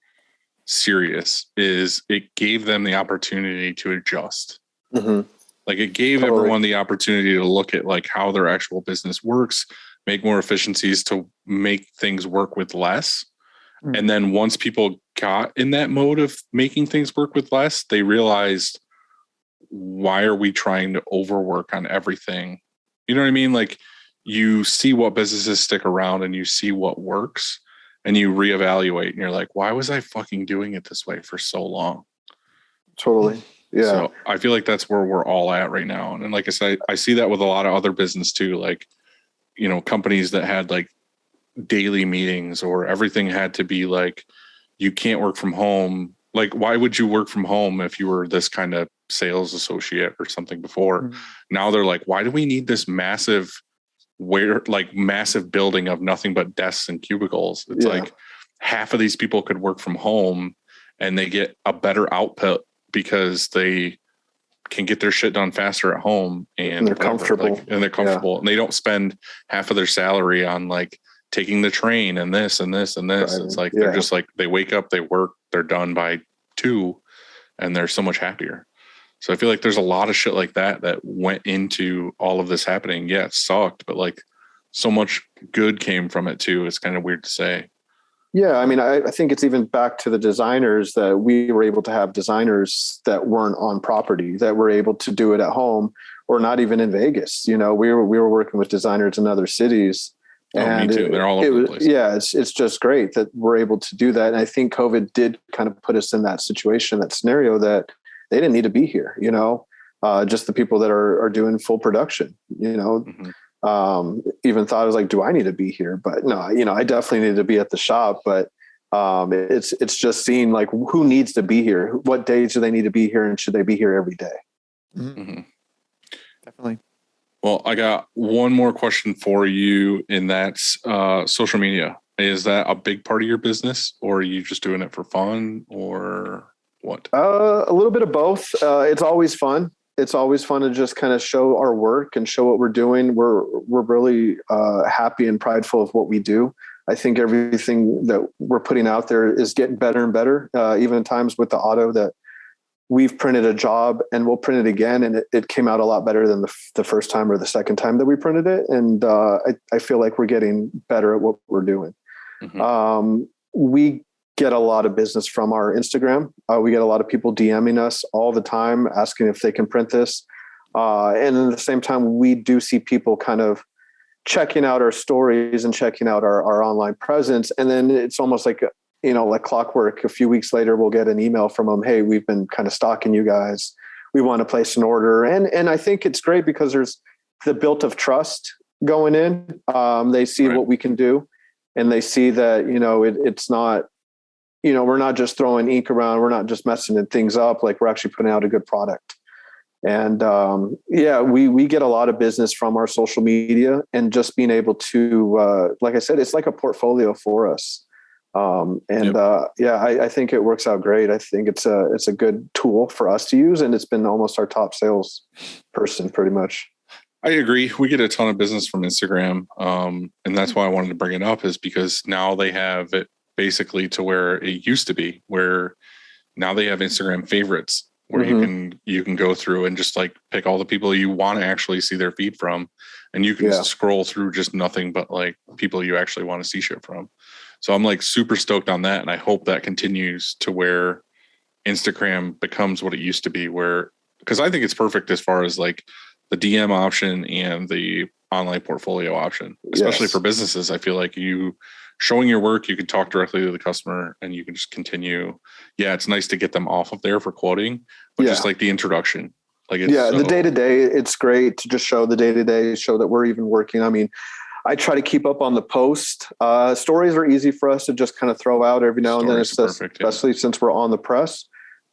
serious is it gave them the opportunity to adjust. Like it gave everyone the opportunity to look at like how their actual business works, make more efficiencies to make things work with less. And then once people got in that mode of making things work with less, they realized, why are we trying to overwork on everything? You know what I mean? Like you see what businesses stick around and you see what works and you reevaluate and you're like, why was I fucking doing it this way for so long? Totally. Yeah. So I feel like that's where we're all at right now. And like I said, I see that with a lot of other business too. Like, you know, companies that had like daily meetings or everything had to be like, you can't work from home. Like, why would you work from home if you were this kind of sales associate or something before? Now they're like, why do we need this massive building of nothing but desks and cubicles? It's like half of these people could work from home and they get a better output because they can get their shit done faster at home and they're comfortable. And they don't spend half of their salary on like taking the train and this and this and this. It's like, they're just like, they wake up, they work, they're done by 2 and they're so much happier. So I feel like there's a lot of shit like that went into all of this happening. Yeah, it sucked, but like so much good came from it too. It's kind of weird to say. Yeah. I mean, I think it's even back to the designers that we were able to have designers that weren't on property, that were able to do it at home or not even in Vegas. You know, we were working with designers in other cities. And me too. They're all over the place. Yeah, it's just great that we're able to do that. And I think COVID did kind of put us in that situation, that scenario that they didn't need to be here, you know, just the people that are doing full production, you know, even thought I was like, do I need to be here? But no, you know, I definitely need to be at the shop, but it's just seeing like who needs to be here, what days do they need to be here, and should they be here every day? Definitely. Well, I got one more question for you, and that's social media. Is that a big part of your business, or are you just doing it for fun, or what? A little bit of both. It's always fun. It's always fun to just kind of show our work and show what we're doing. We're really happy and prideful of what we do. I think everything that we're putting out there is getting better and better. Even times with the auto that we've printed a job and we'll print it again, and it came out a lot better than the first time or the second time that we printed it. And I feel like we're getting better at what we're doing. Mm-hmm. We get a lot of business from our Instagram. We get a lot of people DMing us all the time, asking if they can print this. And at the same time, we do see people kind of checking out our stories and checking out our online presence. And then it's almost like, like clockwork. A few weeks later, we'll get an email from them. Hey, we've been kind of stalking you guys. We want to place an order. And I think it's great because there's the built of trust going in. They see what we can do, and they see that, it's not, we're not just throwing ink around. We're not just messing things up. Like, we're actually putting out a good product. And we get a lot of business from our social media, and just being able to, like I said, it's like a portfolio for us. I think it works out great. I think it's a good tool for us to use, and it's been almost our top sales person pretty much. I agree. We get a ton of business from Instagram. And that's why I wanted to bring it up, is because now they have it basically to where it used to be, where now they have Instagram favorites, where you can go through and just like pick all the people you want to actually see their feed from. And you can scroll through just nothing but like people you actually want to see shit from. So I'm like super stoked on that. And I hope that continues to where Instagram becomes what it used to be, because I think it's perfect as far as like the DM option and the online portfolio option, especially for businesses. I feel like you showing your work, you can talk directly to the customer and you can just continue. Yeah. It's nice to get them off of there for quoting, but just like the introduction. Like, the day-to-day, it's great to just show the day-to-day, show that we're even working. I mean, I try to keep up on the post. Stories are easy for us to just kind of throw out every now and then, especially since we're on the press.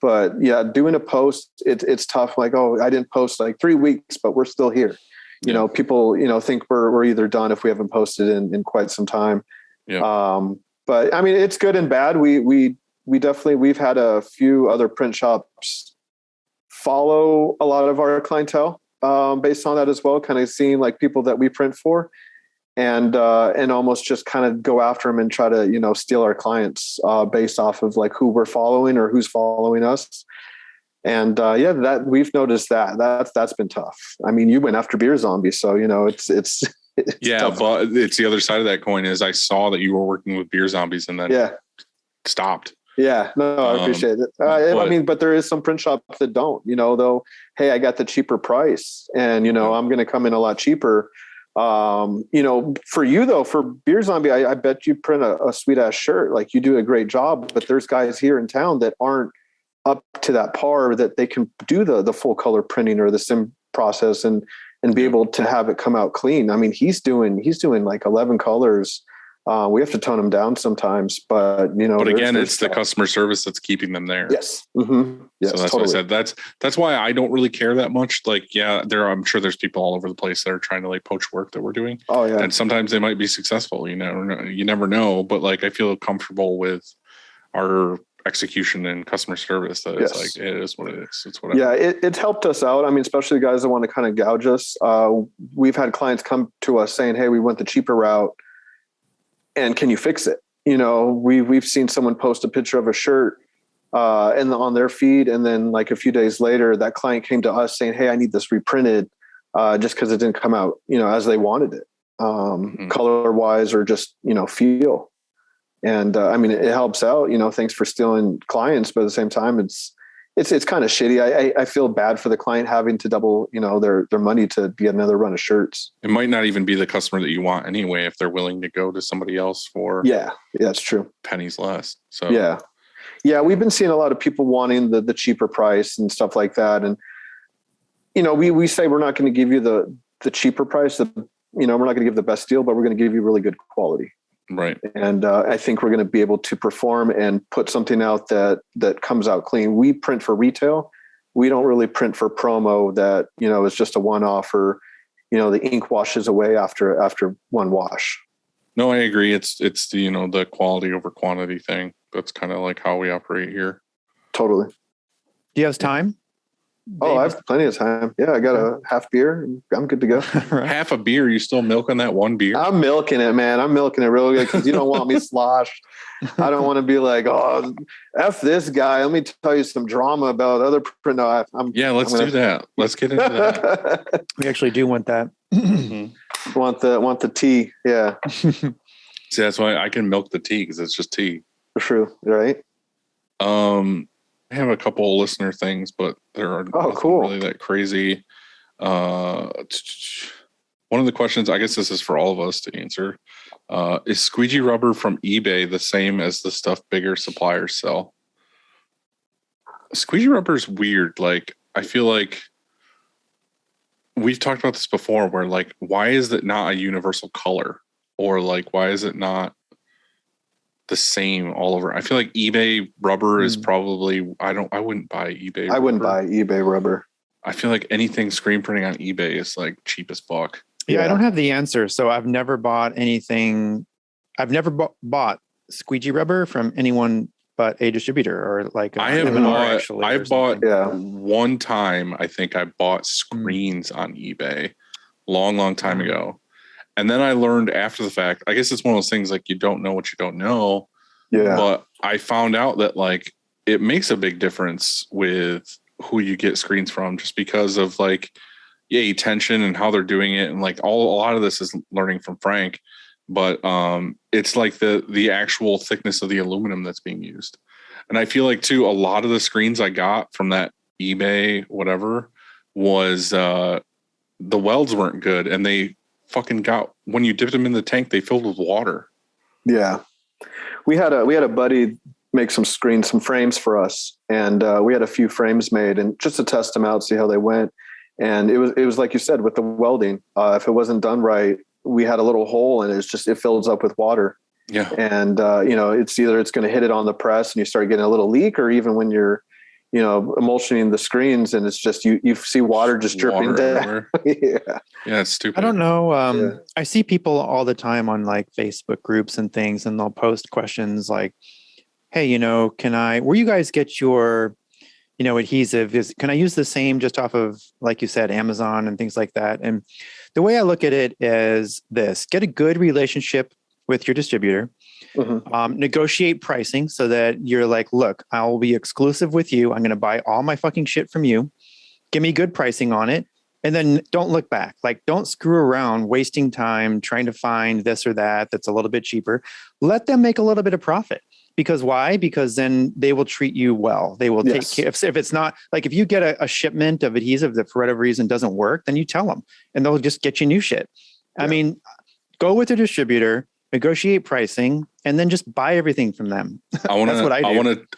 But yeah, doing a post, it's tough. Like, oh, I didn't post like 3 weeks, but we're still here. People, think we're either done if we haven't posted in quite some time. Yeah. But I mean, it's good and bad. We definitely, we've had a few other print shops follow a lot of our clientele based on that as well, kind of seeing like people that we print for, and almost just kind of go after them and try to, steal our clients based off of like who we're following or who's following us. And that we've noticed that's been tough. I mean, you went after Beer Zombie, so it's tough. But it's the other side of that coin is I saw that you were working with Beer Zombies and then stopped. Yeah, no, I appreciate it. But there is some print shops that don't, though, hey, I got the cheaper price and, I'm going to come in a lot cheaper. For you though, for Beer Zombie, I bet you print a sweet ass shirt. Like, you do a great job, but there's guys here in town that aren't up to that par that they can do the full color printing or the sim process and be able to have it come out clean. I mean, he's doing like 11 colors. We have to tone them down sometimes, but again, it's the customer service that's keeping them there. Yes. Mm-hmm. Yes. So that's totally. what I said. That's why I don't really care that much. Like, I'm sure there's people all over the place that are trying to like poach work that we're doing. Oh yeah. And sometimes they might be successful. You never know. But like, I feel comfortable with our execution and customer service that it's like, it is what it is. It's whatever. Yeah. It's helped us out. I mean, especially the guys that want to kind of gouge us. We've had clients come to us saying, hey, we went the cheaper route. And can you fix it? We've seen someone post a picture of a shirt on their feed. And then like a few days later, that client came to us saying, hey, I need this reprinted just because it didn't come out, as they wanted it, color wise or just, feel. And it helps out, thanks for stealing clients. But at the same time, it's kind of shitty. I feel bad for the client having to double, their money to get another run of shirts. It might not even be the customer that you want anyway, if they're willing to go to somebody else for that's true, pennies less. So we've been seeing a lot of people wanting the cheaper price and stuff like that. And we say we're not going to give you the cheaper price. We're not going to give the best deal, but we're going to give you really good quality. Right. And I think we're going to be able to perform and put something out that comes out clean. We print for retail. We don't really print for promo that, is just a one-off or, the ink washes away after one wash. No, I agree. It's the, the quality over quantity thing. That's kind of like how we operate here. Totally. Do you have time? Oh, I have plenty of time. Yeah, I got a half beer. I'm good to go. Right. Half a beer? You still milking that one beer? I'm milking it, man. I'm milking it real good because you don't want me sloshed. I don't want to be like, oh, F this guy. Let me tell you some drama about other. No, let's do that. Let's get into that. We actually do want that. want the tea. Yeah. See, that's why I can milk the tea because it's just tea. True. Right. I have a couple listener things, but there are cool. really that crazy. One of the questions, I guess this is for all of us to answer. Is squeegee rubber from eBay the same as the stuff bigger suppliers sell? Squeegee rubber is weird. Like, I feel like we've talked about this before where like, why is it not a universal color? Or like, why is it not the same all over? I feel like eBay rubber is probably, I wouldn't buy eBay rubber. I wouldn't buy eBay rubber. I feel like anything screen printing on eBay is like cheap as fuck. Yeah, I don't have the answer. So I've never bought anything. I've never bought squeegee rubber from anyone but a distributor or like I have M&R bought, actually. I bought Yeah. one time, I think I bought screens on eBay long time ago. And then I learned after the fact, I guess it's one of those things like you don't know what you don't know. Yeah. But I found out that like it makes a big difference with who you get screens from just because of like, tension and how they're doing it. And like a lot of this is learning from Frank, but it's like the actual thickness of the aluminum that's being used. And I feel like too, a lot of the screens I got from that eBay, whatever, was the welds weren't good. And they fucking got, when you dipped them in the tank, they filled with water. Yeah. We had a buddy make some frames for us. And we had a few frames made and just to test them out, see how they went. And it was like you said, with the welding, if it wasn't done right, we had a little hole and it fills up with water. Yeah. And, it's either it's going to hit it on the press and you start getting a little leak, or even when you're, emulsioning the screens and it's just, you see water just dripping down. Yeah. Yeah. It's stupid. I don't know. I see people all the time on like Facebook groups and things, and they'll post questions like, hey, where you guys get your, adhesive can I use the same just off of, like you said, Amazon and things like that? And the way I look at it is this: get a good relationship with your distributor, negotiate pricing so that you're like, look, I will be exclusive with you. I'm going to buy all my fucking shit from you. Give me good pricing on it. And then don't look back. Like, don't screw around wasting time trying to find this or that that's a little bit cheaper. Let them make a little bit of profit. Because why? Because then they will treat you well. They will take care. If it's not like, if you get a shipment of adhesive that for whatever reason doesn't work, then you tell them and they'll just get you new shit. Yeah. I mean, go with a distributor, negotiate pricing, and then just buy everything from them. That's what I do.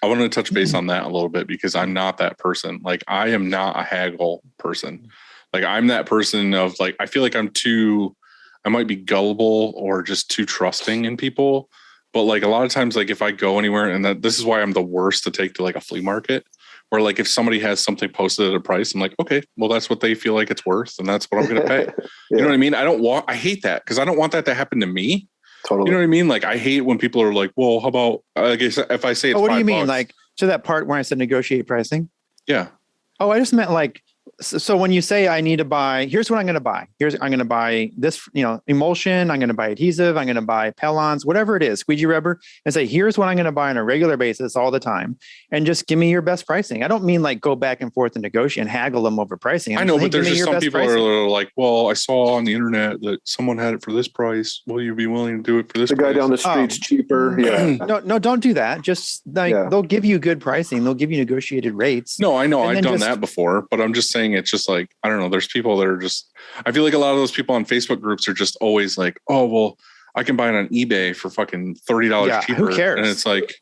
I want to touch base on that a little bit because I'm not that person. Like, I am not a haggle person. Like, I'm that person of like, I feel like I might be gullible or just too trusting in people. But like a lot of times, like if I go anywhere, and this is why I'm the worst to take to like a flea market, where like if somebody has something posted at a price, I'm like, okay, well that's what they feel like it's worth, and that's what I'm going to pay. You know what I mean? I hate that because I don't want that to happen to me. Totally. You know what I mean? Like I hate when people are like, well, how about I guess if I say it's what do you mean? $5, Like to that part where I said negotiate pricing? Yeah. Oh, I just meant like, so when you say I need to buy, here's what I'm going to buy. I'm going to buy this, emulsion. I'm going to buy adhesive. I'm going to buy Pellons, whatever it is, squeegee rubber, and say, here's what I'm going to buy on a regular basis all the time. And just give me your best pricing. I don't mean like go back and forth and negotiate and haggle them over pricing. I know, but there's just some people that are like, well, I saw on the internet that someone had it for this price. Will you be willing to do it for this price? The guy down the street's cheaper. Yeah. No, don't do that. Just like they'll give you good pricing. They'll give you negotiated rates. No, I know. I've done that before, but I'm just saying it's just like, I don't know. There's people that are just, I feel like a lot of those people on Facebook groups are just always like, oh, well, I can buy it on eBay for fucking $30 cheaper. Who cares? And it's like,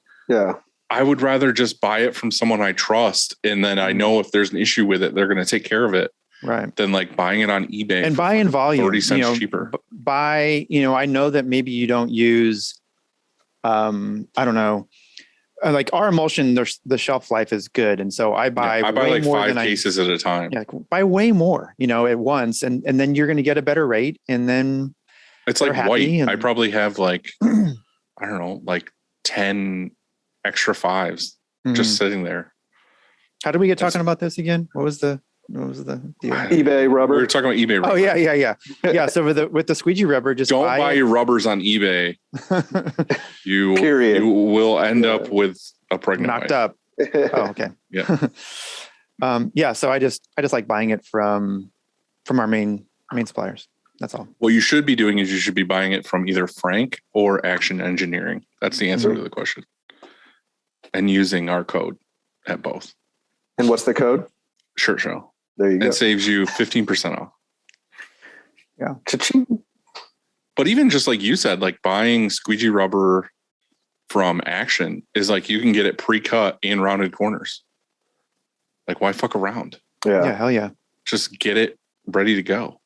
I would rather just buy it from someone I trust. And then I know if there's an issue with it, they're going to take care of it. Right. Than like buying it on eBay and buy in volume, 30 cents cheaper. I know that maybe you don't use, I don't know, like our emulsion, the shelf life is good. And so I buy way like more 5 than cases at a time. Yeah, buy way more, at once. And then you're going to get a better rate. And then it's like white. I probably have like, I don't know, like 10 extra 5s just sitting there. How did we get talking about this again? What was the deal? eBay rubber. We were talking about eBay rubber. Oh yeah. So with the squeegee rubber, just don't buy your rubbers on eBay. You will end up with a pregnant knocked wife. up. Oh, okay. Yeah. So I just like buying it from our main suppliers. That's all. What you should be doing is you should be buying it from either Frank or Action Engineering. That's the answer to the question. And using our code at both. And what's the code? Shirt Show. There you go. It saves you 15% off. Yeah. Cha-ching. But even just like you said, like buying squeegee rubber from Action is like you can get it pre-cut and rounded corners. Like why fuck around? Yeah, hell yeah. Just get it ready to go.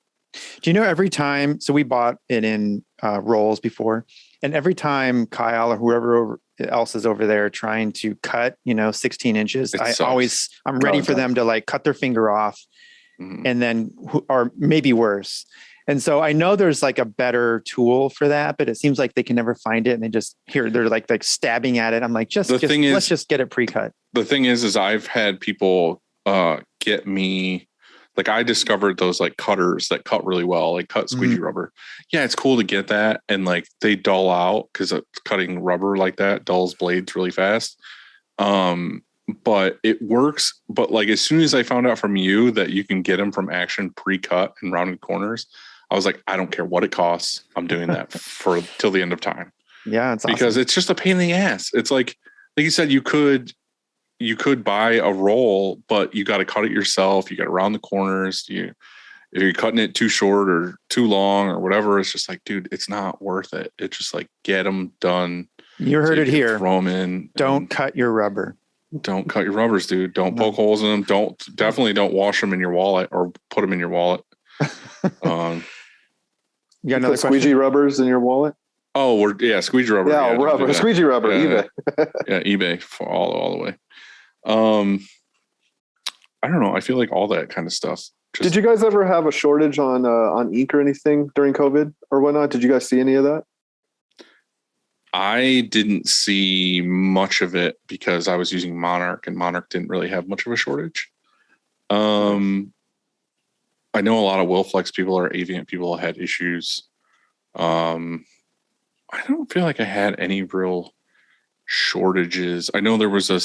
Do you know every time? So we bought it in rolls before, and every time Kyle or whoever else is over there trying to cut, 16 inches, I'm ready for them to like cut their finger off, and then or maybe worse. And so I know there's like a better tool for that, but it seems like they can never find it, and they're like stabbing at it. I'm like, let's just get it pre-cut. The thing is I've had people get me. Like I discovered those like cutters that cut really well, like cut squeegee rubber. Yeah, it's cool to get that. And like they dull out because cutting rubber like that dulls blades really fast. But it works. But like as soon as I found out from you that you can get them from Action pre-cut and rounded corners, I was like, I don't care what it costs. I'm doing that for till the end of time. Yeah, it's because awesome. It's just a pain in the ass. It's like you said, you could buy a roll, but you got to cut it yourself. You got to round the corners. If you're cutting it too short or too long or whatever, it's just like, dude, it's not worth it. It's just like, get them done. You heard it here. Throw them in. Don't cut your rubber. Don't cut your rubbers, dude. Don't poke holes in them. Definitely don't wash them in your wallet or put them in your wallet. You got another squeegee rubbers in your wallet? Oh, squeegee rubber. Yeah, rubber. Squeegee rubber. Yeah, eBay. Yeah, eBay for all the way. I don't know. I feel like all that kind of stuff. Did you guys ever have a shortage on ink or anything during COVID or whatnot? Did you guys see any of that? I didn't see much of it because I was using Monarch, and Monarch didn't really have much of a shortage. I know a lot of Wilflex people or Avient people had issues. I don't feel like I had any real shortages. I know there was a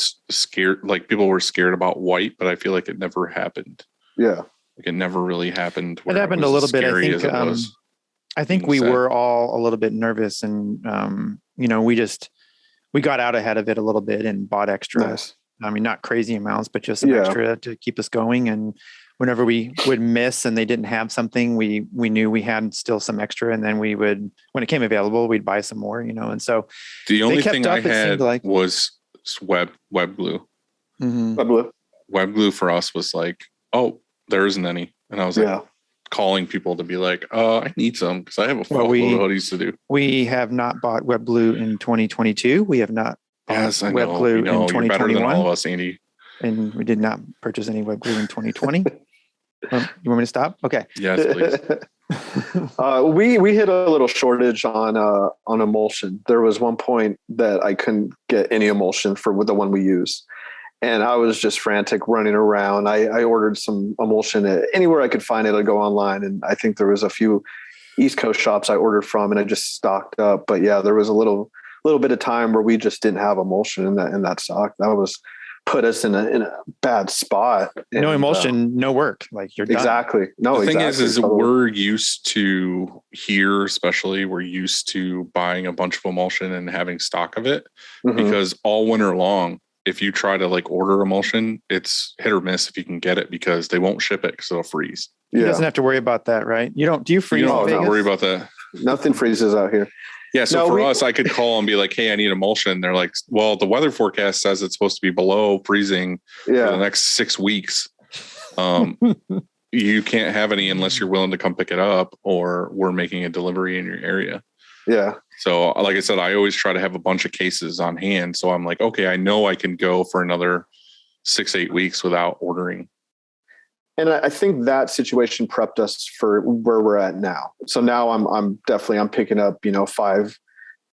like people were scared about white, but I feel like it never happened. Yeah. Like it never really happened. It happened a little bit. I think we were all a little bit nervous, and we got out ahead of it a little bit and bought extra. Nice. I mean, not crazy amounts, but just some extra to keep us going. And whenever we would miss and they didn't have something, we knew we had still some extra. And then we would, when it came available, we'd buy some more, and so the only thing I had was web glue. Mm-hmm. Web glue for us was like, oh, there isn't any. And I was like calling people to be like, I need some because I have a full load of hoodies to do. We have not bought web glue in 2022. We have not bought web glue in 2021. You're better than all of us, Andy. And we did not purchase any web glue in 2020. You want me to stop? Okay. Yes, please. We hit a little shortage on emulsion. There was one point that I couldn't get any emulsion for the one we use. And I was just frantic running around. I ordered some emulsion anywhere I could find it. I'd go online. And I think there was a few East Coast shops I ordered from, and I just stocked up. But yeah, there was a little bit of time where we just didn't have emulsion in that stock. That was put us in a bad spot. No emulsion, no work. Like you're done. Exactly. No, the thing exactly. is we're used to here, especially we're used to buying a bunch of emulsion and having stock of it because all winter long, if you try to like order emulsion, it's hit or miss if you can get it because they won't ship it because it'll freeze. He doesn't have to worry about that, right? Do you freeze? You don't have to worry about that. Nothing freezes out here. Yeah. So for us, I could call and be like, hey, I need emulsion. They're like, well, the weather forecast says it's supposed to be below freezing for the next 6 weeks. You can't have any unless you're willing to come pick it up or we're making a delivery in your area. Yeah. So like I said, I always try to have a bunch of cases on hand. So I'm like, okay, I know I can go for another 6-8 weeks without ordering. And I think that situation prepped us for where we're at now. So now I'm definitely picking up, 5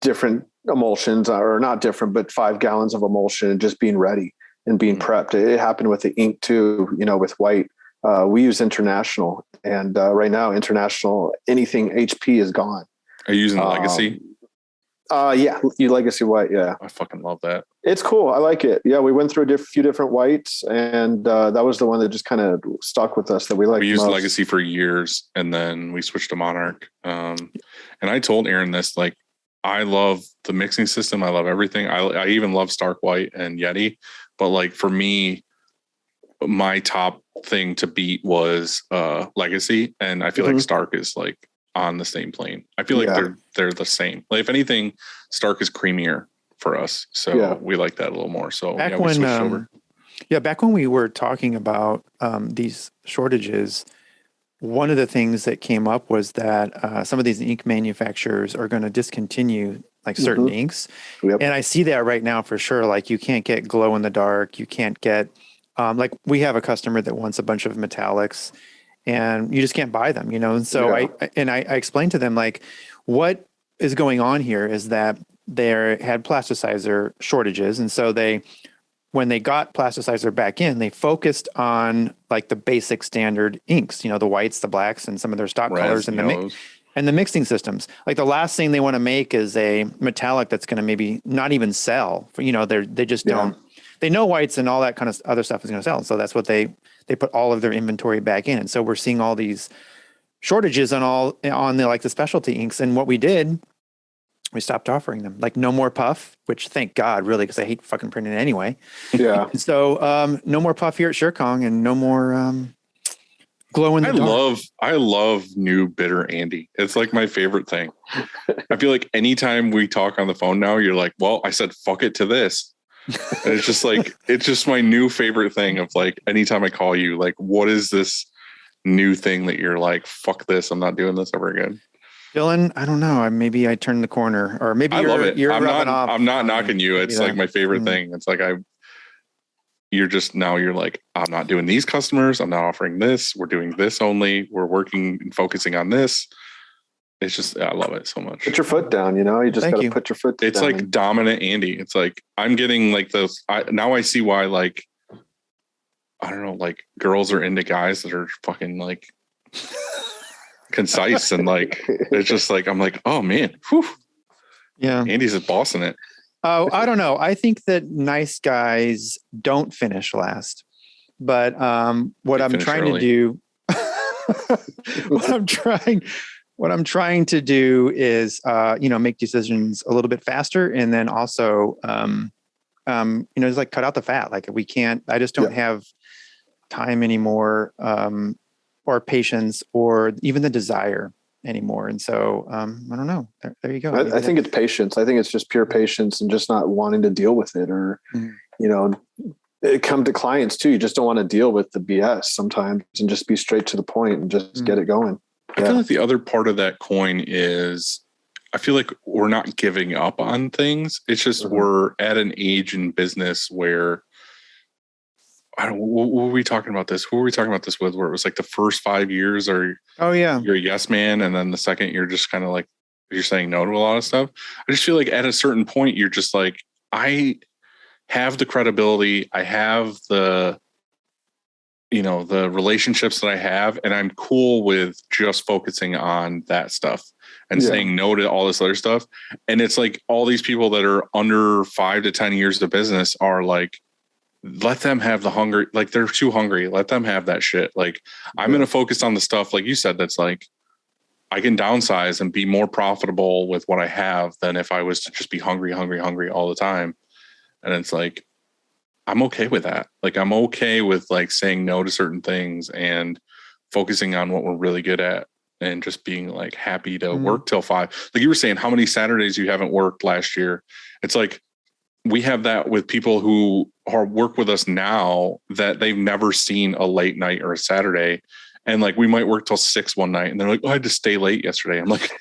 different emulsions, or not different, but 5 gallons of emulsion, and just being ready and being prepped. It happened with the ink too, with white. We use International, and right now International, anything HP is gone. Are you using Legacy? Yeah, Legacy white. Yeah, I fucking love that. It's cool. I like it. Yeah, we went through a few different whites, and that was the one that just kind of stuck with us that we liked. We used most. Legacy for years, and then we switched to Monarch. And I told Aaron this, like, I love the mixing system. I love everything. I even love Stark White and Yeti, but like for me, my top thing to beat was Legacy, and I feel like Stark is like on the same plane. I feel like they're the same. Like if anything, Stark is creamier for us, so we like that a little more. So back we switched over. Back when we were talking about these shortages, one of the things that came up was that some of these ink manufacturers are going to discontinue like certain inks. Yep. And I see that right now for sure. Like you can't get glow in the dark. You can't get like we have a customer that wants a bunch of metallics, and you just can't buy them, And so I explained to them, like, what is going on here is that they had plasticizer shortages. And so when they got plasticizer back in, they focused on like the basic standard inks, the whites, the blacks, and some of their stock colors and the mixing systems. Like the last thing they want to make is a metallic that's going to maybe not even sell. They just don't. They know whites and all that kind of other stuff is going to sell. So that's what they put all of their inventory back in. And so we're seeing all these shortages on the specialty inks. And what we did, we stopped offering them. Like no more puff, which thank God, really, because I hate fucking printing anyway. Yeah. So no more puff here at Shirkong, and no more glow in the dark. I love new bitter Andy. It's like my favorite thing. I feel like anytime we talk on the phone now, you're like, well, I said fuck it to this. And it's just like, it's just my new favorite thing of like, anytime I call you, like, what is this new thing that you're like, fuck this, I'm not doing this ever again. Dylan, I don't know. Maybe I turned the corner, or maybe I love it. I'm not knocking you. It's like my favorite thing. It's like you're like, I'm not doing these customers. I'm not offering this. We're doing this only. We're working and focusing on this. It's just, I love it so much. Put your foot down, you just got to put your foot down. It's like dominant Andy. It's like, I'm getting like those. Now I see why, like, I don't know, like girls are into guys that are fucking like concise and like, it's just like, I'm like, oh man, whew. Yeah. Andy's a boss in it. Oh, I don't know. I think that nice guys don't finish last, but what I'm trying to do, what I'm trying to do is, make decisions a little bit faster, and then also, just like cut out the fat. Like I just don't have time anymore, or patience, or even the desire anymore. And so, I don't know. There you go. I think it's patience. I think it's just pure patience and just not wanting to deal with it, or, it come to clients too. You just don't want to deal with the BS sometimes, and just be straight to the point and just get it going. I feel like the other part of that coin is, I feel like we're not giving up on things. It's just we're at an age in business where, I don't know, what were we talking about this? Who were we talking about this with? Where it was like the first 5 years you're a yes man, and then the second you're just kind of like, you're saying no to a lot of stuff. I just feel like at a certain point, you're just like, I have the credibility. I have the relationships that I have, and I'm cool with just focusing on that stuff and saying no to all this other stuff. And it's like all these people that are under 5 to 10 years of business are like, let them have the hunger. Like they're too hungry. Let them have that shit. Like I'm going to focus on the stuff, like you said, that's like, I can downsize and be more profitable with what I have than if I was to just be hungry all the time. And it's like, I'm okay with that. Like, I'm okay with like saying no to certain things and focusing on what we're really good at, and just being like happy to work till 5. Like you were saying, how many Saturdays you haven't worked last year. It's like, we have that with people who work with us now that they've never seen a late night or a Saturday. And like, we might work till 6 one night. And they're like, oh, I had to stay late yesterday. I'm like,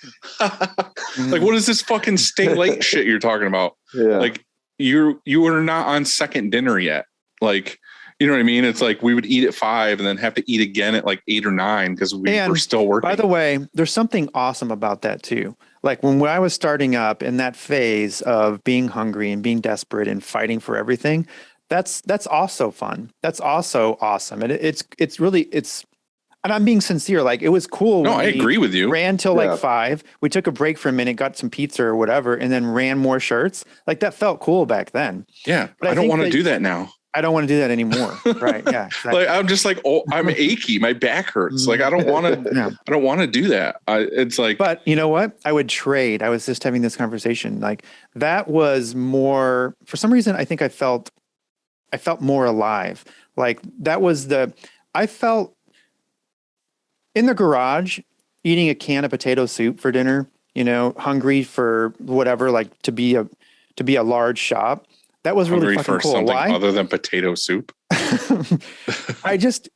like, what is this fucking stay late shit you're talking about? Yeah. Like you are not on second dinner yet. Like, you know what I mean? It's like we would eat at 5 and then have to eat again at like 8 or 9 because we were still working. By the way, there's something awesome about that too. Like when I was starting up in that phase of being hungry and being desperate and fighting for everything, that's also fun. That's also awesome. And it's really, and I'm being sincere. Like it was cool. No, when I agree with you. Ran till like 5. We took a break for a minute, got some pizza or whatever, and then ran more shirts. Like that felt cool back then. Yeah. But I don't want to do that now. I don't want to do that anymore. Right. Yeah. Exactly. Like I'm just like, oh, I'm achy. My back hurts. Like I don't want to. Yeah. I don't want to do that. It's like. But you know what? I would trade. I was just having this conversation. Like that was more. For some reason, I think I felt more alive. Like that was I felt in the garage eating a can of potato soup for dinner. You know, hungry for whatever. Like to be a large shop. That was really fucking for cool. Something Why? other than potato soup. I just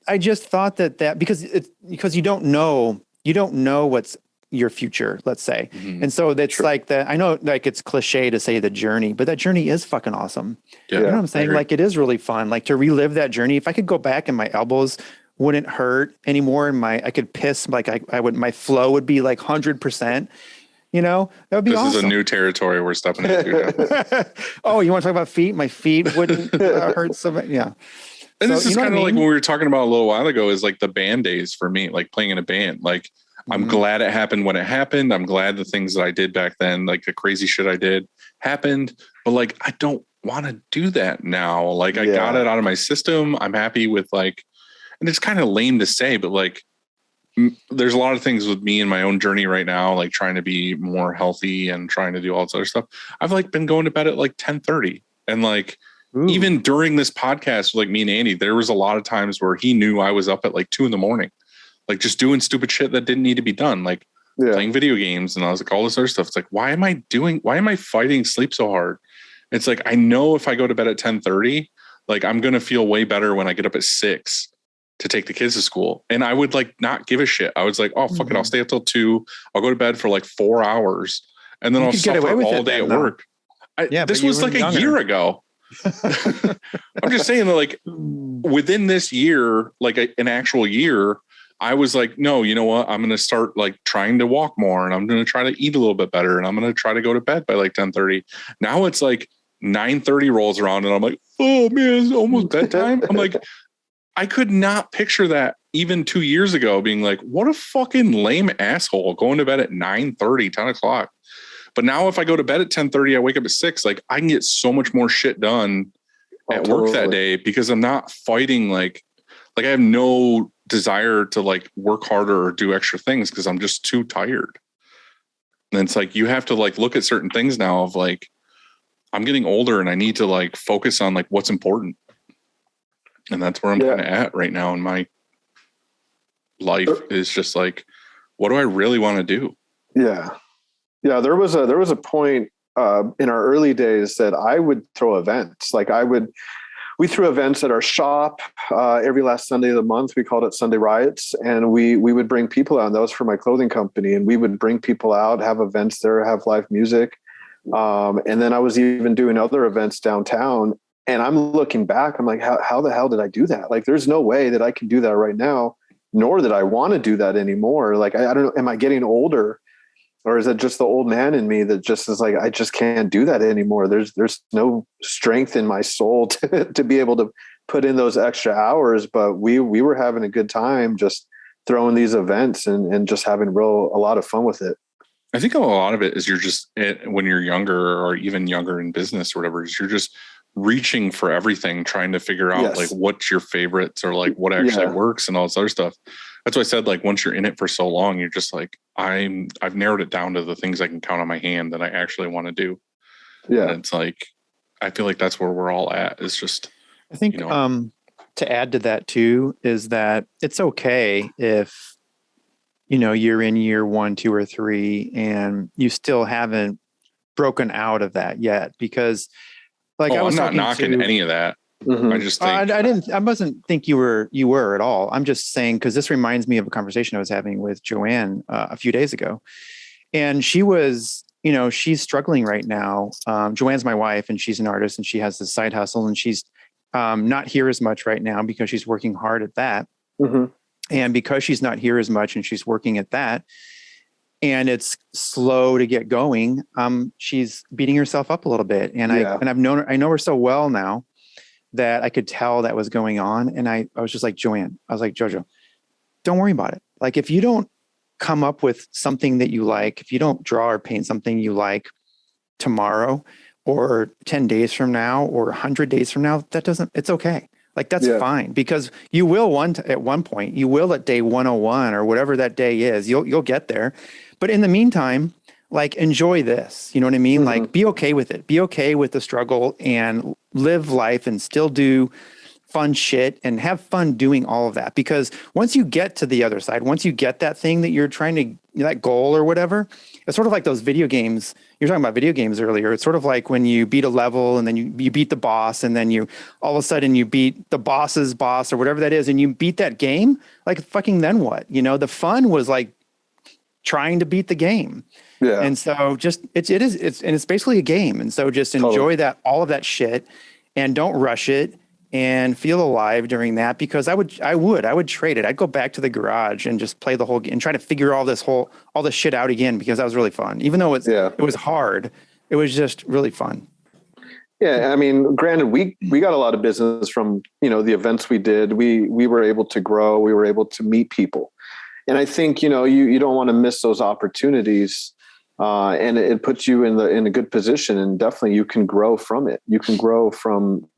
thought that because you don't know what's your future, let's say. Mm-hmm. And so that's like that. I know like it's cliche to say the journey, but that journey is fucking awesome. Yeah, you know what I'm saying? Like it is really fun. Like to relive that journey. If I could go back and my elbows wouldn't hurt anymore and I could piss, like I would, my flow would be like 100%. You know, that would be awesome. This is a new territory we're stepping into now. Oh, you want to talk about feet? My feet wouldn't hurt so much. Yeah. And this is kind of like what we were talking about a little while ago is like the band days for me, like playing in a band. Like I'm glad it happened when it happened. I'm glad the things that I did back then, like the crazy shit I did happened. But like, I don't want to do that now. Like I got it out of my system. I'm happy with like, and it's kind of lame to say, but like, there's a lot of things with me in my own journey right now, like trying to be more healthy and trying to do all this other stuff. I've like been going to bed at like 10:30 and like, even during this podcast, like me and Andy, there was a lot of times where he knew I was up at like 2 a.m, like just doing stupid shit that didn't need to be done. Like playing video games. And I was like, all this other stuff. It's like, why am I fighting sleep so hard? It's like, I know if I go to bed at 10:30, like I'm going to feel way better when I get up at 6 to take the kids to school. And I would like not give a shit. I was like, oh, fuck it. I'll stay up till 2. I'll go to bed for like 4 hours and then I'll suffer all day at work. This was like a year ago. I'm just saying that like within this year, like an actual year, I was like, no, you know what? I'm going to start like trying to walk more and I'm going to try to eat a little bit better. And I'm going to try to go to bed by like 10:30. Now it's like 9:30 rolls around and I'm like, oh man, it's almost bedtime. I'm like, I could not picture that even 2 years ago being like, what a fucking lame asshole going to bed at 9:30, 10 o'clock. But now if I go to bed at 10:30, I wake up at 6, like I can get so much more shit done at work that day because I'm not fighting. Like I have no desire to like work harder or do extra things because I'm just too tired. And it's like, you have to like look at certain things now of like, I'm getting older and I need to like focus on like what's important. And that's where I'm kind of at right now in my life is just like, what do I really want to do? Yeah. Yeah. There was a point in our early days that I would throw events. Like we threw events at our shop every last Sunday of the month. We called it Sunday Riots. And we would bring people out. And that was for my clothing company. And we would bring people out, have events there, have live music. And then I was even doing other events downtown. And I'm looking back, I'm like, how the hell did I do that? Like, there's no way that I can do that right now, nor that I want to do that anymore. Like, I don't know, am I getting older or is it just the old man in me that just is like, I just can't do that anymore. There's no strength in my soul to be able to put in those extra hours. But we were having a good time just throwing these events and just having a lot of fun with it. I think a lot of it is when you're younger or even younger in business or whatever, is you're just reaching for everything, trying to figure out like what's your favorites or like what actually works and all this other stuff. That's why I said, like, once you're in it for so long, you're just like, I've narrowed it down to the things I can count on my hand that I actually want to do. Yeah. And it's like, I feel like that's where we're all at. It's just, I think, to add to that too, is that it's okay if, you're in year 1, 2, or 3 and you still haven't broken out of that yet, because like, I'm not knocking any of that. Mhm. I just think I wasn't think you were at all. I'm just saying, because this reminds me of a conversation I was having with Joanne a few days ago. And she was, she's struggling right now. Joanne's my wife, and she's an artist, and she has this side hustle, and she's not here as much right now because she's working hard at that. Mm-hmm. And because she's not here as much and she's working at that, and it's slow to get going, she's beating herself up a little bit. And I know her so well now that I could tell that was going on. And I was just like, Joanne, I was like, Jojo, don't worry about it. Like, if you don't come up with something that you like, if you don't draw or paint something you like tomorrow or 10 days from now or 100 days from now, it's okay. Like, that's fine, because you will at one point, you will at day 101 or whatever that day is, you'll get there. But in the meantime, like, enjoy this, you know what I mean? Mm-hmm. Like, be okay with it, be okay with the struggle, and live life and still do fun shit and have fun doing all of that. Because once you get to the other side, once you get that thing that you're trying to, that goal or whatever, it's sort of like those video games. You're talking about video games earlier. It's sort of like when you beat a level and then you beat the boss, and then you all of a sudden you beat the boss's boss or whatever that is, and you beat that game. Like, fucking then what? The fun was like trying to beat the game. Yeah. And so just it's basically a game. And so just enjoy all of that shit, and don't rush it, and feel alive during that, because I would trade it. I'd go back to the garage and just play the whole game and try to figure all this shit out again, because that was really fun. Even though it was hard, it was just really fun. Yeah. I mean, granted, we got a lot of business from, the events we did. We were able to grow, we were able to meet people. And I think, you don't want to miss those opportunities. And it puts you in a good position, and definitely you can grow from it. You can grow from,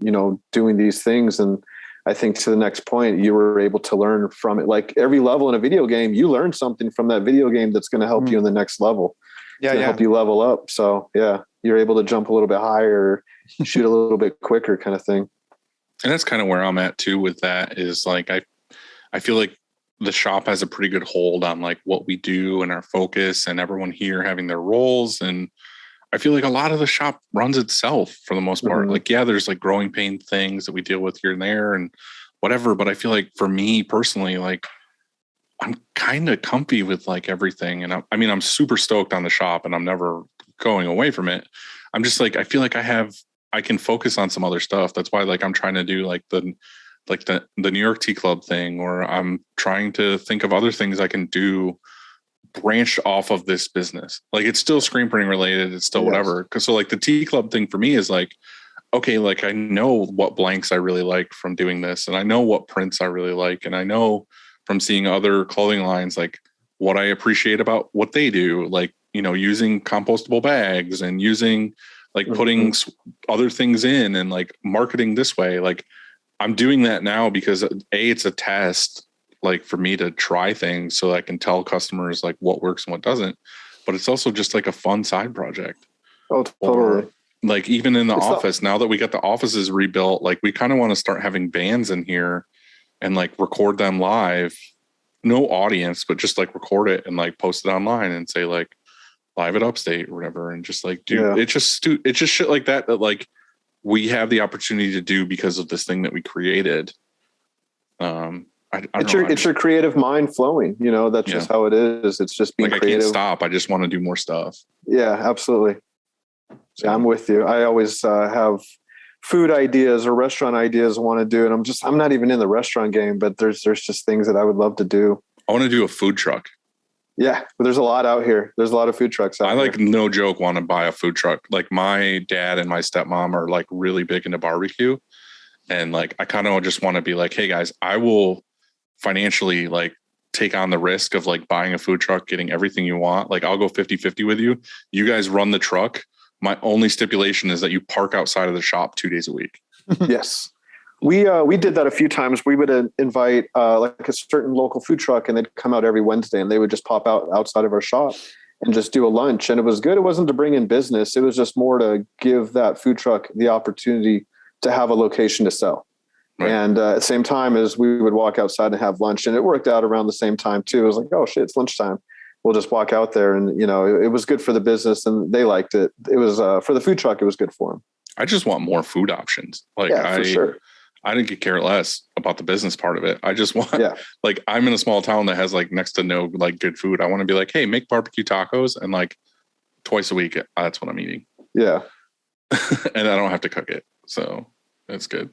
doing these things. And I think, to the next point, you were able to learn from it. Like, every level in a video game, you learn something from that video game that's going to help you in the next level. To help you level up. So you're able to jump a little bit higher, shoot a little bit quicker, kind of thing. And that's kind of where I'm at too with that, is like, I feel like the shop has a pretty good hold on like what we do and our focus, and everyone here having their roles. And I feel like a lot of the shop runs itself for the most part. Mm-hmm. Like, there's like growing pain things that we deal with here and there and whatever. But I feel like for me personally, like, I'm kind of comfy with like everything. And I'm super stoked on the shop, and I'm never going away from it. I'm just like, I feel like I can focus on some other stuff. That's why like I'm trying to do like the New York Tea Club thing, or I'm trying to think of other things I can do branched off of this business. Like, it's still screen printing related. It's still whatever. Cause so like the Tea Club thing for me is like, okay, like I know what blanks I really like from doing this, and I know what prints I really like. And I know from seeing other clothing lines, like what I appreciate about what they do, like, using compostable bags and using like putting other things in and like marketing this way. Like, I'm doing that now because it's a test, like for me to try things so I can tell customers like what works and what doesn't, but it's also just like a fun side project. Oh, totally. Or, like, even in the office, now that we got the offices rebuilt, like we kind of want to start having bands in here and like record them live, no audience, but just like record it and like post it online and say like live at Upstate or whatever. And just like, it's just shit like that like we have the opportunity to do because of this thing that we created. It's your creative mind flowing, that's just how it is. It's just being creative. I can't stop. I just want to do more stuff. Yeah, absolutely. Yeah, I'm with you. I always have food ideas or restaurant ideas I want to do. And I'm not even in the restaurant game, but there's just things that I would love to do. I want to do a food truck. Yeah, but there's a lot out here. There's a lot of food trucks out here. I like, no joke, want to buy a food truck. Like, my dad and my stepmom are like really big into barbecue. And like, I kind of just want to be like, hey guys, I will financially like take on the risk of like buying a food truck, getting everything you want. Like, I'll go 50-50 with you. You guys run the truck. My only stipulation is that you park outside of the shop 2 days a week. Yes. We did that a few times. We would invite like a certain local food truck, and they'd come out every Wednesday, and they would just pop out outside of our shop and just do a lunch. And it was good. It wasn't to bring in business. It was just more to give that food truck the opportunity to have a location to sell. Right. And at the same time as we would walk outside and have lunch, and it worked out around the same time too. It was like, oh shit, it's lunchtime. We'll just walk out there, and it was good for the business, and they liked it. It was for the food truck. It was good for them. I just want more food options. Like, for sure. I didn't care less about the business part of it. I just want, Yeah. like, I'm in a small town that has like next to no like good food. I want to be like, hey, make barbecue tacos, and like twice a week, that's what I'm eating. Yeah. And I don't have to cook it. So that's good.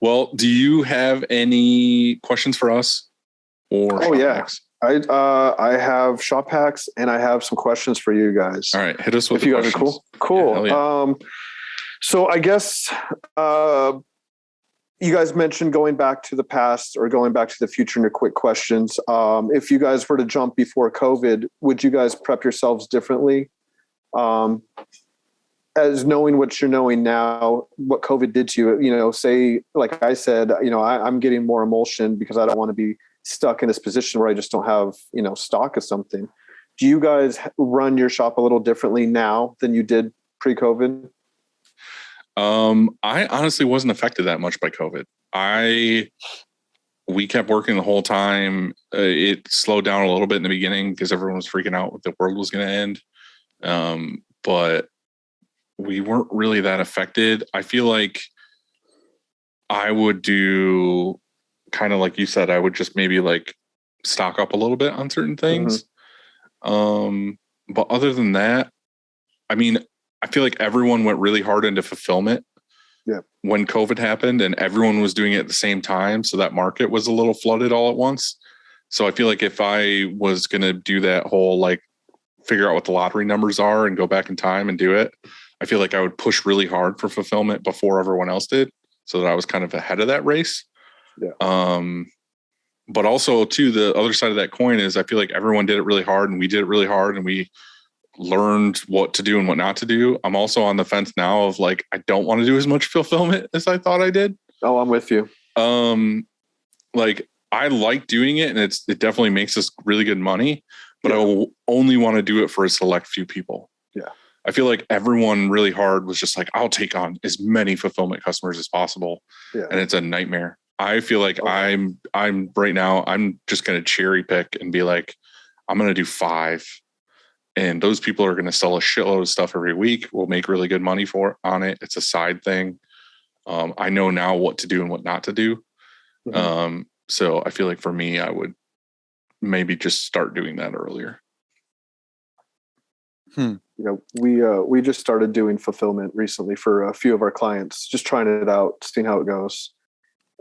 Well, do you have any questions for us? Or Oh, yeah. hacks? I have shop hacks, and I have some questions for you guys. All right, hit us with if you the guys questions. are cool. Yeah, So I guess you guys mentioned going back to the past or going back to the future in your quick questions. If you guys were to jump before COVID, would you guys prep yourselves differently? As knowing what you're knowing now, what COVID did to you, say, like I said, I'm getting more emulsion because I don't want to be stuck in this position where I just don't have, stock of something. Do you guys run your shop a little differently now than you did pre-COVID? I honestly wasn't affected that much by COVID. We kept working the whole time. It slowed down a little bit in the beginning because everyone was freaking out what the world was going to end. But we weren't really that affected. I feel like I would do kind of like you said, I would just maybe like stock up a little bit on certain things. But other than that, I mean, I feel like everyone went really hard into fulfillment when COVID happened, and everyone was doing it at the same time. So that market was a little flooded all at once. So I feel like if I was going to do that whole, like, figure out what the lottery numbers are and go back in time and do it, I feel like I would push really hard for fulfillment before everyone else did, so that I was kind of ahead of that race. But also too, the other side of that coin is I feel like everyone did it really hard, and we did it really hard, and we learned what to do and what not to do. I'm also on the fence now of like, I don't want to do as much fulfillment as I thought I did. Oh, I'm with you. Like, I like doing it, and it definitely makes us really good money, but I will only want to do it for a select few people. Yeah. I feel like everyone really hard was just like, I'll take on as many fulfillment customers as possible. Yeah. And it's a nightmare. I feel like I'm right now, I'm just going to cherry pick and be like, I'm going to do 5. And those people are going to sell a shitload of stuff every week. We'll make really good money on it. It's a side thing. I know now what to do and what not to do. So I feel like for me, I would maybe just start doing that earlier. We just started doing fulfillment recently for a few of our clients, just trying it out, seeing how it goes.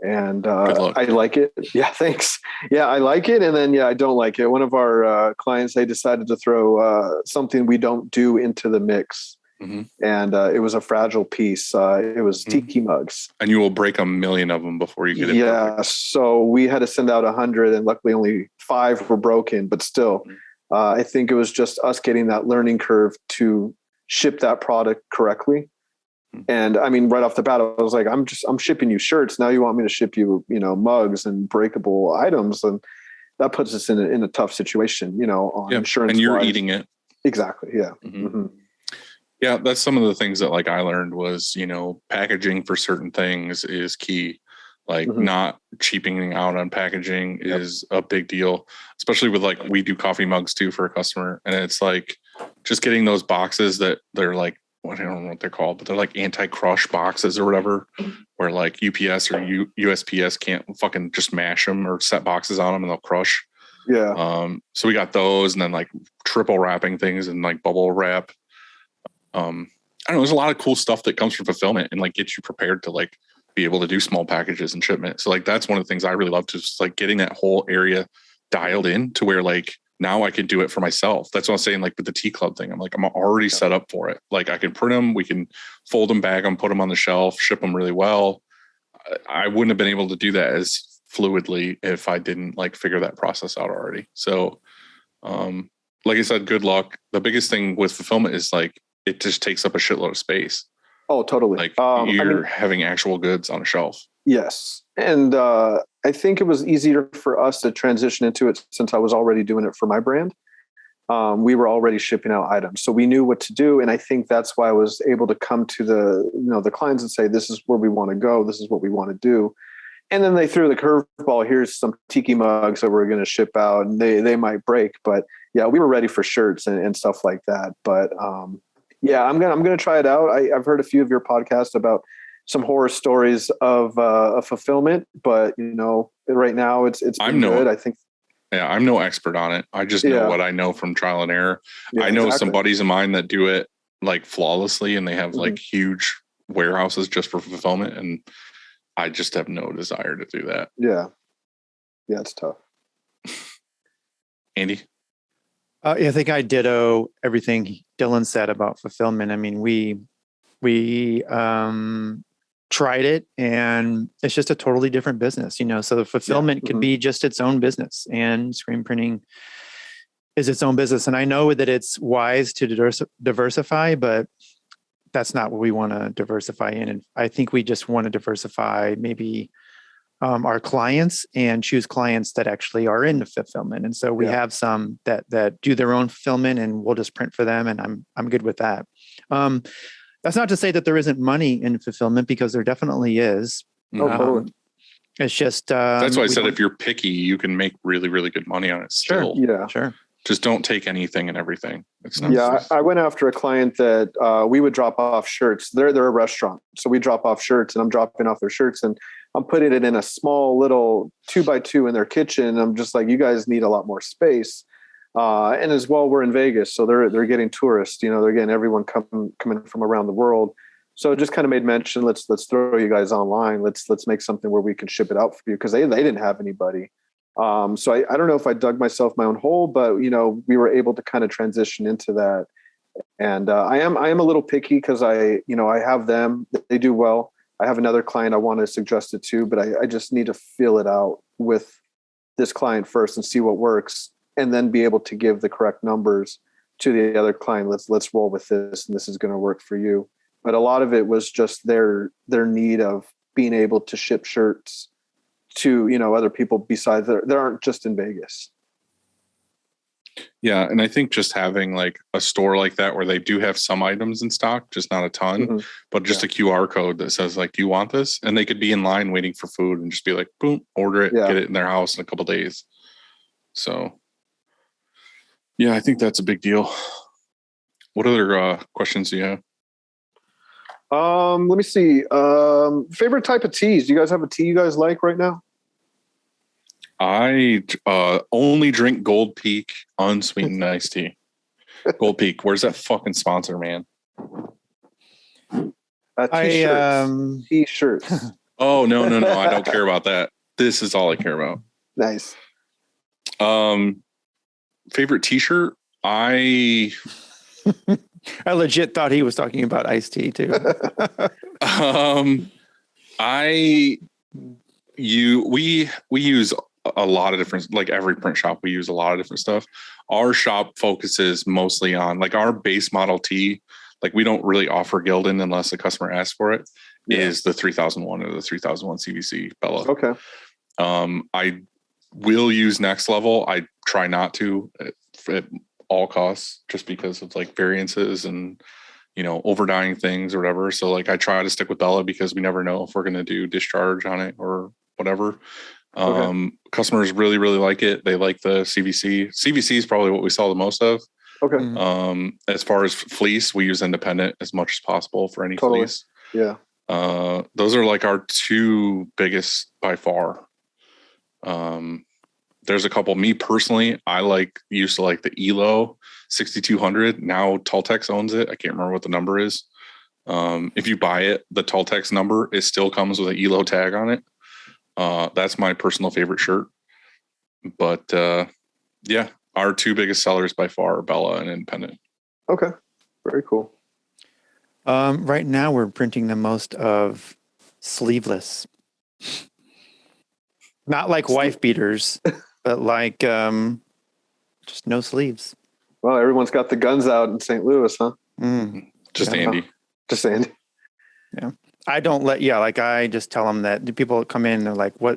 And I like it. Yeah, thanks. Yeah, I like it. And then, I don't like it. One of our clients, they decided to throw something we don't do into the mix. And it was a fragile piece. It was tiki mugs. And you will break 1,000,000 of them before you get it. Yeah. Perfect. So we had to send out 100, and luckily only 5 were broken, but still, I think it was just us getting that learning curve to ship that product correctly. And I mean, right off the bat, I was like, I'm shipping you shirts. Now you want me to ship you, mugs and breakable items. And that puts us in a tough situation, on insurance. And you're eating it. Exactly. Yeah. Yeah. That's some of the things that like I learned was, packaging for certain things is key. Like not cheaping out on packaging is a big deal, especially with like, we do coffee mugs too for a customer. And it's like just getting those boxes that they're like, I don't know what they're called, but they're like anti-crush boxes or whatever, where like UPS or USPS can't fucking just mash them or set boxes on them and they'll crush. Yeah. So we got those, and then like triple wrapping things and like bubble wrap. I don't know. There's a lot of cool stuff that comes from fulfillment and like gets you prepared to like be able to do small packages and shipment. So like that's one of the things I really love, to just like getting that whole area dialed in to where like now I can do it for myself. That's what I'm saying. Like with the Tea Club thing, I'm like, I'm already set up for it. Like I can print them, we can fold them, bag them, put them on the shelf, ship them really well. I wouldn't have been able to do that as fluidly if I didn't like figure that process out already. So, like I said, good luck. The biggest thing with fulfillment is like, it just takes up a shitload of space. Oh, totally. Like you're having actual goods on a shelf. Yes. And I think it was easier for us to transition into it since I was already doing it for my brand. We were already shipping out items, so we knew what to do. And I think that's why I was able to come to the clients and say, this is where we want to go. This is what we want to do. And then they threw the curveball. Here's some tiki mugs that we're going to ship out, and they might break, but yeah, we were ready for shirts and stuff like that. But I'm going to try it out. I've heard a few of your podcasts about some horror stories of fulfillment, but right now it's been good. I think. Yeah, I'm no expert on it. I just know what I know from trial and error. Yeah, I know some buddies of mine that do it like flawlessly, and they have like Mm-hmm. huge warehouses just for fulfillment, and I just have no desire to do that. Yeah, it's tough. Andy? I think I ditto everything Dylan said about fulfillment. I mean, we tried it, and it's just a totally different business, so the fulfillment could be just its own business, and screen printing is its own business. And I know that it's wise to diversify, but that's not what we want to diversify in. And I think we just want to diversify maybe our clients and choose clients that actually are into fulfillment. And so we have some that do their own fulfillment, and we'll just print for them. And I'm good with that. That's not to say that there isn't money in fulfillment, because there definitely is. Totally. It's just that's why I said if you're picky, you can make really, really good money on it still. Sure. Just don't take anything and everying. It's not. Yeah, I went after a client that we would drop off shirts. They're a restaurant, so we drop off shirts, and I'm dropping off their shirts, and I'm putting it in a small little 2x2 in their kitchen. I'm just like, you guys need a lot more space. And as well, we're in Vegas, so they're getting tourists. They're getting everyone coming from around the world. So it just kind of made mention. Let's throw you guys online. Let's make something where we can ship it out for you, because they didn't have anybody. So I don't know if I dug myself my own hole, but we were able to kind of transition into that. And I am a little picky, because I have them. They do well. I have another client I want to suggest it to, but I just need to feel it out with this client first and see what works, and then be able to give the correct numbers to the other client. Let's roll with this, and this is going to work for you. But a lot of it was just their need of being able to ship shirts to other people besides there aren't just in Vegas. Yeah, and I think just having like a store like that where they do have some items in stock, just not a ton, but just a QR code that says like, do you want this? And they could be in line waiting for food and just be like, boom, order it, get it in their house in a couple of days. So yeah, I think that's a big deal. What other questions do you have? Let me see. Favorite type of teas? Do you guys have a tea you guys like right now? I only drink Gold Peak unsweetened iced tea. Gold Peak, where's that fucking sponsor, man? T-shirts. T-shirts. Oh, no. I don't care about that. This is all I care about. Nice. Favorite t-shirt? I legit thought he was talking about iced tea too. We use a lot of different, like every print shop, we use a lot of different stuff. Our shop focuses mostly on like our base Model T. Like we don't really offer Gildan unless the customer asks for it. Is the 3001 or the 3001 CVC Bella. Okay. I will use Next Level. I try not to at all costs, just because of like variances and overdying things or whatever. So like I try to stick with Bella, because we never know if we're going to do discharge on it or whatever. Customers really, really like it. They like the CVC. CVC is probably what we sell the most of. Okay. As far as fleece, we use independent as much as possible for any fleece. Yeah. Those are like our two biggest by far. There's a couple. Me personally, I used to like the ELO 6200. Now Talltex owns it. I can't remember what the number is. If you buy it, the Talltex number, it still comes with an ELO tag on it. That's my personal favorite shirt. But yeah, our two biggest sellers by far are Bella and Independent. Okay, very cool. Right now, we're printing the most of sleeveless. Not like wife beaters, but like just no sleeves. Well, everyone's got the guns out in St. Louis, huh? Just Andy. Just Andy. Yeah. I don't I just tell them that the people that come in, they're like, what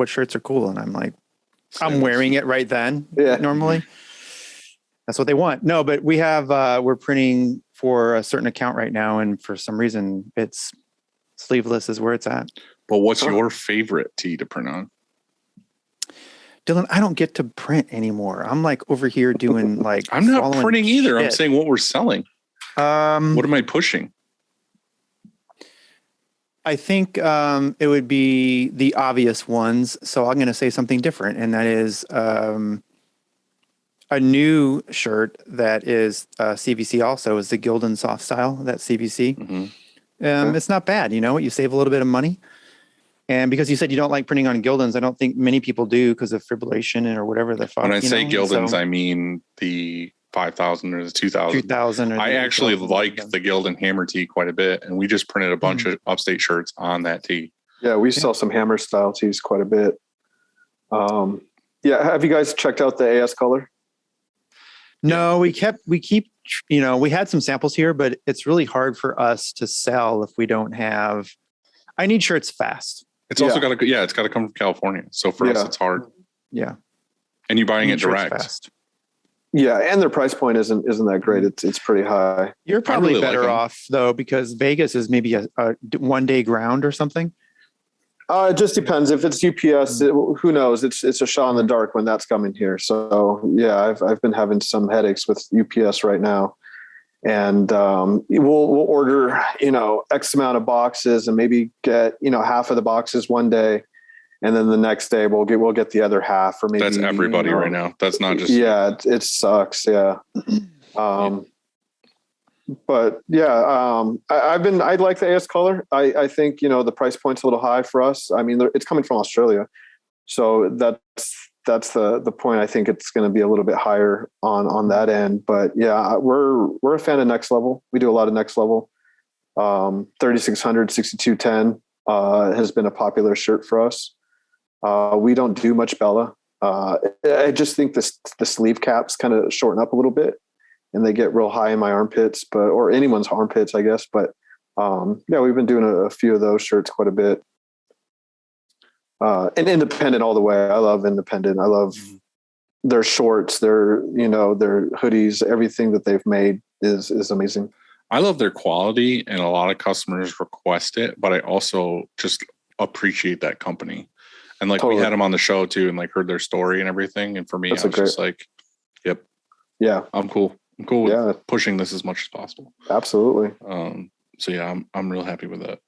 shirts are cool? And I'm like, I'm wearing it right then. Yeah. Normally. That's what they want. No, but we have, we're printing for a certain account right now. And for some reason it's sleeveless is where it's at. But what's your favorite tee to print on? Dylan, I don't get to print anymore. I'm like over here doing like, I'm not printing either. Shit. I'm saying what we're selling. What am I pushing? I think it would be the obvious ones. So I'm going to say something different, and that is a new shirt that is CVC also is the Gildan Soft Style, that CVC. Mm-hmm. It's not bad. You know, you save a little bit of money. And because you said you don't like printing on Gildans, I don't think many people do because of fibrillation or whatever the fuck. When I say Gildans, I mean the 5,000 or the 2,000. 2,000. I actually like the Gildan hammer tee quite a bit, and we just printed a bunch of upstate shirts on that tee. Yeah, we sell some hammer style tees quite a bit. Yeah, have you guys checked out the AS color? No, we keep, you know, we had some samples here, but it's really hard for us to sell if we don't have. I need shirts fast. It's also got to, it's got to come from California. So for us, it's hard. Yeah. And you're buying it direct. Fast. Yeah. And their price point isn't that great. It's pretty high. You're probably better off though, because Vegas is maybe a 1 day ground or something. It just depends. If it's UPS, who knows? It's a shot in the dark when that's coming here. So yeah, I've been having some headaches with UPS right now. And we'll order, you know, X amount of boxes and maybe get, you know, half of the boxes one day. And then the next day we'll get the other half, or maybe that's everybody right now. That's not just, it sucks. Yeah. But yeah, I like the AS color. I think, you know, the price point's a little high for us. I mean, it's coming from Australia. So that's the point. I think it's going to be a little bit higher on that end, but yeah, we're a fan of Next Level. We do a lot of Next Level. 3600, 6210 has been a popular shirt for us. We don't do much Bella. I just think the sleeve caps kind of shorten up a little bit and they get real high in my armpits, or anyone's armpits, I guess. But yeah, we've been doing a few of those shirts quite a bit. And independent all the way. I love independent. I love their shorts, their hoodies, everything that they've made is amazing. I love their quality, and a lot of customers request it, but I also just appreciate that company. And like we had them on the show too, and like heard their story and everything. And for me, I was just like, yep. Yeah. I'm cool. I'm cool with pushing this as much as possible. Absolutely. So yeah, I'm real happy with that.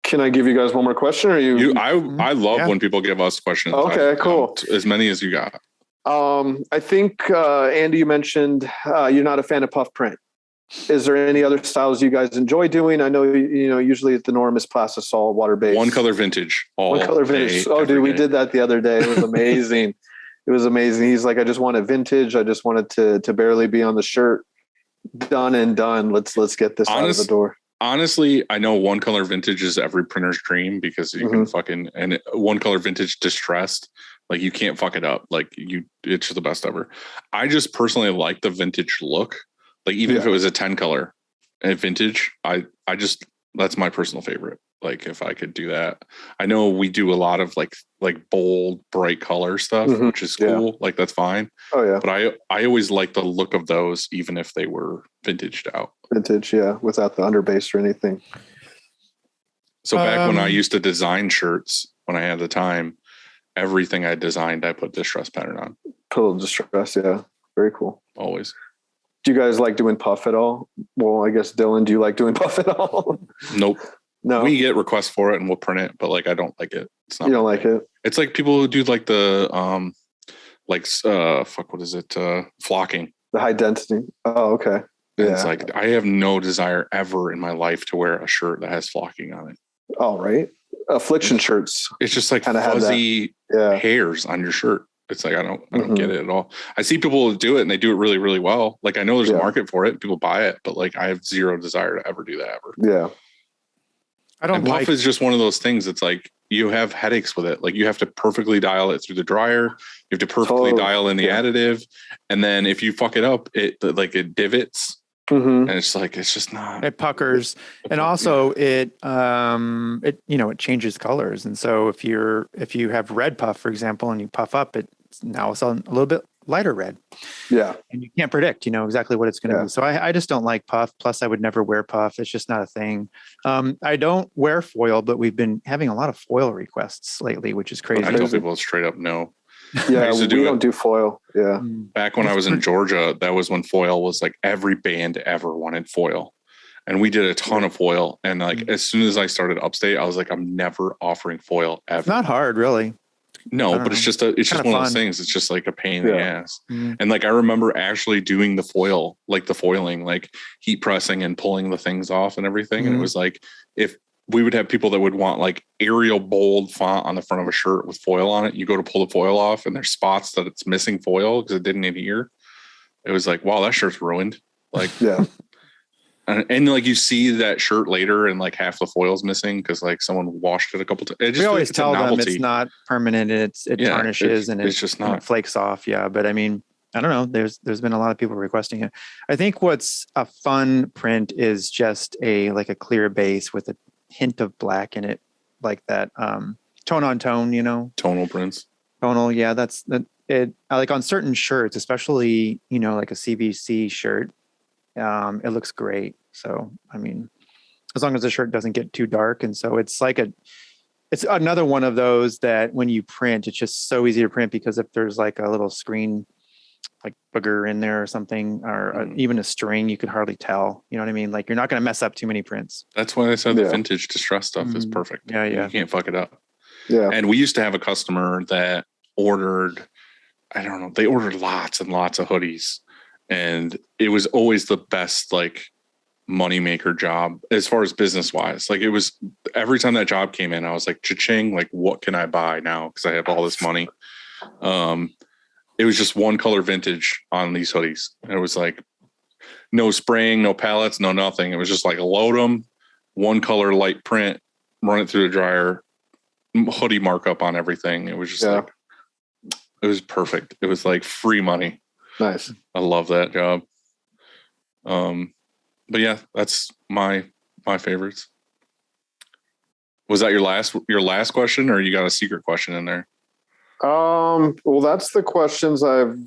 Can I give you guys one more question? Or I love when people give us questions. Okay, cool. As many as you got. I think Andy, you mentioned you're not a fan of puff print. Is there any other styles you guys enjoy doing? I know usually the norm is plastisol, water based. One color vintage. One color vintage. Oh, dude, we did that the other day. It was amazing. It was amazing. He's like, I just want a vintage. I just wanted to barely be on the shirt. Done and done. Let's get this out of the door. Honestly, I know one color vintage is every printer's dream because you can and one color vintage distressed, like you can't fuck it up. Like it's the best ever. I just personally like the vintage look. Like even if it was a 10 color and vintage, I just, that's my personal favorite. Like if I could do that, I know we do a lot of like bold, bright color stuff, which is cool. Yeah. Like that's fine. Oh yeah. But I always like the look of those, even if they were vintaged out. Vintage. Yeah. Without the underbase or anything. So back when I used to design shirts, when I had the time, everything I designed, I put distress pattern on. Total distress. Yeah. Very cool. Always. Do you guys like doing puff at all? Well, I guess Dylan, do you like doing puff at all? Nope. No. We get requests for it and we'll print it, but like I don't like it. It's not. You don't like it? It's like people who do like the what is it? Flocking. The high density. Oh, okay. Yeah. It's like I have no desire ever in my life to wear a shirt that has flocking on it. Oh, right. Affliction shirts. It's just like fuzzy hairs on your shirt. It's like I don't get it at all. I see people do it and they do it really, really well. Like I know there's a market for it. People buy it, but like I have zero desire to ever do that ever. Yeah. Puff is just one of those things. It's like you have headaches with it. Like you have to perfectly dial it through the dryer. You have to perfectly dial in the additive. And then if you fuck it up, it divots. And it's like, it's just not. It puckers. And also it changes colors. And so if you have red puff, for example, and you puff up, it's a little bit lighter red. Yeah. And you can't predict, exactly what it's going to be. So I just don't like puff. Plus I would never wear puff. It's just not a thing. I don't wear foil, but we've been having a lot of foil requests lately, which is crazy. I tell people straight up no. Yeah, we don't do foil. Yeah. Back when I was in Georgia, that was when foil was like every band ever wanted foil. and we did a ton of foil. And like, as soon as I started upstate, I was like, I'm never offering foil ever. It's not hard, really. No, but it's just one of those things. It's just like a pain in the ass. Mm-hmm. And like, I remember actually doing the foil, like the foiling, like heat pressing and pulling the things off and everything. And it was like, if we would have people that would want like Arial bold font on the front of a shirt with foil on it, you go to pull the foil off and there's spots that it's missing foil because it didn't adhere. It was like, wow, that shirt's ruined. Like, and like you see that shirt later and like half the foil's missing because like someone washed it a couple times. We always tell them it's not permanent. It tarnishes and it's just not. It flakes off. Yeah. But I mean, I don't know. There's been a lot of people requesting it. I think what's a fun print is just a clear base with a hint of black in it, like that tone on tone, Tonal prints. Tonal. Yeah. That's it. Like on certain shirts, especially, like a CVC shirt, it looks great. So, I mean, as long as the shirt doesn't get too dark. And so it's another one of those that when you print, it's just so easy to print because if there's like a little screen, like booger in there or something, or even a string, you could hardly tell, you know what I mean? Like you're not going to mess up too many prints. That's why I said the vintage distress stuff is perfect. Yeah. You can't fuck it up. Yeah. And we used to have a customer that ordered, I don't know, they ordered lots and lots of hoodies. And it was always the best, like, moneymaker job as far as business wise. Like, it was every time that job came in, I was like, cha-ching, like, what can I buy now? Because I have all this money. It was just one color vintage on these hoodies. And it was like no spraying, no pallets, no nothing. It was just like load them, one color light print, run it through the dryer, hoodie markup on everything. It was just like, it was perfect. It was like free money. Nice. I love that job. But yeah, that's my favorites. Was that your last question, or you got a secret question in there? Well, that's the questions I've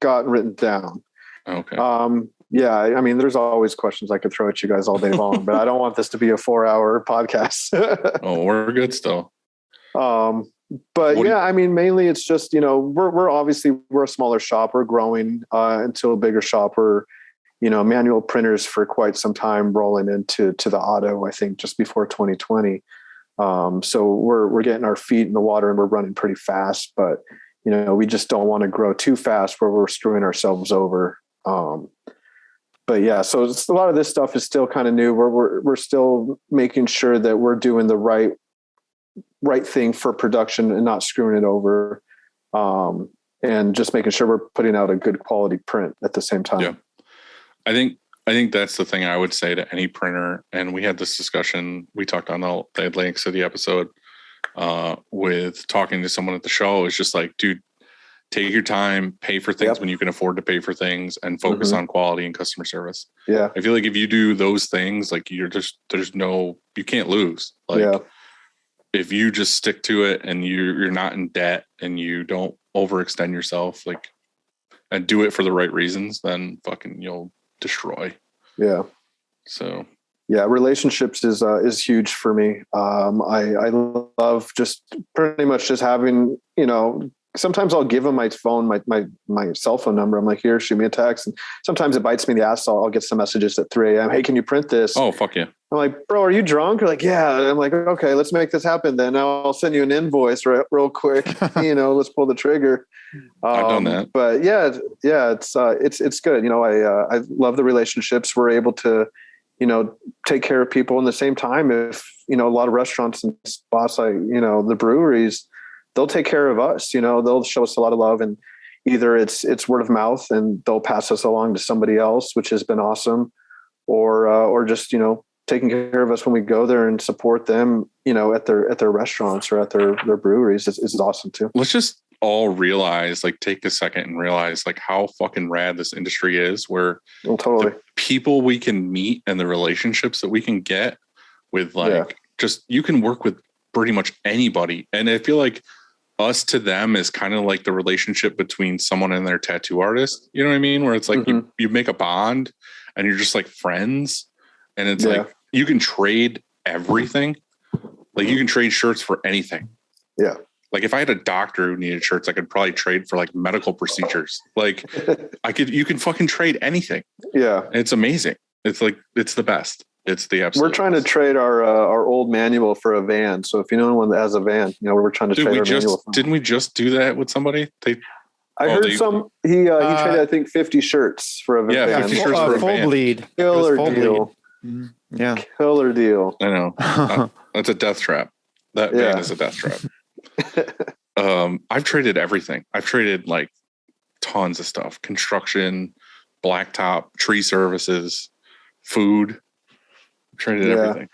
got written down. Okay. Yeah, I mean, there's always questions I could throw at you guys all day long, but I don't want this to be a 4-hour podcast. Oh, we're good still. But yeah, I mean, mainly it's just, we're a smaller shop. We're growing into a bigger shop. We're, manual printers for quite some time, rolling into the auto, I think just before 2020. So we're getting our feet in the water and we're running pretty fast, but we just don't want to grow too fast where we're screwing ourselves over. But yeah, so a lot of this stuff is still kind of new. We're still making sure that we're doing the right thing for production and not screwing it over. And just making sure we're putting out a good quality print at the same time. Yeah. I think that's the thing I would say to any printer. And we had this discussion, we talked on the Atlantic City episode with talking to someone at the show. It's just like, dude, take your time, pay for things when you can afford to pay for things, and focus on quality and customer service. Yeah. I feel like if you do those things, like you can't lose. Like if you just stick to it and you're not in debt and you don't overextend yourself, like, and do it for the right reasons, then fucking you'll destroy. Yeah. So yeah, relationships is huge for me. I love just pretty much just having, sometimes I'll give them my phone, my cell phone number. I'm like, here, shoot me a text. And sometimes it bites me in the ass. So I'll get some messages at 3 a.m. Hey, can you print this? Oh, fuck yeah. I'm like, bro, are you drunk? You're like, yeah. And I'm like, okay, let's make this happen then. I'll send you an invoice real quick. Let's pull the trigger. I've done that. But it's good. I love the relationships. We're able to, take care of people. And the same time, if, a lot of restaurants and spots, like, the breweries, they'll take care of us, they'll show us a lot of love, and either it's word of mouth and they'll pass us along to somebody else, which has been awesome, or just, taking care of us when we go there and support them, at their restaurants or at their breweries is awesome too. Let's just all realize, like, take a second and realize like how fucking rad this industry is, where totally the people we can meet and the relationships that we can get with, like, just, you can work with pretty much anybody. And I feel like us to them is kind of like the relationship between someone and their tattoo artist. You know what I mean? Where it's like you make a bond and you're just like friends. And it's like, you can trade everything. Like, you can trade shirts for anything. Yeah. Like, if I had a doctor who needed shirts, I could probably trade for like medical procedures. Like, you can fucking trade anything. Yeah. It's amazing. It's the best. It's the absolute. We're trying to trade our old manual for a van. So if you know anyone that has a van, we're trying to trade our manual. Didn't we just do that with somebody? I heard he traded, I think, 50 shirts for a van. Yeah, 50 shirts for a full van. bleed. Killer Full deal. bleed. Yeah. Killer deal. I know. That's a death trap. That van is a death trap. I've traded everything. I've traded like tons of stuff: construction, blacktop, tree services, food. I've traded everything.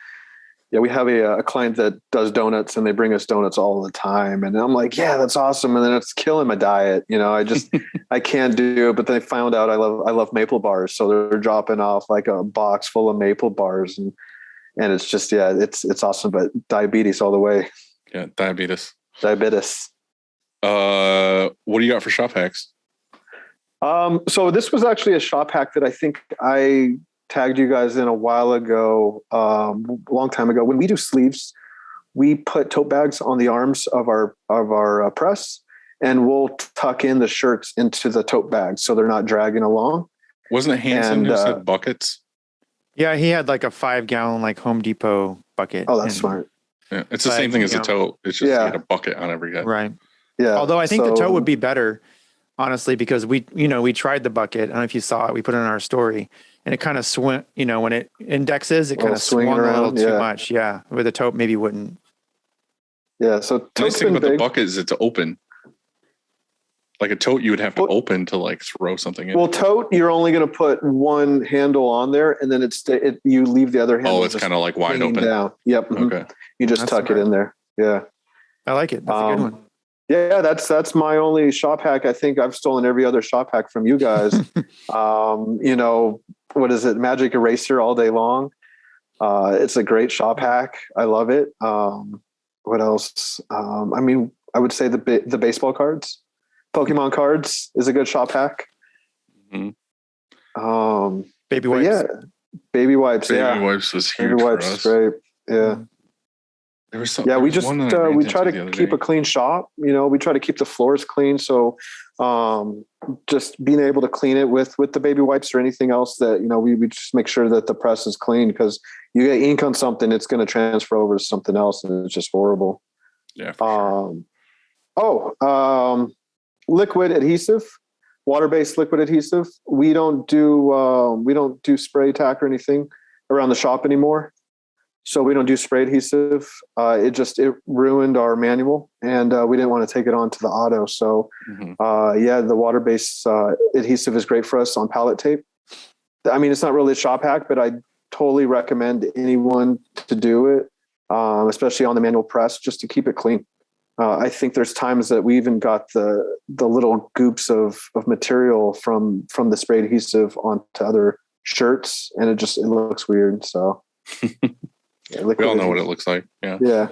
Yeah, we have a client that does donuts, and they bring us donuts all the time. And I'm like, yeah, that's awesome. And then it's killing my diet. I just I can't do it. But they found out I love maple bars, so they're dropping off like a box full of maple bars, and it's just it's awesome. But diabetes all the way. Yeah, diabetes. What do you got for shop hacks? So this was actually a shop hack that I think I tagged you guys in a while ago, a long time ago. When we do sleeves, we put tote bags on the arms of our press, and we'll tuck in the shirts into the tote bags so they're not dragging along. Wasn't it Hanson who said buckets? Yeah, he had like a 5-gallon like Home Depot bucket. Oh, that's smart. Yeah, it's the same thing as a tote. It's just you get a bucket on every head. Right. Yeah. Although I think the tote would be better, honestly, because we tried the bucket. I don't know if you saw it. We put it in our story, and it kind of swung. When it indexes, it kind of swung around a little too much. Yeah, with the tote, maybe wouldn't. Yeah. So the nice thing about the bucket is it's open. Like a tote, you would have to open to like throw something in. Well, tote, you're only going to put one handle on there, and then you leave the other handle. Oh, it's kind of like wide open. Down. Yep. Mm-hmm. Okay. You just tuck it in there. Yeah. I like it. That's a good one. Yeah, that's my only shop hack. I think I've stolen every other shop hack from you guys. What is it? Magic eraser all day long. It's a great shop hack. I love it. What else? I would say the baseball cards. Pokemon cards is a good shop hack. Mm-hmm. Baby wipes. Yeah. Baby wipes. Baby wipes was huge. Baby wipes is great. Yeah. There was some, we just we try to keep a clean shop. We try to keep the floors clean. So just being able to clean it with the baby wipes or anything else that, we just make sure that the press is clean, because you get ink on something, it's going to transfer over to something else, and it's just horrible. Yeah. For sure. Liquid adhesive, water-based liquid adhesive. We don't do spray tack or anything around the shop anymore. So we don't do spray adhesive. It ruined our manual, and we didn't want to take it on to the auto. So the water-based adhesive is great for us on pallet tape. It's not really a shop hack, but I totally recommend anyone to do it, especially on the manual press, just to keep it clean. I think there's times that we even got the little goops of material from the spray adhesive onto other shirts, and it looks weird. So we all know what it looks like. Yeah.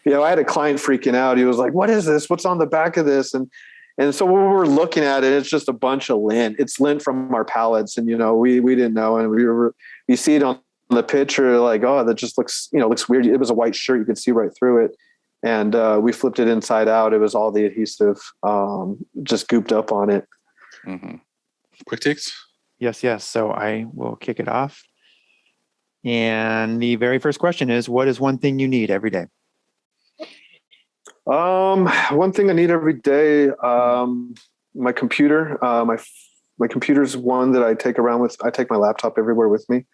Yeah. I had a client freaking out. He was like, "What is this? What's on the back of this?" And so when we were looking at it, it's just a bunch of lint. It's lint from our pallets, and we didn't know, and you see it on the picture, like, oh, that just looks weird. It was a white shirt, you could see right through it. And we flipped it inside out. It was all the adhesive just gooped up on it. Mm-hmm. Quick takes? Yes. So I will kick it off. And the very first question is, what is one thing you need every day? One thing I need every day, my computer. My computer's one that I take around with. I take my laptop everywhere with me.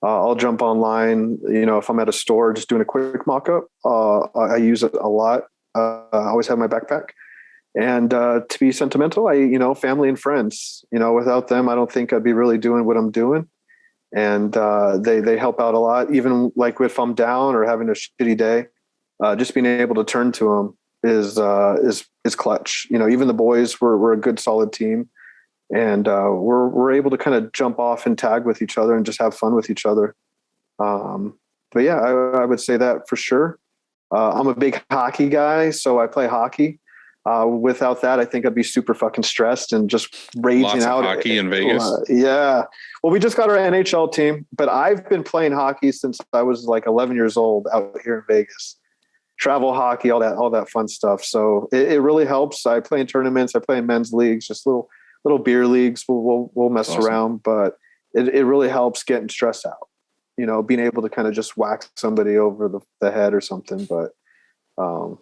I'll jump online, if I'm at a store, just doing a quick mock-up. I use it a lot. I always have my backpack. And to be sentimental, family and friends. Without them, I don't think I'd be really doing what I'm doing. And they help out a lot. Even like if I'm down or having a shitty day, just being able to turn to them is clutch. Even the boys we're a good, solid team. And we're able to kind of jump off and tag with each other and just have fun with each other. But yeah, I would say that for sure. I'm a big hockey guy, so I play hockey. Without that, I think I'd be super fucking stressed and just raging Lots out. Of hockey in Vegas. Yeah. Well, we just got our NHL team, but I've been playing hockey since I was like 11 years old out here in Vegas. Travel hockey, all that fun stuff. So it really helps. I play in tournaments. I play in men's leagues, just little beer leagues. We'll mess around, but it really helps getting stress out, being able to kind of just whack somebody over the head or something. But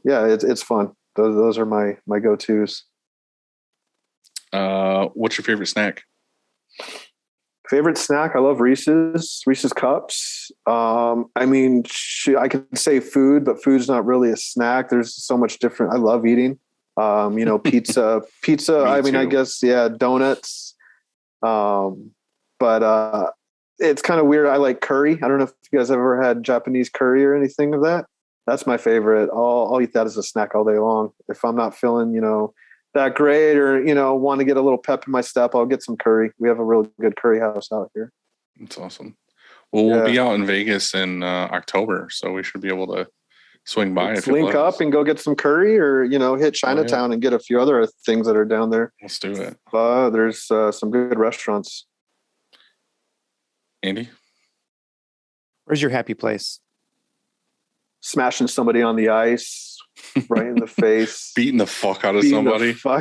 yeah, it's fun. Those are my go-tos. What's your favorite snack? Favorite snack? I love Reese's Cups. I mean, I could say food, but food's not really a snack. There's so much different. I love eating. Pizza. I mean, I guess, yeah, donuts. But it's kind of weird. I like curry. I don't know if you guys ever had Japanese curry or anything of that. That's my favorite. I'll eat that as a snack all day long. If I'm not feeling, that great or, want to get a little pep in my step, I'll get some curry. We have a real good curry house out here. That's awesome. Well, we'll be out in Vegas in October, so we should be able to swing by. Let's link up and go get some curry or, hit Chinatown and get a few other things that are down there. Let's do it. There's some good restaurants. Andy? Where's your happy place? Smashing somebody on the ice, right in the face. Beating the fuck out of somebody. My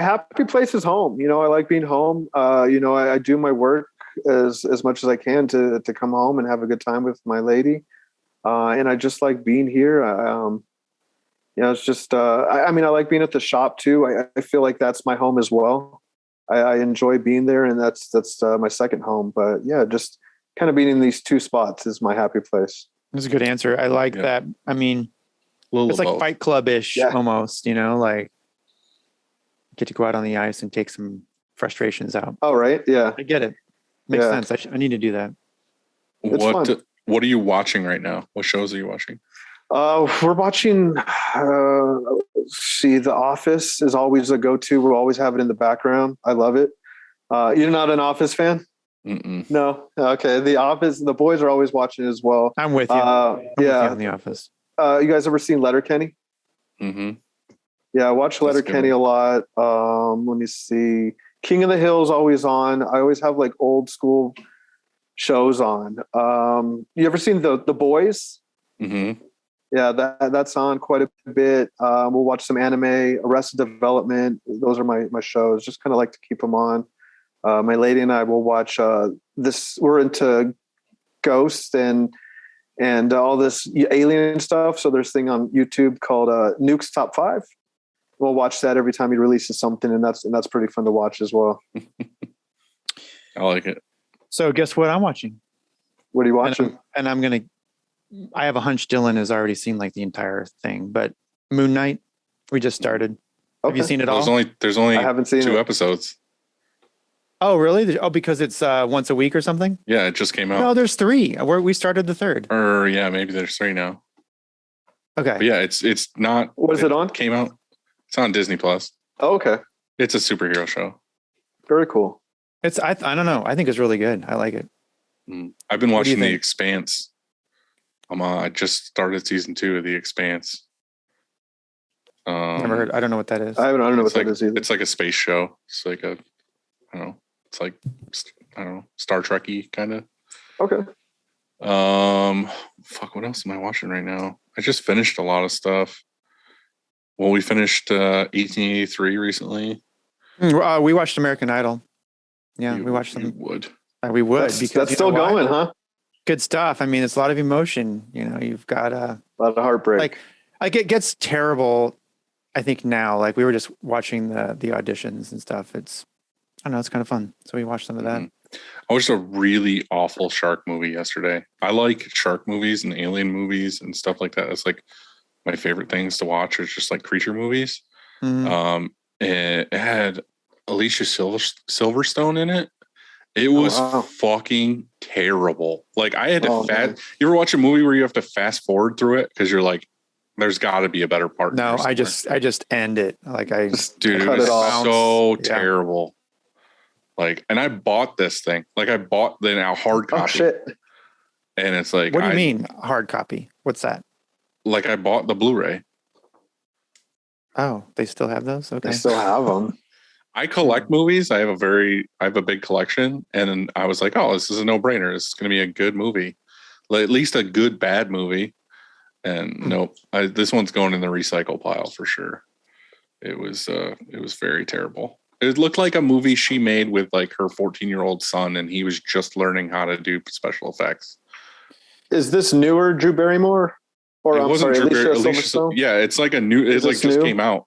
happy place is home. I like being home. I do my work as much as I can to come home and have a good time with my lady. And I just like being here. It's just, I like being at the shop too. I feel like that's my home as well. I enjoy being there, and that's my second home. But yeah, just kind of being in these two spots is my happy place. That's a good answer. I like that. I mean, it's like Fight Club-ish almost, like get to go out on the ice and take some frustrations out. Oh, right. Yeah. I get it. Makes sense. I need to do that. What are you watching right now? What shows are you watching? We're watching, The Office is always a go-to. We'll always have it in the background. I love it. You're not an Office fan? Mm-mm. No. Okay. The Office, the boys are always watching as well. I'm with you. I'm with you on The Office. You guys ever seen Letterkenny? Mm-hmm. Yeah, I watch Letterkenny a lot. Let me see. King of the Hill is always on. I always have like old school shows on. You ever seen the Boys? Mm-hmm. Yeah, that's on quite a bit. We'll watch some anime, Arrested Development. Those are my shows. Just kind of like to keep them on. My lady and I will watch this. We're into ghosts and all this alien stuff. So there's a thing on YouTube called Nuke's Top 5. We'll watch that every time he releases something, and that's pretty fun to watch as well. I like it. So guess what I'm watching? What are you watching? I have a hunch Dylan has already seen like the entire thing, but Moon Knight, we just started. Okay. Have you seen it all? There's only I haven't seen 2 it. episodes. Oh, really? Oh, because it's once a week or something? Yeah, it just came out. No, there's 3. We started the 3rd. Or yeah, maybe there's 3 now. Okay. But yeah, it's not. What is it on? Came out. It's on Disney Plus. Oh, okay. It's a superhero show. Very cool. I don't know. I think it's really good. I like it. I've been watching The think? Expanse. I just started season 2 of The Expanse. Never heard. I don't know what that is. I don't know what that is either. It's like a space show. It's like I don't know. It's like, I don't know, Star Trek-y kind of. Okay. What else am I watching right now? I just finished a lot of stuff. Well, we finished 1883 recently. We watched American Idol. Yeah, we watched them. We would. We would. That's still going, huh? Good stuff. I mean, it's a lot of emotion. You've got a lot of heartbreak. It gets terrible. I think now, like we were just watching the auditions and stuff. It's kind of fun. So we watched some of that. I watched a really awful shark movie yesterday. I like shark movies and alien movies and stuff like that. It's like my favorite things to watch is just like creature movies. Mm-hmm. It had Alicia Silverstone in it. It was fucking terrible. Like I had to You ever watch a movie where you have to fast forward through it because you're like, there's got to be a better part. No, I just end it. Like it was so terrible. Like, and I bought this thing. Like I bought the now hard copy. Oh shit! And it's like, what do you mean hard copy? What's that? Like I bought the Blu-ray. Oh, they still have those? Okay, they still have them. I collect movies. I have a big collection, and I was like, oh, this is a no-brainer. This is going to be a good movie, like, at least a good bad movie. And nope, this one's going in the recycle pile for sure. It was very terrible. It looked like a movie she made with like her 14-year-old son, and he was just learning how to do special effects. Is this newer Drew Barrymore? Or It I'm wasn't sorry, Drew Alicia Alicia- Silverstone? Yeah, it's like a new. It Is like this just new? came out.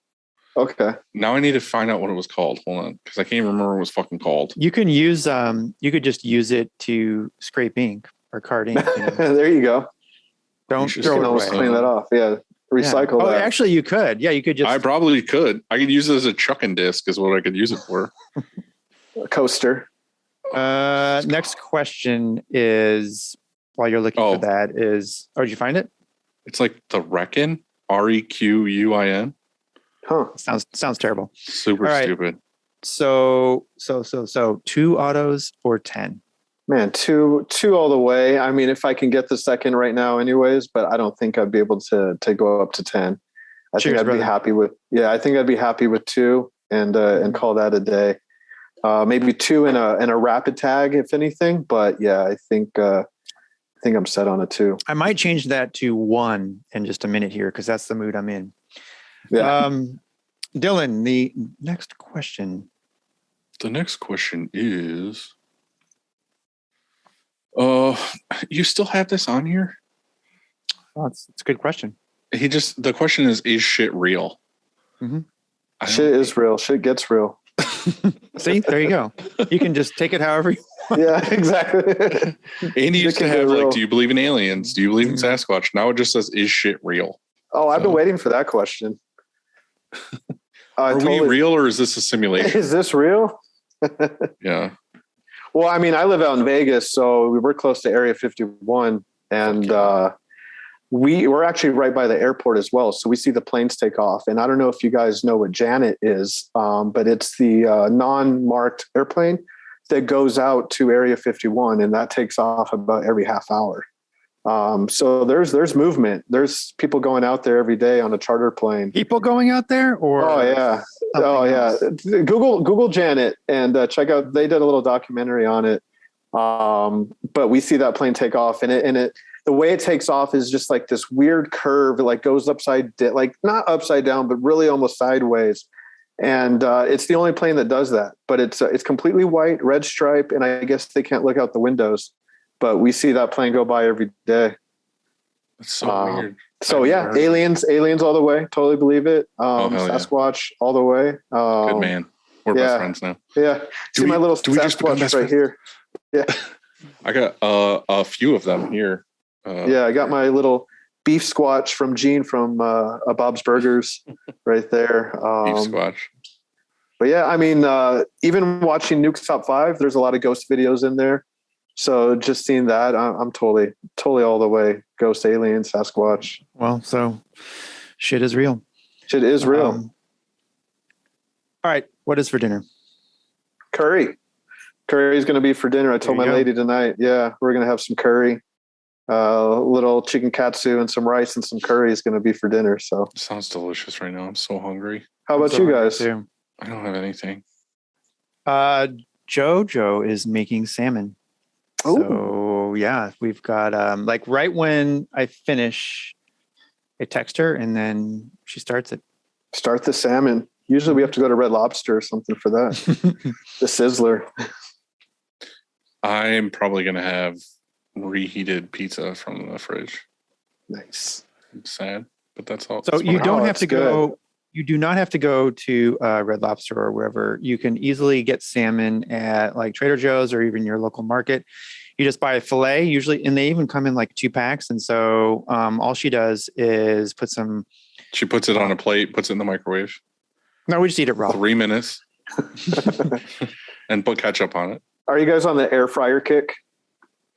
Okay. Now I need to find out what it was called. Hold on, because I can't remember what it was fucking called. You can use you could just use it to scrape ink or card ink. You know? There you go. Don't should You throw can it almost away. clean that off. Yeah. Recycle Yeah. Oh, that. actually, you could. Yeah, you could just. I probably could. I could use it as a chucking disc. Is what I could use it for. A coaster. Next question is, while you're looking Oh. for that, is, oh, did you find it? It's like the Reckon. REQUIN. Huh. Sounds terrible. Super All right. stupid. So 2 autos or 10. Man, two all the way. I mean, if I can get the second right now anyways, but I don't think I'd be able to go up to 10. I Cheers, think I'd brother. be happy with, I think I'd be happy with 2 and call that a day. Maybe 2 in a rapid tag, if anything. But yeah, I think I'm set on a 2. I might change that to 1 in just a minute here because that's the mood I'm in. Yeah. Dylan, the next question. The next question is, you still have this on here? Oh, it's a good question. The question is shit real? Mhm. Shit is real. Shit gets real. See, there you go. You can just take it however you Yeah, exactly. Andy Shit used to can get have like, real. do you believe in aliens? Do you believe in Mhm. Sasquatch? Now it just says, is shit real? Oh, I've been So- waiting for that question. Are we real or is this a simulation? Is this real? Yeah. Well, I mean, I live out in Vegas, so we're close to Area 51, and we're actually right by the airport as well. So we see the planes take off. And I don't know if you guys know what Janet is, but it's the non-marked airplane that goes out to Area 51, and that takes off about every half hour. So there's movement. There's people going out there every day on a charter plane. people going out there, or Oh yeah. Oh something yeah. else? Google Janet and check out. They did a little documentary on it. But we see that plane take off, and it the way it takes off is just like this weird curve. It like goes like not upside down, but really almost sideways. And it's the only plane that does that. But it's completely white, red stripe, and I guess they can't look out the windows. But we see that plane go by every day. That's so weird. So I've yeah, never heard aliens all the way. Totally believe it. hell yeah. Sasquatch all the way. Good man. We're yeah. best friends now. Yeah. See my little do we just become Sasquatch best right friends? here. Yeah. I got a few of them here. Yeah. I got my little beef squatch from Gene from Bob's Burgers right there. Beef squatch. But yeah, I mean, even watching Nuke's Top 5, there's a lot of ghost videos in there. So just seeing that, I'm totally all the way. Ghost, alien, Sasquatch. Well, so shit is real. Shit is real. All right, what is for dinner? Curry. Curry's going to be for dinner. I told There my you go. lady tonight. Yeah, we're going to have some curry. Little chicken katsu and some rice and some curry is going to be for dinner. So Sounds delicious right now. I'm so hungry. how about you guys? Too. I don't have anything. Jojo is making salmon. Ooh. So yeah, we've got like right when I finish, I text her and then she starts it. Start the salmon. Usually we have to go to Red Lobster or something for that. The Sizzler. I'm probably going to have reheated pizza from the fridge. Nice. It's sad, but that's all. So that's you what I- don't Oh, have to that's go. You do not have to go to Red Lobster or wherever. You can easily get salmon at like Trader Joe's or even your local market. You just buy a fillet usually, and they even come in like 2 packs. And so all she does is put some. She puts it on a plate, puts it in the microwave, No, we just eat it raw. 3 minutes, and put ketchup on it. Are you guys on the air fryer kick?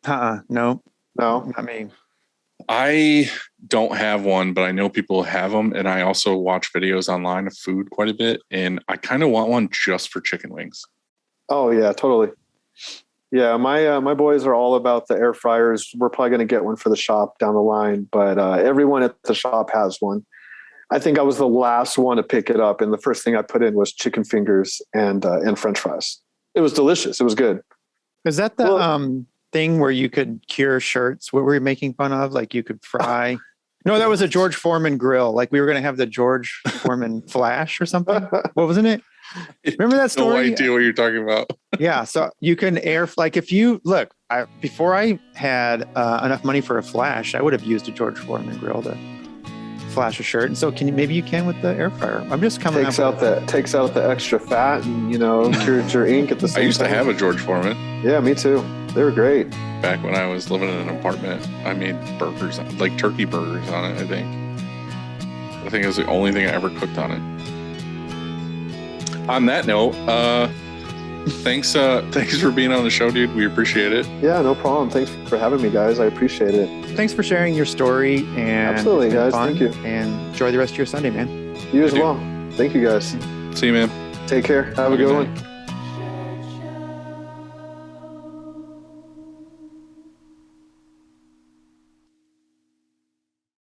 No, No. not me. I don't have one, but I know people have them, and I also watch videos online of food quite a bit, and I kind of want one just for chicken wings. Oh yeah, totally. Yeah, my boys are all about the air fryers. We're probably going to get one for the shop down the line, but everyone at the shop has one. I think I was the last one to pick it up, and the first thing I put in was chicken fingers and French fries. It was delicious. It was good. Is that the Well- thing where you could cure shirts? What were you making fun of? Like you could fry? No, that was a George Foreman grill. Like we were going to have the George Foreman flash or something. What wasn't it? Remember that No story? idea what you're talking about. Yeah. So you can like if you look, before I had enough money for a flash, I would have used a George Foreman grill to flash a shirt. And so maybe you can with the air fryer. I'm just coming takes out the extra fat and cures your ink at the same time. I used to have a George Foreman. Yeah, me too. They were great. Back when I was living in an apartment, I made burgers, like turkey burgers on it, I think. I think it was the only thing I ever cooked on it. On that note, thanks for being on the show, dude. We appreciate it. Yeah, no problem. Thanks for having me, guys. I appreciate it. Thanks for sharing your story. And absolutely, guys. Thank you. And enjoy the rest of your Sunday, man. You as well. Thank you, guys. See you, man. Take care. Have a good one.